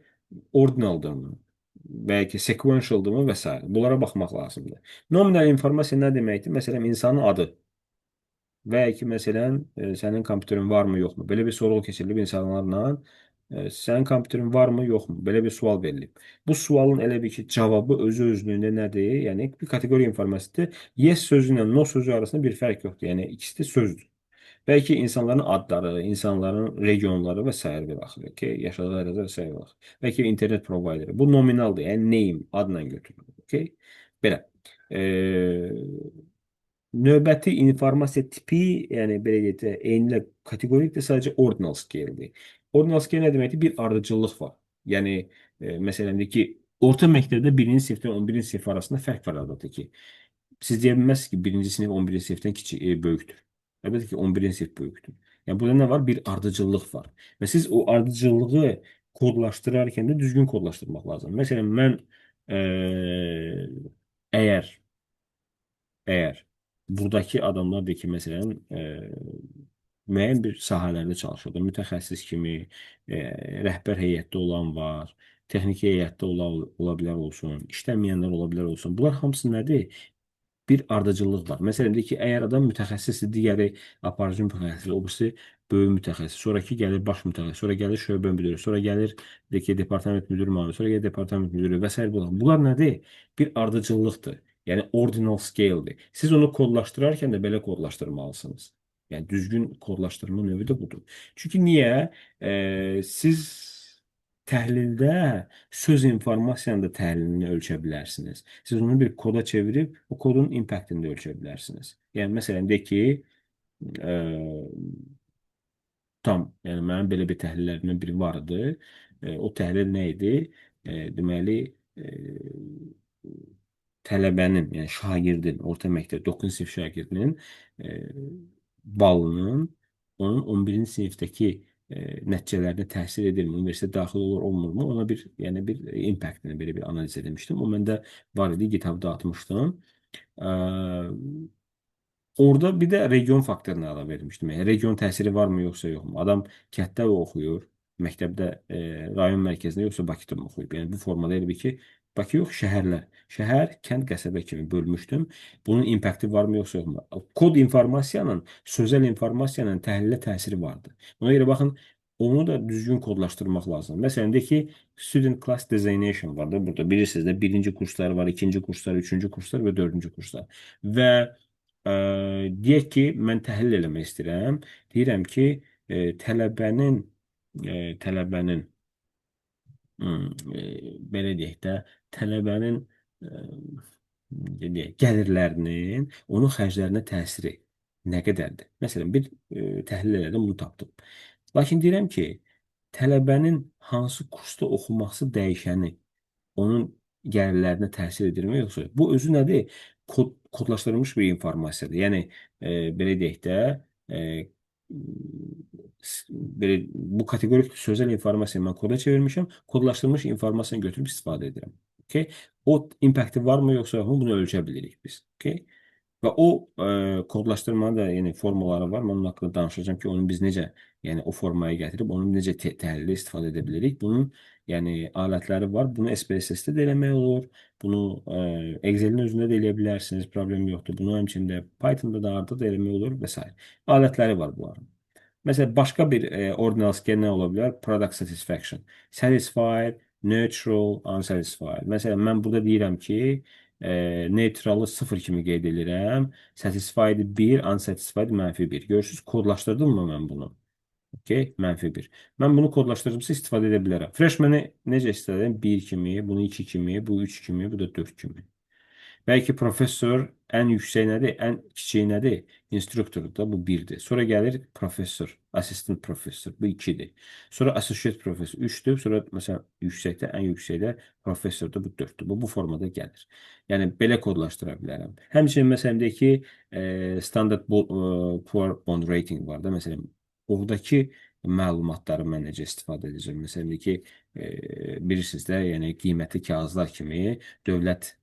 Speaker 1: ordinaldırmı? Belki sequentialdırmı və s. Bunlara baxmaq lazımdır. Nominal informasiya nə deməkdir? Məsələn, insanın adı. Və ya ki, məsələn, sənin kompüterin varmı, yoxmu? Belə bir sorğu keçirilib insanlarla Sənin kompüterin varmı, yoxmu? Belə bir sual verilib. Bu sualın elə bir ki, cavabı özü özlüyündə nədir? Yəni bir kateqoriya informasiyadır. Yes sözü ilə no sözü arasında bir fərq yoxdur. Yəni ikisi də sözdür. Belki insanların adları, insanların regionları və sair bir axır. Okay? Yaşadığı ərazi və sair bir axır. Belki internet provideri. Bu nominaldır. Yəni name adla götürülür. Okay? Belə. Növbəti informasiya tipi, yəni belə deyək də, eynilə kateqorikdir, sadəcə ordinal scale-dir. Ordinal scale nə deməkdir? Bir ardıcıllıq var. Yəni məsələn deyək ki, orta məktəbdə 1-ci sinifdən 11-ci sinif arasında fərq var əlbəttə ki. Siz deyə bilməzsiniz ki, 1-ci sinif 11-ci sinifdən kiçik, böyükdür. Əlbəttə ki, 11-ci sinif böyükdür. Yəni burada nə var? Bir ardıcıllıq var. Və siz o ardıcıllığı kodlaşdırarkən də düzgün kodlaşdırmaq lazım. Məsələn, mən əgər Əgər buradakı adamlar deyək ki, məsələn, müəyyən bir sahələrdə çalışırdı. Mütəxəssis kimi, rəhbər heyətdə olan var, texniki heyətdə ola bilər olsun, işləməyənlər ola bilər olsun. Bunlar hamısı nədir? Bir ardıcıllıq var. Məsələn, deyək ki, əgər adam mütəxəssisdir, digəri aparıcı mütəxəssis, o birisi böyük mütəxəssis, sonraki gəlir baş mütəxəssis, sonra gəlir şöbə müdürü, sonra gəlir deyək ki, departament müdürü müavini, sonra gəlir departament müdürü və s. Bunlar nədir? Bir ardıcıllıqdır. Yəni ordinal scale-dir. Siz onu kodlaşdırarkən də belə kodlaşdırmalısınız. Yəni düzgün kodlaşdırma növü də budur. Çünki niyə? Siz təhlildə söz informasiyanın da təhlilini ölçə bilərsiniz. Siz onu bir koda çevirib o kodun impactini də ölçə bilərsiniz. Yəni məsələn deyək ki, yəni mənim belə bir təhlillərimdən biri var idi. O təhlil nə idi? Deməli, tələbənin, yəni şagirdin, orta məktəb 9-cu sinif şagirdinin balının onun 11-ci sinifdəki nəticələrinə təsir edirmi, universitetə daxil olur, olmurmu? Ona bir, yəni bir impactini belə bir analiz edilmişdim. O məndə var idi, GitHub-da atmışdım. Orada bir də region faktorunu əlavə etmişdim. Yəni region təsiri varmı, yoxsa yoxmu? Adam kənddə oxuyur, məktəbdə rayon mərkəzində, yoxsa Bakıda mı oxuyub? Yəni bu formada elə bir ki, Bakı yox, şəhərlər. Şəhər, kənd, qəsəbə kimi bölmüşdüm. Bunun impakti varmı, yoxsa yoxmu? Kod informasiyanın, sözel informasiyanın təhlilə təsiri vardı. Ona görə baxın, onu da düzgün kodlaşdırmaq lazımdır. Məsələn, deyək ki, student class designation var da burada. Bilirsiniz də, birinci kurslar var, ikinci kurslar, üçüncü kurslar və dördüncü kurslar. Və deyək ki, mən təhlil eləmək istəyirəm. Deyirəm ki, tələbənin belə deyək də, tələbənin gəlirlərinin onun xərclərinə təsiri nə qədərdir? Məsələn, bir təhlil elədim, bunu tapdım. Lakin deyirəm ki, tələbənin hansı kursda oxuması dəyişəni onun gəlirlərinə təsir edirmi, yoxsa? Bu özü nədir? Kodlaşdırılmış bir informasiyadır. Yəni, belə deyək də, belə, bu kateqorik sözel informasiyanı mən koda çevirmişəm, kodlaşdırılmış informasiyanı götürüb istifadə edirəm. Okay? O impakti varmı, yoxsa yoxmu? Bunu ölçə bilirik biz. Okay? Və o kodlaşdırmanın da yəni, formaları var. Mən onun haqqında danışacağım ki, onu biz necə, yəni o formaya gətirib, onu necə təhlildə istifadə edə bilirik. Bunun yəni alətləri var. Bunu SPSS-də də eləmək olur. Bunu Excel-in özündə də eləyə bilərsiniz. Problem yoxdur. Bunu həmçində Python-da da Arda da eləmək olur və s. Alətləri var bunların. Mesela başka bir ordinal scale ne olabilir? Product satisfaction. Satisfied, neutral, unsatisfied. Mesela mən burada deyirəm ki, neutralı 0 kimi qeyd edirəm. Satisfied 1, unsatisfied -1. Görürsünüz, kodlaşdırdım mı mən bunu? Okay, -1. Mən bunu kodlaşdırıcımsa istifadə edə bilərəm. Freshman'ı necə istifadə edirəm? 1 kimi, bunu 2 kimi, bu 3 kimi, bu da 4 kimi. Belki professor en yüksek nədir? En kiçiyi nədir? Instruktordur da, bu 1'dir. Sonra gəlir professor, assistant professor, bu 2'dir. Sonra associate professor 3'dür. Sonra mesela yüksəkdə, en yüksəkdə professor da bu 4'dür. Bu formada gəlir. Yəni belə kodlaşdıra bilərəm. Həmçinin məsələn deyək ki, standard poor bond rating var da, məsələn, oradakı məlumatları mən necə istifadə edəcəm? Məsələn deyək ki, bilirsiniz də, yəni qiymətli kağızlar kimi dövlət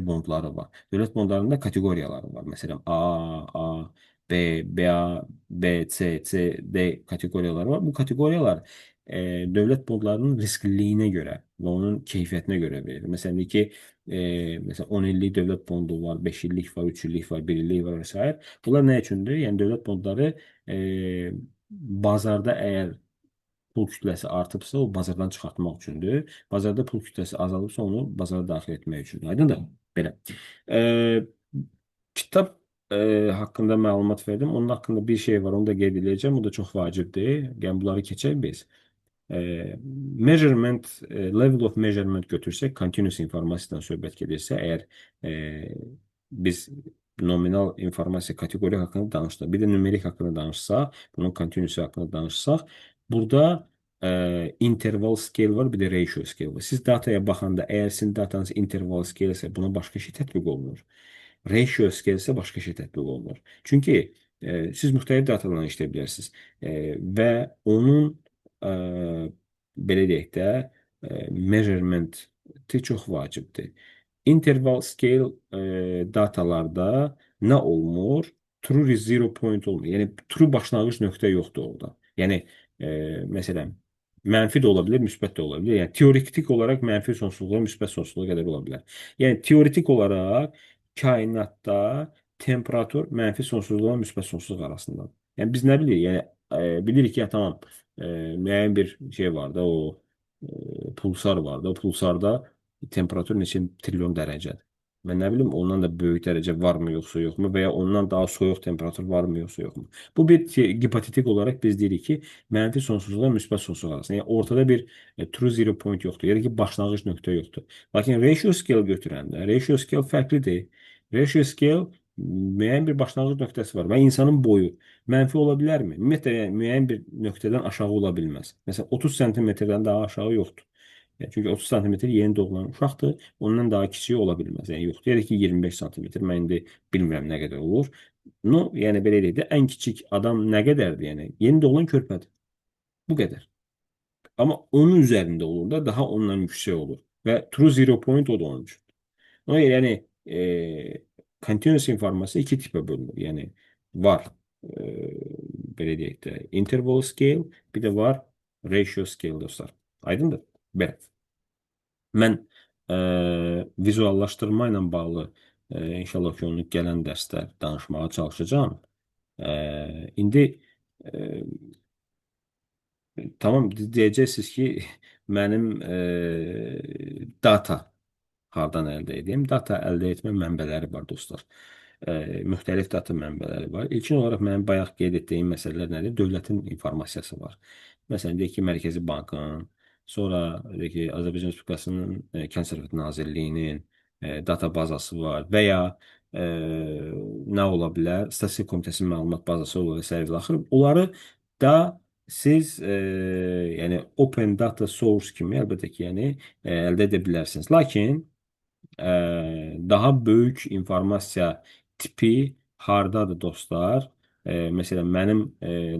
Speaker 1: bondları var. Dövlət bondlarında kateqoriyaları var. Məsələn, A, B, BA, B, C, D kateqoriyaları var. Bu kateqoriyalar dövlət bondlarının riskliliyinə görə və onun keyfiyyətinə görə verilir. Məsələn, deyək ki, məsələn 10 illik dövlət bondu var, 5 illik var, 3 illik var, 1 illik var və s. Bunlar nə üçündür? Yəni dövlət bondları bazarda əgər pul kütləsi artıbsa, o bazardan çıxartmaq üçündür. Bazarda pul kütləsi azalıbsa, onu bazara daxil etmək üçündür. Aydındır? Belə. E, Kitab haqqında məlumat verdim. Onun haqqında bir şey var, onu da qeyd edəcəm. O da çox vacibdir. Yəni bunları keçək biz. Measurement, level of measurement götürsək, continuous informasiyadan söhbət gedirsə, əgər biz nominal informasiya kateqoriya haqqında danışsaq, bir də numerik haqqında danışsaq, bunun continuous haqqında danışsaq, burada interval scale var, bir də ratio scale var. Siz dataya baxanda, əgər sizin datanız interval scale isə buna başqa şey tətbiq olunur. Ratio scale isə başqa şey tətbiq olunur. Çünki siz müxtəlif datalarla işləyə bilərsiniz və onun belə deyək də measurement-i çox vacibdir. Interval scale datalarda nə olmur? True zero point olmur. Yəni true başlanğıc nöqtə yoxdur orada. Yəni məsələn mənfi də ola bilər, müsbət də ola bilər. Yəni teoretik olaraq mənfi sonsuzluğa, müsbət sonsuzluğa qədər ola bilər. Yəni teoretik olaraq kainatda temperatur mənfi sonsuzluqla müsbət sonsuzluq arasındadır. Yəni biz nə bilirik? Yəni bilirik ki, ya, tamam, müəyyən bir şey var da, o pulsar var da, o pulsarda temperatur neçə trilyon dərəcədir. Mən nə bilim, ondan da böyük dərəcə varmı, yoxsa yoxmu, və ya ondan daha soyuq temperatur varmı, yoxsa yoxmu. Bu bir hipotetik olaraq biz deyirik ki, mənfi sonsuzluqla müsbət sonsuzluq arasında. Yəni ortada bir true zero point yoxdur. Yəni ki, başlanğıc nöqtə yoxdur. Lakin ratio scale götürəndə, ratio scale fərqlidir. Ratio scale müəyyən bir başlanğıc nöqtəsi var və insanın boyu mənfi ola bilərmi? Ümumiyyətlə, yəni, müəyyən bir nöqtədən aşağı ola bilməz. Məsələn, 30 sm-dən daha aşağı yoxdur. Yəni, çünki 30 sm yeni doğulan uşaqdır, ondan daha kiçiyi ola bilməz. Yəni yoxdur. Yəni ki, 25 sm. Mən indi bilmirəm nə qədər olur. No, yəni belə deyək də, ən kiçik adam nə qədərdir? Yəni yeni doğulan körpədir. Bu qədər. Amma onun üzərində olur da, daha ondan yüksək olur. Və true zero point o da onun üçün. Ona görə yəni continuous informasiya iki tipə bölünür. Yəni var belə deyək də interval scale, bir də var ratio scale dostlar. Aydındır? Belə. Mən vizuallaşdırma ilə bağlı inşallah ki, onu gələn dərslər danışmağa çalışacağım. İndi tamam, deyəcəksiniz ki, mənim data hardan əldə edeyim? Data əldə etmə mənbələri var dostlar. Müxtəlif data mənbələri var. İlkin olaraq mənim bayaq qeyd etdiyim məsələlər nədir? Dövlətin informasiyası var. Məsələn, deyək ki, Mərkəzi Bankın, sonra deyək ki, Azərbaycan Respublikasının Kənd Təsərrüfatı Nazirliyinin data bazası var və ya nə ola bilər? Statistika Komitəsinin məlumat bazası olur və s. axır. Onları da siz yəni open data source kimi əlbəttə ki, yəni əldə edə bilərsiniz. Lakin daha böyük informasiya tipi hardadır dostlar? Məsələn, mənim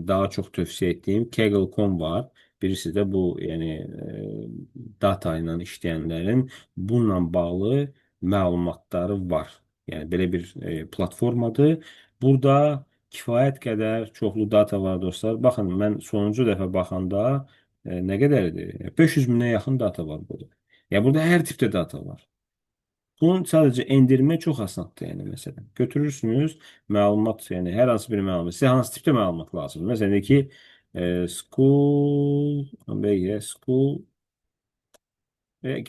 Speaker 1: daha çox tövsiyə etdiyim Kaggle.com var. Birisi də bu, yəni data ilə işləyənlərin bununla bağlı məlumatları var. Yəni belə bir platformadır. Burada kifayət qədər çoxlu data var dostlar. Baxın, mən sonuncu dəfə baxanda nə qədərdir? 500 minə yaxın data var burada. Yəni burada hər tipdə data var. Bunun sadəcə endirmək çox asandır, yəni məsələn. Götürürsünüz məlumat, yəni hər hansı bir məlumat. Sizə hansı tipdə məlumat lazımdır? Məsələn ki, school, belə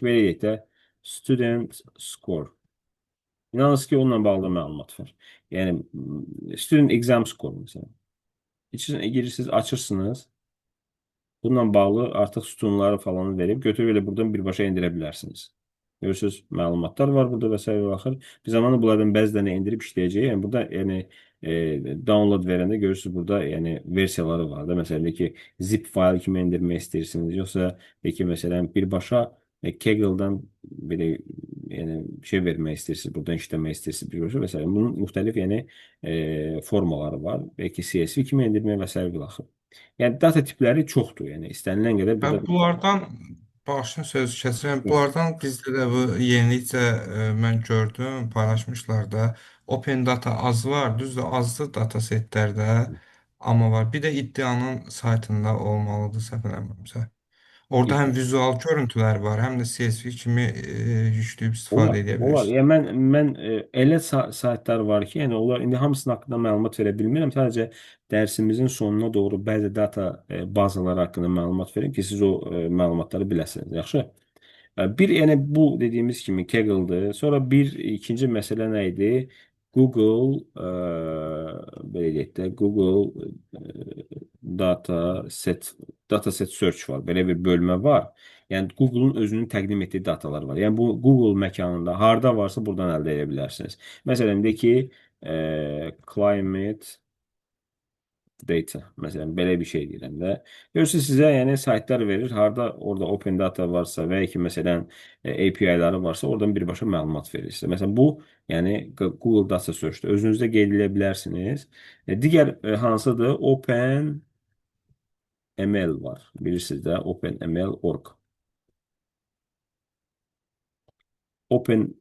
Speaker 1: deyək də, student score. İnanırsınız ki, onunla bağlı məlumat var. Yəni student exam score məsələn. İçinə girirsiniz, açırsınız. Bununla bağlı artıq sütunları falan verib götürüb elə buradan birbaşa endirə bilərsiniz. Görürsünüz, məlumatlar var burada və s. axır. Bir zamanı bunlardan bəzilərini endirib işləyəcək. Yəni burada yəni download verəndə görürsünüz burada yəni versiyaları var da. Məsələn ki, zip fayl kimi endirmək istəyirsiniz, yoxsa ki, məsələn birbaşa Kaggle-dan belə yəni şey vermək istəyirsiniz, buradan işləmək istəyirsiniz, görürsünüz. Məsələn, bunun müxtəlif yəni formaları var. Bəlkə CSV kimi endirmək və s. axır. Yəni data tipləri çoxdur. Yəni istənilən qədər burada
Speaker 9: Bunlardan başın söz keçirəm. Bunlardan bizdə də bu yenilikcə mən gördüm, paylaşmışlar da. Open data az var, düzdür, azdır data setlərdə, amma var. Bir də iddianın saytında olmalıdır, səhv eləmirəmsə. Orada həm vizual görüntülər var, həm də CSV kimi yükləyib
Speaker 1: Olar,
Speaker 9: istifadə edə
Speaker 1: olar.
Speaker 9: bilirsiniz.
Speaker 1: Yəni mən elə saytlar var ki, yəni onlar indi hamısının haqqında məlumat verə bilmirəm. Sadəcə dərsimizin sonuna doğru bəzi data bazaları haqqında məlumat verim ki, siz o məlumatları biləsiniz. Yaxşı? Bir yəni bu dediyimiz kimi Kaggle'dır. Sonra bir ikinci məsələ nə idi? Google belə deyək də Google data set search var. Belə bir bölmə var. Yəni Google-un özünün təqdim etdiyi datalar var. Yəni bu Google məkanında harda varsa buradan əldə edə bilərsiniz. Məsələn de ki, climate data. Məsələn, belə bir şey deyirəm də. Görürsünüz sizə yəni saytlar verir. Harda orada open data varsa və ya ki məsələn API-ləri varsa oradan birbaşa məlumat verir sizə. Məsələn bu yəni Google Data Search-də özünüzdə qeyd edə bilərsiniz. Digər hansıdır? OpenML var. Bilirsiniz də OpenML.org. Open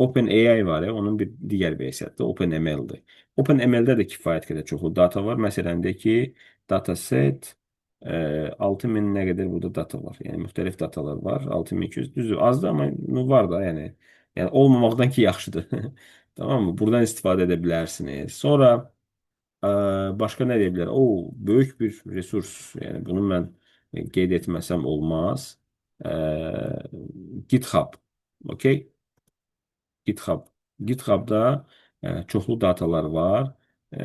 Speaker 1: OpenAI var ya, onun bir digər versiyası da OpenML-dir. OpenML-də də kifayət qədər çoxlu data var. Məsələn, de ki, dataset 6000 nə qədər burada data var. Yəni müxtəlif datalar var. 6200 düzdür. Azdır amma var da yəni. Yəni olmamaqdan ki yaxşıdır. Tamam mı? Buradan istifadə edə bilərsiniz. Sonra başqa nə deyə bilər? O, böyük bir resurs. Yəni bunu mən qeyd etməsəm olmaz. E, GitHub. Okay? GitHub. GitHub'da çoxlu datalar var. E,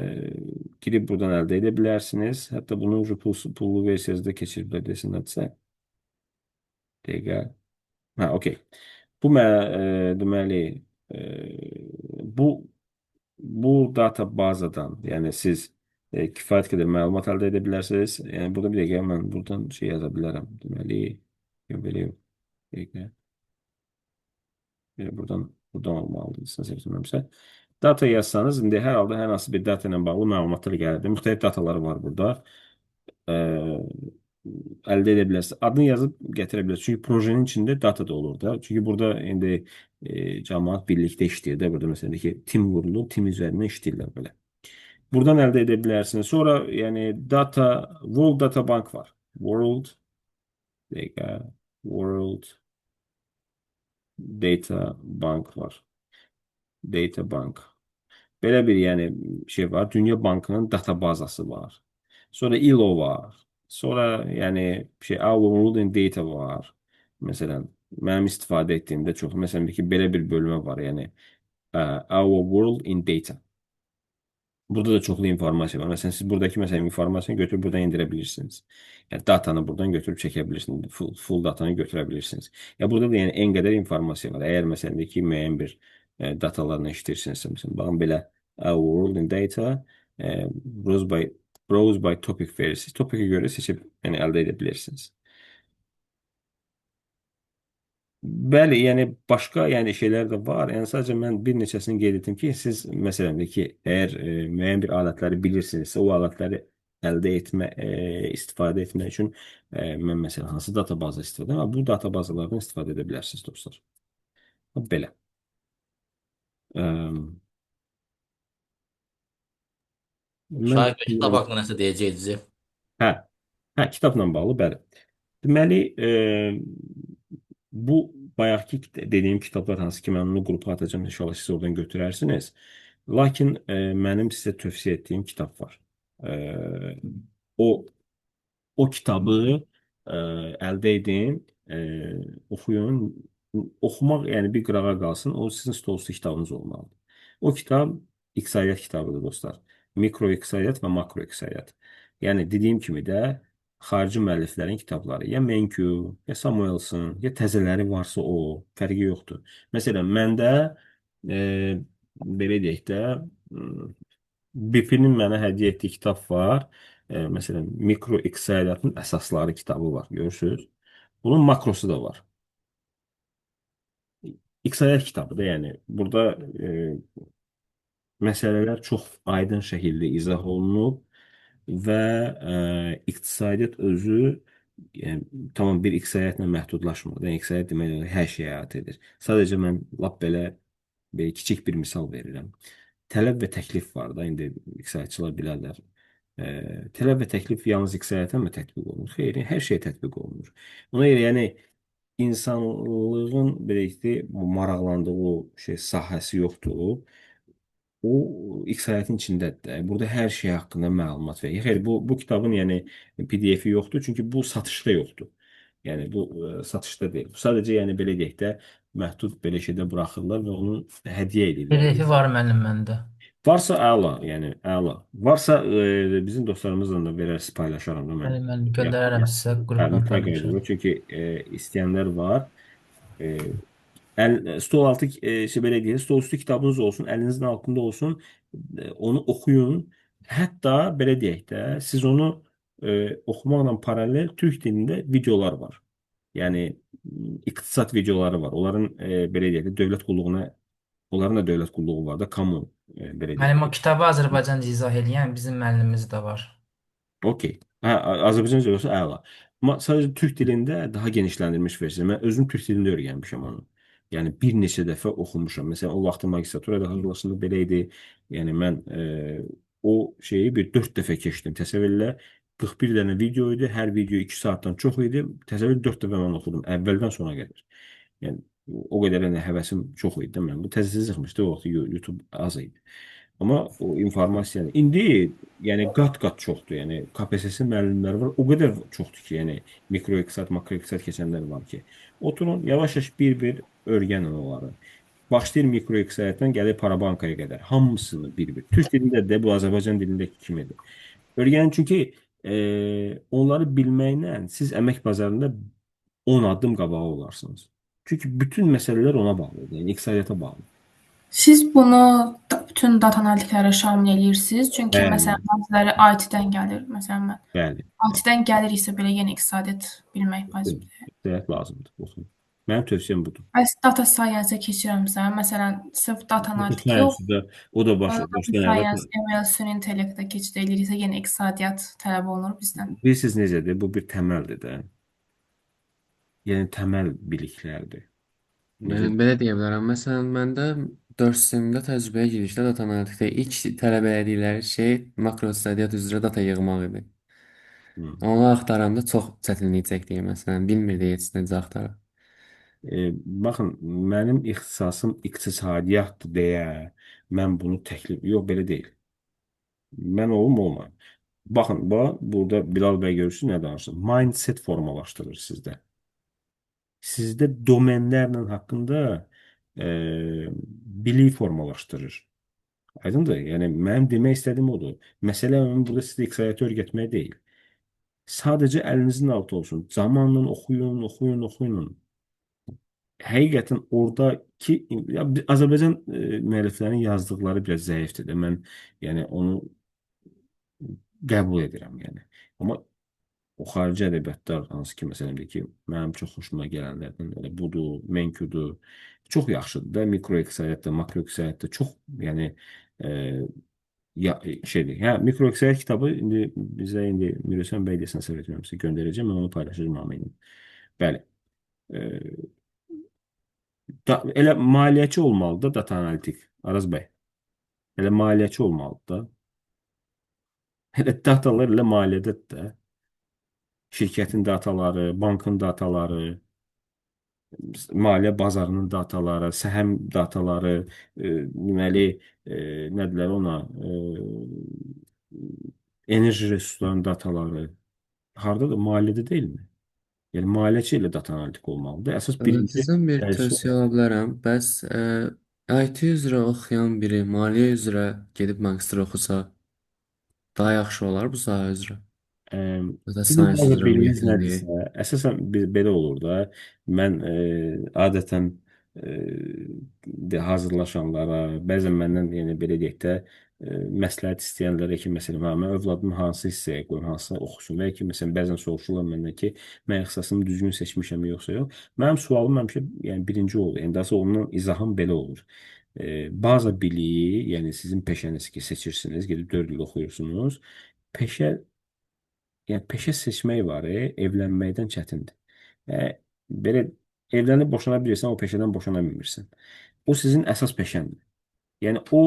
Speaker 1: Girib buradan əldə edə bilərsiniz. Hətta bunun pullu versiyası da keçir bilərsiniz. Nədirsə. Dəqiqə. Hə, okey. Bu deməli bu data bazadan, yəni siz kifayət qədər məlumat əldə edə bilərsiniz. Yəni burada bir dəqiqə mən buradan şey yaza bilərəm. Deməli, belə yox. Dəqiqə. Buradan olmalıdır, səhv etmirəmsə. Data yazsanız, indi hər halda hər hansı bir data ilə bağlı məlumatlar gəlirdi. Müxtəlif datalar var burada. Əldə edə bilərsiniz. Adını yazıb gətirə bilərsiniz. Çünki projenin içində data da olur da. Çünki burada indi cəmaət birlikdə işləyir də. Burada məsələn ki, tim qurulur, tim üzərindən işləyirlər belə. Buradan əldə edə bilərsiniz. Sonra yəni World Data Bank var. World Data Bank var. Data Bank. Belə bir yəni şey var. Dünya Bankının databazası var. Sonra ILO var. Sonra yəni Our World in Data var. Məsələn, mənim istifadə etdiyimdə çox. Məsələn ki, belə bir bölmə var. Yəni Our World in Data. Burada da çoxlu informasiya var. Məsələn, siz buradakı informasiyanı götürüb buradan indirə bilirsiniz. Yəni datanı buradan götürüb çəkə bilirsiniz. Full datanı götürə bilirsiniz. Ya burada da yəni en qədər informasiya var. Əgər məsələn ki, müəyyən bir datalarla işləyirsinizsə, məsələn, baxın belə Our World in Data browse by topic verirsiniz. Topikə görə seçib yəni əldə edə bilirsiniz. Bəli, yəni başqa yəni şeylər də var. Yəni sadəcə mən bir neçəsini qeyd etdim ki, siz məsələn də ki, əgər müəyyən bir alətləri bilirsinizsə, o alətləri əldə etmə, istifadə etmək üçün mən məsələn hansı databaza istifadə edirəm? Bu databazalardan istifadə edə bilərsiniz dostlar. Belə.
Speaker 10: Şahid bəy, kitab haqqında nəsə deyəcəyiniz?
Speaker 1: Hə, kitabla bağlı, bəli. Deməli, bu bayaqki dediyim kitablar hansı ki, mən onu qrupa atacağım, inşallah siz oradan götürərsiniz. Lakin mənim sizə tövsiyə etdiyim kitab var. O kitabı əldə edin, oxuyun. Oxumaq yəni bir qırağa qalsın, o sizin stolüstü kitabınız olmalıdır. O kitab iqtisadiyyat kitabıdır dostlar. Mikro iqtisadiyyat və makro iqtisadiyyat. Yəni dediyim kimi də xarici müəlliflərin kitabları, ya Menkyu, ya Samuelson, ya təzələri varsa o, fərqi yoxdur. Məsələn, məndə belə deyək də BP-nin mənə hədiyyə etdiyi kitab var. Məsələn, mikro iqtisadiyyatın əsasları kitabı var, görürsünüz. Bunun makrosu da var. İqtisadiyyat kitabı da, yəni burada məsələlər çox aydın şəkildə izah olunub və iqtisadiyyat özü yəni, tamam bir iqtisadiyyatla məhdudlaşmır. Yəni, iqtisadiyyat demək olar hər şeyə əhatə edir. Sadəcə mən lap belə kiçik bir misal verirəm. Tələb və təklif var da, indi iqtisadçılar bilərlər. Tələb və təklif yalnız iqtisadiyyata mı tətbiq olunur? Xeyr, hər şey tətbiq olunur. Ona görə yəni insanlığın belə deyək, bu maraqlandığı o şey sahəsi yoxdur. O iqtisadiyyatın içindədir də. Burada hər şey haqqında məlumat verir. Xeyr, bu kitabın yəni PDF-i yoxdur, çünki bu satışda yoxdur. Yəni bu satışda deyil. Bu sadəcə yəni belə deyək də məhdud belə şeydə buraxırlar və onu hədiyyə edirlər.
Speaker 2: PDF-i var mənim məndə.
Speaker 1: Varsa əla, yəni əla. Varsa bizim dostlarımızla da verərsiniz, paylaşaram da mən.
Speaker 2: Mən göndərərəm sizə, qrupdan
Speaker 1: Mütləq
Speaker 2: paylaşaram.
Speaker 1: edilir. Çünki istəyənlər var. E, Stol altı şey belə deyək, stol üstü kitabınız olsun, əlinizin altında olsun, onu oxuyun. Hətta belə deyək də, siz onu oxumaqla paralel türk dilində videolar var. Yəni iqtisad videoları var. Onların belə deyək də dövlət qulluğuna, onların da dövlət qulluğu var da, kamu belə deyək.
Speaker 2: Mənim o kitabı Azərbaycanca izah eləyən bizim müəllimimiz də var.
Speaker 1: Okey. Hə, Azərbaycanca olsa əla. Amma sadəcə türk dilində daha genişləndirilmiş versiya. Mən özüm türk dilində öyrənmişəm onu. Yəni bir neçə dəfə oxumuşam. Məsələn, o vaxtı magistraturada hazırlaşanda belə idi. Yəni mən o şeyi bir 4 dəfə keçdim. Təsəvvür elə 41 dənə video idi. Hər video 2 saatdan çox idi. Təsəvvür 4 dəfə mən oxudum. Əvvəldən sona qədər. Yəni o qədər yəni həvəsim çox idi də mən. Bu təzə çıxmışdı o vaxt YouTube az idi. Amma o informasiyanı indi yəni qat-qat çoxdur. Yəni KPSS müəllimləri var. O qədər çoxdur ki, yəni mikroiqtisad, makroiqtisad keçənlər var ki. Oturun, yavaş-yavaş bir-bir öyrənin onları. Başlayır mikroiqtisaddan gəlir parabankaya qədər. Hamısını bir-bir. Türk dilində də bu Azərbaycan dilindəki kimidir. Öyrənin çünki onları bilməklə siz əmək bazarında 10 addım qabağa olarsınız. Çünki bütün məsələlər ona bağlıdır. Yəni iqtisadiyyata bağlıdır.
Speaker 8: Siz bunu bütün data analitiklərə şamil eləyirsiniz? Çünki
Speaker 1: Bəli.
Speaker 8: məsələn, bəziləri IT-dən gəlir. Məsələn, mən
Speaker 1: Bəli.
Speaker 8: IT-dən gəliriksə belə yenə iqtisadiyyat bilmək vacibdir.
Speaker 1: İqtisadiyyat lazımdır. Oxuyun. Mənim tövsiyəm budur.
Speaker 8: Bəs data science-ə keçirəmsə, məsələn, sırf data analitik yox,
Speaker 1: O da başqa.
Speaker 8: data science, ML, süni intellektə keçid eləyiriksə yenə iqtisadiyyat tələb olunur bizdən.
Speaker 1: Bilirsiniz necədir? Bu bir təməldir də. Yəni təməl biliklərdir.
Speaker 11: Mən belə deyə bilərəm. Məsələn, məndə 4 sinifdə təcrübəyə girişdə data analitikdə ilk tələb elədikləri şey makroiqtisadiyyat üzrə data yığmaq idi. Onu axtaranda çox çətinlik çəkdik. Məsələn, bilmirdik heç necə axtaraq.
Speaker 1: Baxın, mənim ixtisasım iqtisadiyyatdır deyə mən bunu təklif... Yox, belə deyil. Mən olmayım. Baxın, burada Bilal bəy görürsünüz nə danışır? Mindset formalaşdırır sizdə. Sizdə domenlərlə haqqında bilik formalaşdırır. Aydındır? Yəni mənim demək istədiyim odur. Məsələ burada sizə iqtisadiyyatı öyrətmək deyil. Sadəcə əlinizin altı olsun. Zamanla oxuyun. Həqiqətən oradakı Azərbaycan müəlliflərinin yazdıqları biraz zəifdir də. Mən yəni onu qəbul edirəm yəni. Amma o xarici ədəbiyyatlar hansı ki məsələn ki mənim çox xoşuma gələnlərdən elə budur, Menkudur. Çox yaxşıdır da mikroiqtisadiyyatda, makroiqtisadiyyatda çox yəni şeydir. Hə, mikroiqtisadiyyat kitabı indi bizə Mirəsən bəy desən səhv etmirəmsə göndərəcəm, mən onu paylaşacağam amma. Bəli. Elə maliyyəçi olmalıdır da data analitik Araz bəy. Elə maliyyəçi olmalıdır da. Elə datalar elə maliyyədədir də. Şirkətin dataları, bankın dataları, maliyyə bazarının dataları, səhəm dataları, deməli, nə deyirlər ona, enerji resurslarının dataları hardadır? Maliyyədə deyilmi? Yəni maliyyəçi ilə data analitik olmalıdır. Əsas birinci
Speaker 11: Sizdən bir tövsiyə ala bilərəm. Bəs IT üzrə oxuyan biri maliyyə üzrə gedib magistr oxusa daha yaxşı olar bu sahə üzrə.
Speaker 1: Sizin bazı bilginiz nədirsə, əsasən belə olur da, mən adətən hazırlaşanlara, bəzən məndən yəni belə deyək də, məsləhət istəyənlərə ki, məsələn, mən övladımı hansı hissəyə qoyum, hansını oxusun və ya ki, məsələn, bəzən soruşurlar məndən ki, mən ixtisasımı düzgün seçmişəm yoxsa yox. Mənim sualım həmişə yəni birinci olur. Yəni daha sonra onun izahım belə olur. Baza biliyi, yəni sizin peşəniz ki, seçirsiniz, gedib 4 il oxuyursunuz. Yəni peşə seçmək var, evlənməkdən çətindir. Belə evlənib boşana bilirsən, o peşədən boşana bilmirsən. O sizin əsas peşəndir. Yəni o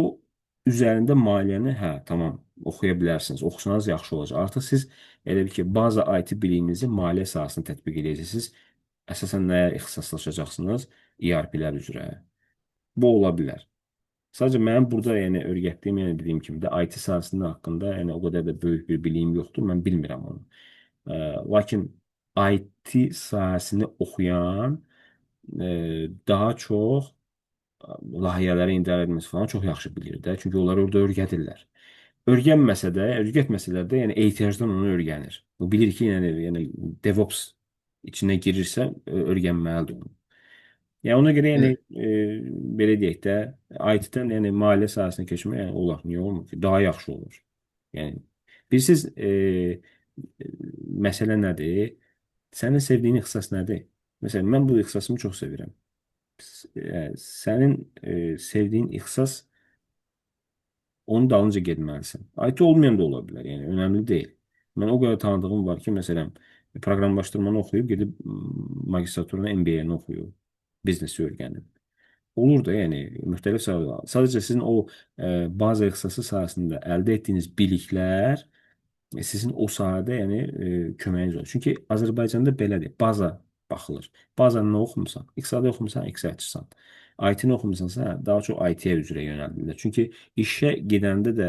Speaker 1: üzərində maliyyəni, hə, tamam, oxuya bilərsiniz. Oxusanız yaxşı olacaq. Artıq siz elə bil ki, bazı IT biliyinizi maliyyə sahəsində tətbiq edəcəksiniz. Əsasən nəyə ixtisaslaşacaqsınız? ERP-lər üzrə. Bu ola bilər. Sadəcə mənim burada yəni öyrətdiyim, yəni dediyim kimi də IT sahəsində haqqında yəni o qədər də böyük bir biliyim yoxdur. Mən bilmirəm onu. Lakin IT sahəsini oxuyan daha çox layihələri idarə etməsi falan çox yaxşı bilir də. Çünki onlar orada öyrədirlər. Öyrətməsələr də yəni ehtiyacdan onu öyrənir. Bu bilir ki, yəni DevOps içinə girirsə öyrənməlidir onu. Yəni ona görə yəni belə deyək də IT-dən yəni maliyyə sahəsinə keçmək yəni olar. Niyə olmur ki? Daha yaxşı olur. Yəni bilirsiniz məsələ nədir? Sənin sevdiyin ixtisas nədir? Məsələn, mən bu ixtisasımı çox sevirəm. Sənin sevdiyin ixtisas onun dalınca getməlisən. IT olmayan da ola bilər, yəni önəmli deyil. Mən o qədər tanıdığım var ki, məsələn, proqramlaşdırmanı oxuyub gedib magistraturada MBA-ni oxuyub, biznesi öyrənib. Olur da, yəni müxtəlif sahələr. Sadəcə sizin o baza ixtisası sahəsində əldə etdiyiniz biliklər sizin o sahədə yəni köməyiniz olur. Çünki Azərbaycanda belədir. Baza baxılır. Bazanı nə oxumusan? İqtisadi oxumusan, iqtisadçısan. IT-ni oxumusansa, daha çox IT-yə üzrə yönəldirlər. Çünki işə gedəndə də,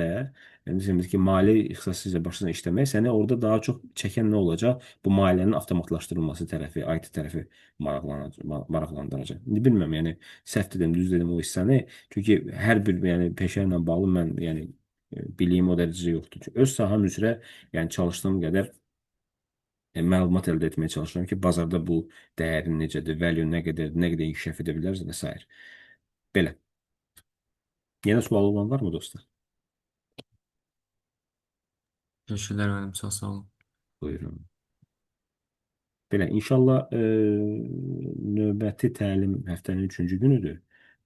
Speaker 1: yəni desəmiz ki, maliyyə ixtisası ilə başlasan işləmək, səni orada daha çox çəkən nə olacaq? Bu maliyyənin avtomatlaşdırılması tərəfi, IT tərəfi maraqlandıracaq. İndi bilmirəm, yəni səhv dedim, düz dedim o hissəni. Çünki hər bir yəni peşə ilə bağlı mən yəni biliyim o dərəcədə yoxdur. Çünki öz sahəm üzrə yəni çalışdığım qədər məlumat əldə etməyə çalışıram ki, bazarda bu dəyəri necədir, value nə qədər inkişaf edə bilər və s. Belə. Yenə sual olan var mı dostlar?
Speaker 11: Teşekkürler benim, çok sağ olun.
Speaker 1: Buyurun. Belə, inşallah növbəti təlim həftənin 3-cü günüdür.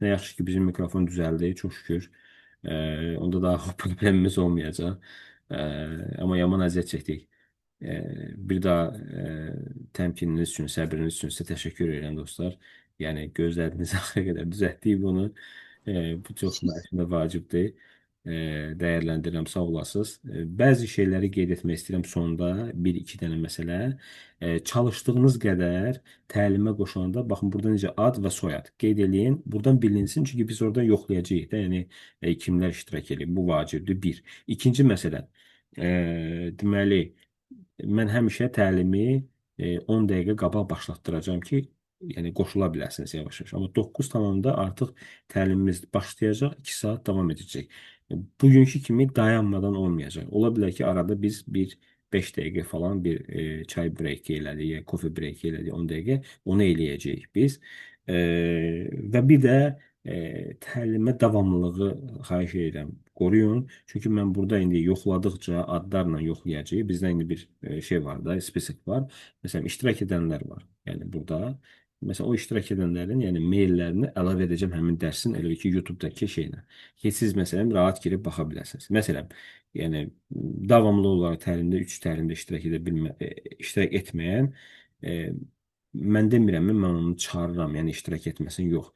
Speaker 1: Nə yaxşı ki, bizim mikrofon düzəldi, çox şükür. Onda daha problemimiz olmayacaq. Amma yaman əziyyət çəkdik. Bir daha təmkininiz üçün, səbriniz üçün sizə təşəkkür edirəm dostlar. Yəni gözlədiyiniz axıra qədər düzəltdik bunu. Bu çox məşğulə vacibdir. Dəyərləndirirəm, sağ olasınız. Bəzi şeyləri qeyd etmək istəyirəm sonda, bir-iki dənə məsələ. Çalışdığınız qədər təlimə qoşulanda, baxın burada necə ad və soyad qeyd eləyin. Buradan bilinsin, çünki biz orada yoxlayacağıq da, yəni kimlər iştirak edir. Bu vacibdir, bir. İkinci məsələ, deməli, mən həmişə təlimi 10 dəqiqə qabaq başlatdıracağam ki, yəni qoşula biləsiniz yavaş-yavaş. Amma 9 tamamda artıq təlimimiz başlayacaq, 2 saat davam edəcək. Bugünkü kimi dayanmadan olmayacaq. Ola bilər ki, arada biz bir 5 dəqiqə falan bir çay breaki elədik, ya kofe breaki elədik 10 dəqiqə. Onu eləyəcəyik biz. Və bir də təlimə davamlılığı xahiş edirəm, qoruyun. Çünki mən burada indi yoxladıqca adlarla yoxlayacağıq. Bizdə indi bir şey var da, spesifik var. Məsələn, iştirak edənlər var. Yəni burada. Məsələn, o iştirak edənlərin yəni maillərini əlavə edəcəm həmin dərsin elə ki, YouTube-dakı şeylə. Ki, siz məsələn rahat girib baxa biləsiniz. Məsələn, yəni davamlı olaraq təlimdə 3 təlimdə iştirak etməyən mən demirəm, mən onu çıxarıram, yəni iştirak etməsin, yox.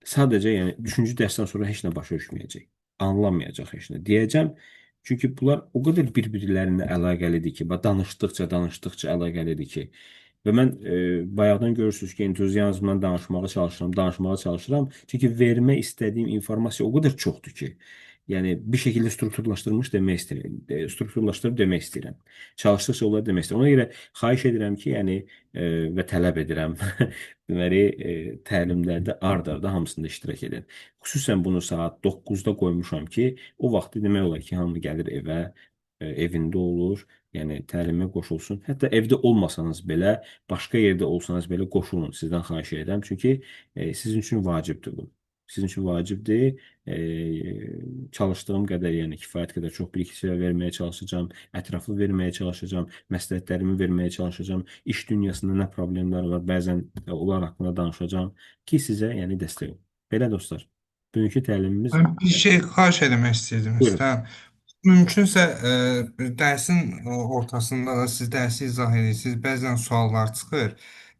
Speaker 1: Sadəcə yəni 3-cü dərsdən sonra heç nə başa düşməyəcək. Anlamayacaq heç nə. Deyəcəm, çünki bunlar o qədər bir-birlərinə əlaqəlidir ki, danışdıqca əlaqəlidir ki, və mən bayaqdan görürsünüz ki, entuziazmla danışmağa çalışıram. Çünki vermək istədiyim informasiya o qədər çoxdur ki, yəni bir şəkildə strukturlaşdırıb demək istəyirəm. Çalışdıqca onları demək istəyirəm. Ona görə xahiş edirəm ki, yəni və tələb edirəm, deməli təlimlərdə ard-arda hamısında iştirak edin. Xüsusən bunu saat 9-da qoymuşam ki, o vaxtı demək olar ki, hamı gəlir evə, evində olur, yəni təlimə qoşulsun. Hətta evdə olmasanız belə, başqa yerdə olsanız belə qoşulun, sizdən xahiş edirəm. Çünki sizin üçün vacibdir bu. Sizin üçün vacibdir. Çalışdığım qədər, yəni kifayət qədər çox biliklər verməyə çalışacağam, ətraflı verməyə çalışacağam, məsləhətlərimi verməyə çalışacağam. İş dünyasında nə problemlər var, bəzən onlar haqqında danışacağam ki, sizə yəni dəstək olun. Belə dostlar, bugünkü təlimimiz...
Speaker 9: Mən bir şey xahiş etmək istəyirdim sizdən. Mümkünsə dərsin ortasında da siz dərsi izah edirsiniz, bəzən suallar çıxır.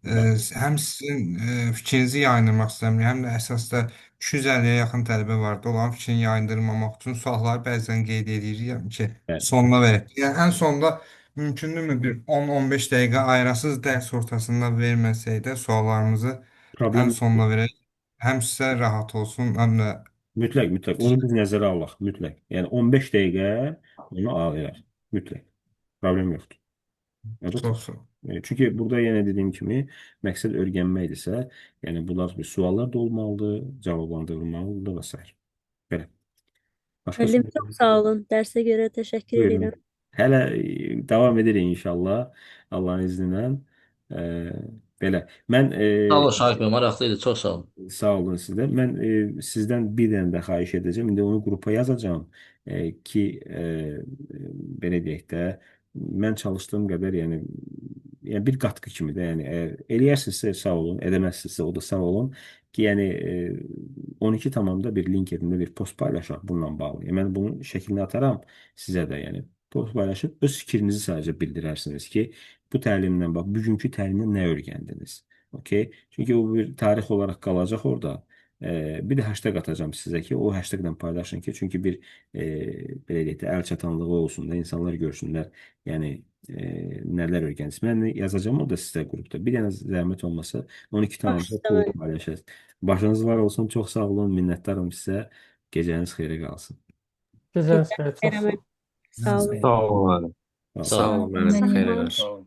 Speaker 9: həm sizin fikrinizi yayındırmaq istəmirik, həm də əsasda 250-yə yaxın tələbə vardı. Onların fikrini yayındırmamaq üçün sualları bəzən qeyd edirik ki,
Speaker 1: Bəli.
Speaker 9: sonuna verək. Yəni ən sonda mümkündürmü bir 10-15 dəqiqə ayırasız dərs ortasında verməsək də suallarımızı
Speaker 1: Problem
Speaker 9: ən
Speaker 1: yox.
Speaker 9: sonuna verək. Həm sizə rahat olsun, həm də
Speaker 1: Mütləq, mütləq. Onu biz nəzərə alaq, mütləq. Yəni 15 dəqiqə onu ayıraq. Mütləq. Problem yoxdur. Evet.
Speaker 9: çox sağ ol.
Speaker 1: Çünki burada yenə dediyim kimi məqsəd öyrənməkdirsə, yəni bunlar bir suallar da olmalıdır, cavablandırılmalıdır və s. Belə. Başqa
Speaker 7: Müəllim
Speaker 1: soru?
Speaker 7: çox sağ olun. Dərsə görə təşəkkür
Speaker 1: Buyurun.
Speaker 7: edirəm.
Speaker 1: Hələ davam edirik inşallah Allahın izni ilə. E, belə. Mən
Speaker 10: Sağ olun Şahid bəy, maraqlıydı. Çox sağ olun.
Speaker 1: sağ olun sizdən. Mən sizdən bir dənə də xahiş edəcəm. İndi onu qrupa yazacağam ki, belə deyək də, mən çalışdığım qədər, yəni bir qatqı kimi də, yəni əgər eləyərsinizsə sağ olun, edəməzsinizsə o da sağ olun ki, yəni 12 tamamda bir LinkedIn-də bir post paylaşaq bununla bağlı. Yəni, mən bunun şəklini ataram sizə də, yəni post paylaşıb öz fikrinizi sadəcə bildirərsiniz ki, bu təlimdən bax, bugünkü təlimdən nə öyrəndiniz? Okay? Çünki o bir tarix olaraq qalacaq orada. Bir də hashtag atacağım sizə ki, o hashtaglə paylaşın ki, çünki bir belə deyək də, əl çatanlığı olsun da, insanlar görsünlər, yəni nələr öyrəndiniz. Mən yazacağım o da sizə qrupda. Bir dənə zəhmət olmasa 12
Speaker 7: Baş
Speaker 1: tamamda
Speaker 7: üstə
Speaker 1: pul
Speaker 7: müəllim.
Speaker 1: paylaşacağız. Başınız var olsun, çox sağ olun, minnətdaram sizə. Gecəniz xeyrə qalsın.
Speaker 6: Gecəniz xeyir, çox sağ olun.
Speaker 7: Sağ olun.
Speaker 4: Sağ olun.
Speaker 1: Sağ olun.
Speaker 4: Sağ olun. Xeyrə qalsın.